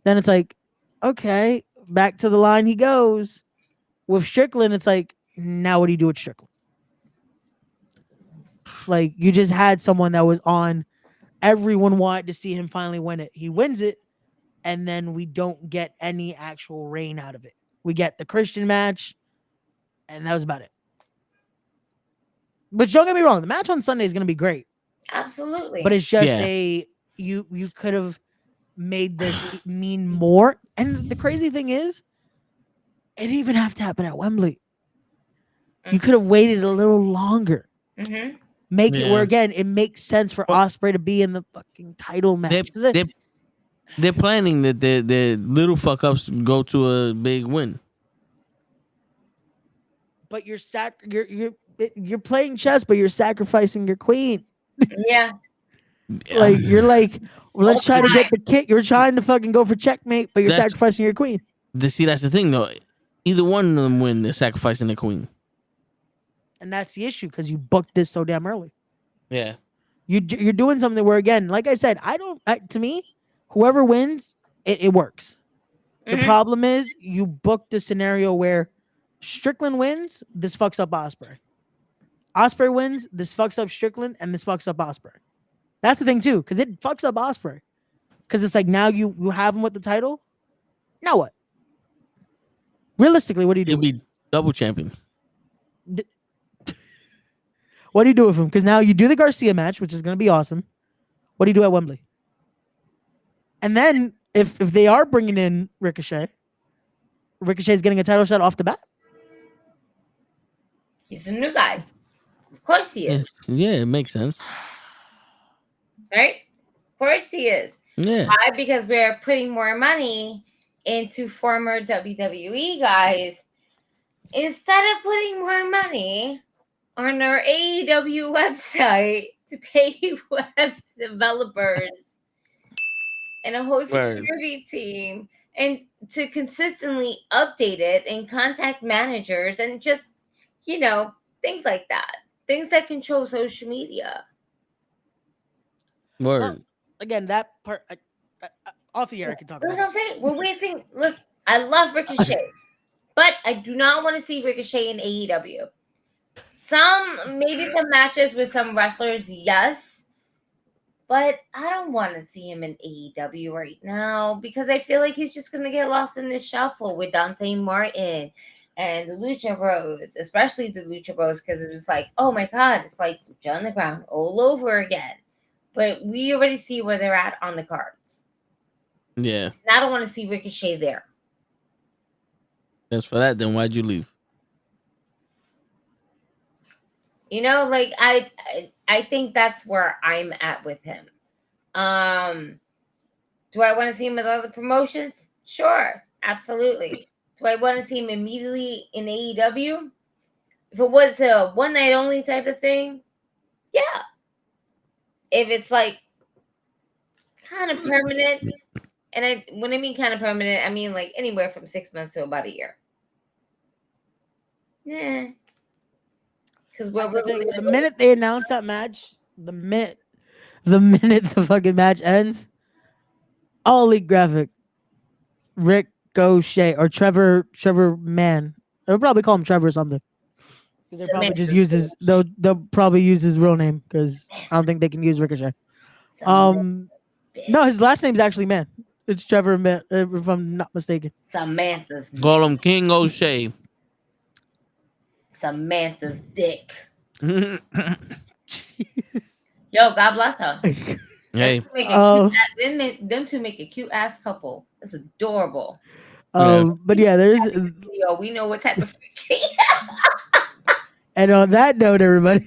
then it's like, okay, back to the line he goes. With Strickland, it's like, now what do you do with Strickland? Like, you just had someone that was on, everyone wanted to see him finally win it. He wins it, and then we don't get any actual reign out of it. We get the Christian match, and that was about it. But don't get me wrong, the match on Sunday is going to be great. Absolutely. But it's just you could have made this mean more. And the crazy thing is, it didn't even have to happen at Wembley. You could have waited a little longer. Mm-hmm. Make it where, again, it makes sense for Ospreay to be in the fucking title match. They're planning that the little fuck ups go to a big win. But you're playing chess, but you're sacrificing your queen. Yeah. Like, you're like, well, let's try to get the kit. You're trying to fucking go for checkmate, but you're sacrificing your queen. See, that's the thing, though. Either one of them win, they're sacrificing the queen. And that's the issue, because you booked this so damn early. Yeah. You're doing something where, again, like I said, to me, whoever wins, it works. Mm-hmm. The problem is you booked the scenario where Strickland wins, this fucks up Ospreay. Ospreay wins, this fucks up Strickland, and this fucks up Ospreay. That's the thing too, because it fucks up Ospreay. Because it's like, now you have him with the title. Now what? Realistically, what do you do? He'll be double champion. What do you do with him? Because now you do the Garcia match, which is going to be awesome. What do you do at Wembley? And then if they are bringing in Ricochet is getting a title shot off the bat. He's a new guy. Of course he is. Yeah, it makes sense. Right? Of course he is. Yeah. Why? Because we're putting more money into former WWE guys instead of putting more money on our AEW website to pay web developers and a whole security team, and to consistently update it and contact managers and just, things like that. Things that control social media. Word. Well, again, that part, off the air, I can talk about. That's what I'm saying. We're wasting. Listen, I love Ricochet, but I do not want to see Ricochet in AEW. Maybe some matches with some wrestlers, yes. But I don't want to see him in AEW right now, because I feel like he's just going to get lost in this shuffle with Dante Martin and the Lucha Bros, especially the Lucha Bros, because it was like, oh my God, it's like Lucha Underground all over again. But we already see where they're at on the cards. Yeah. And I don't want to see Ricochet there. As for that, then why'd you leave? I think that's where I'm at with him. Do I want to see him with other promotions? Sure, absolutely. Do I want to see him immediately in AEW? If it was a one night only type of thing, yeah. If it's like kind of permanent, and when I mean kind of permanent, I mean like anywhere from 6 months to about a year. Yeah. Because the minute they announce that match, the minute the fucking match ends, all leak graphic, Rick Gaucher or Trevor Mann. They'll probably call him Trevor or something. They probably just they'll probably use his real name, because I don't think they can use Ricochet. No, his last name's actually Mann. It's Trevor Mann, if I'm not mistaken. Samantha's. Call him King O'Shea. Samantha's dick. Yo, God bless her. Hey. Them two make a cute ass couple. It's adorable. But yeah, there's. Yo, we know what type of. And on that note, everybody.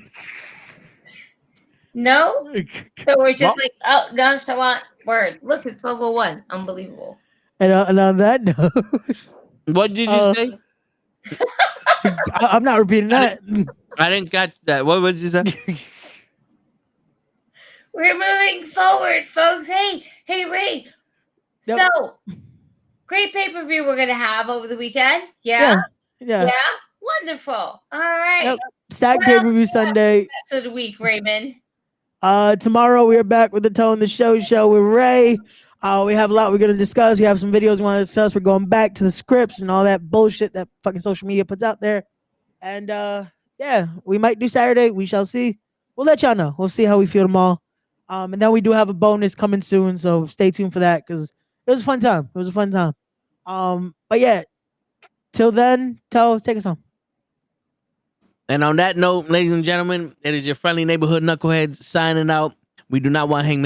No. So we're just like, oh, nonchalant word. Look, it's 1201. Unbelievable. And on that note. What did you say? I'm not repeating that. I didn't catch that. What did you say? We're moving forward, folks. Hey, Ray. Yep. So, great pay-per-view we're going to have over the weekend. Yeah? Yeah. Wonderful. All right. Yep. Stack What pay-per-view else Sunday. rest of the week, Raymond? Tomorrow we are back with the Tone the Show with Ray. We have a lot we're going to discuss. We have some videos we want to discuss. We're going back to the scripts and all that bullshit that fucking social media puts out there. And yeah, we might do Saturday. We shall see. We'll let y'all know. We'll see how we feel tomorrow. And then we do have a bonus coming soon, so stay tuned for that because it was a fun time. It was a fun time. But yeah, till then, Toe, take us home. And on that note, ladies and gentlemen, it is your friendly neighborhood knuckleheads signing out. We do not want Hangman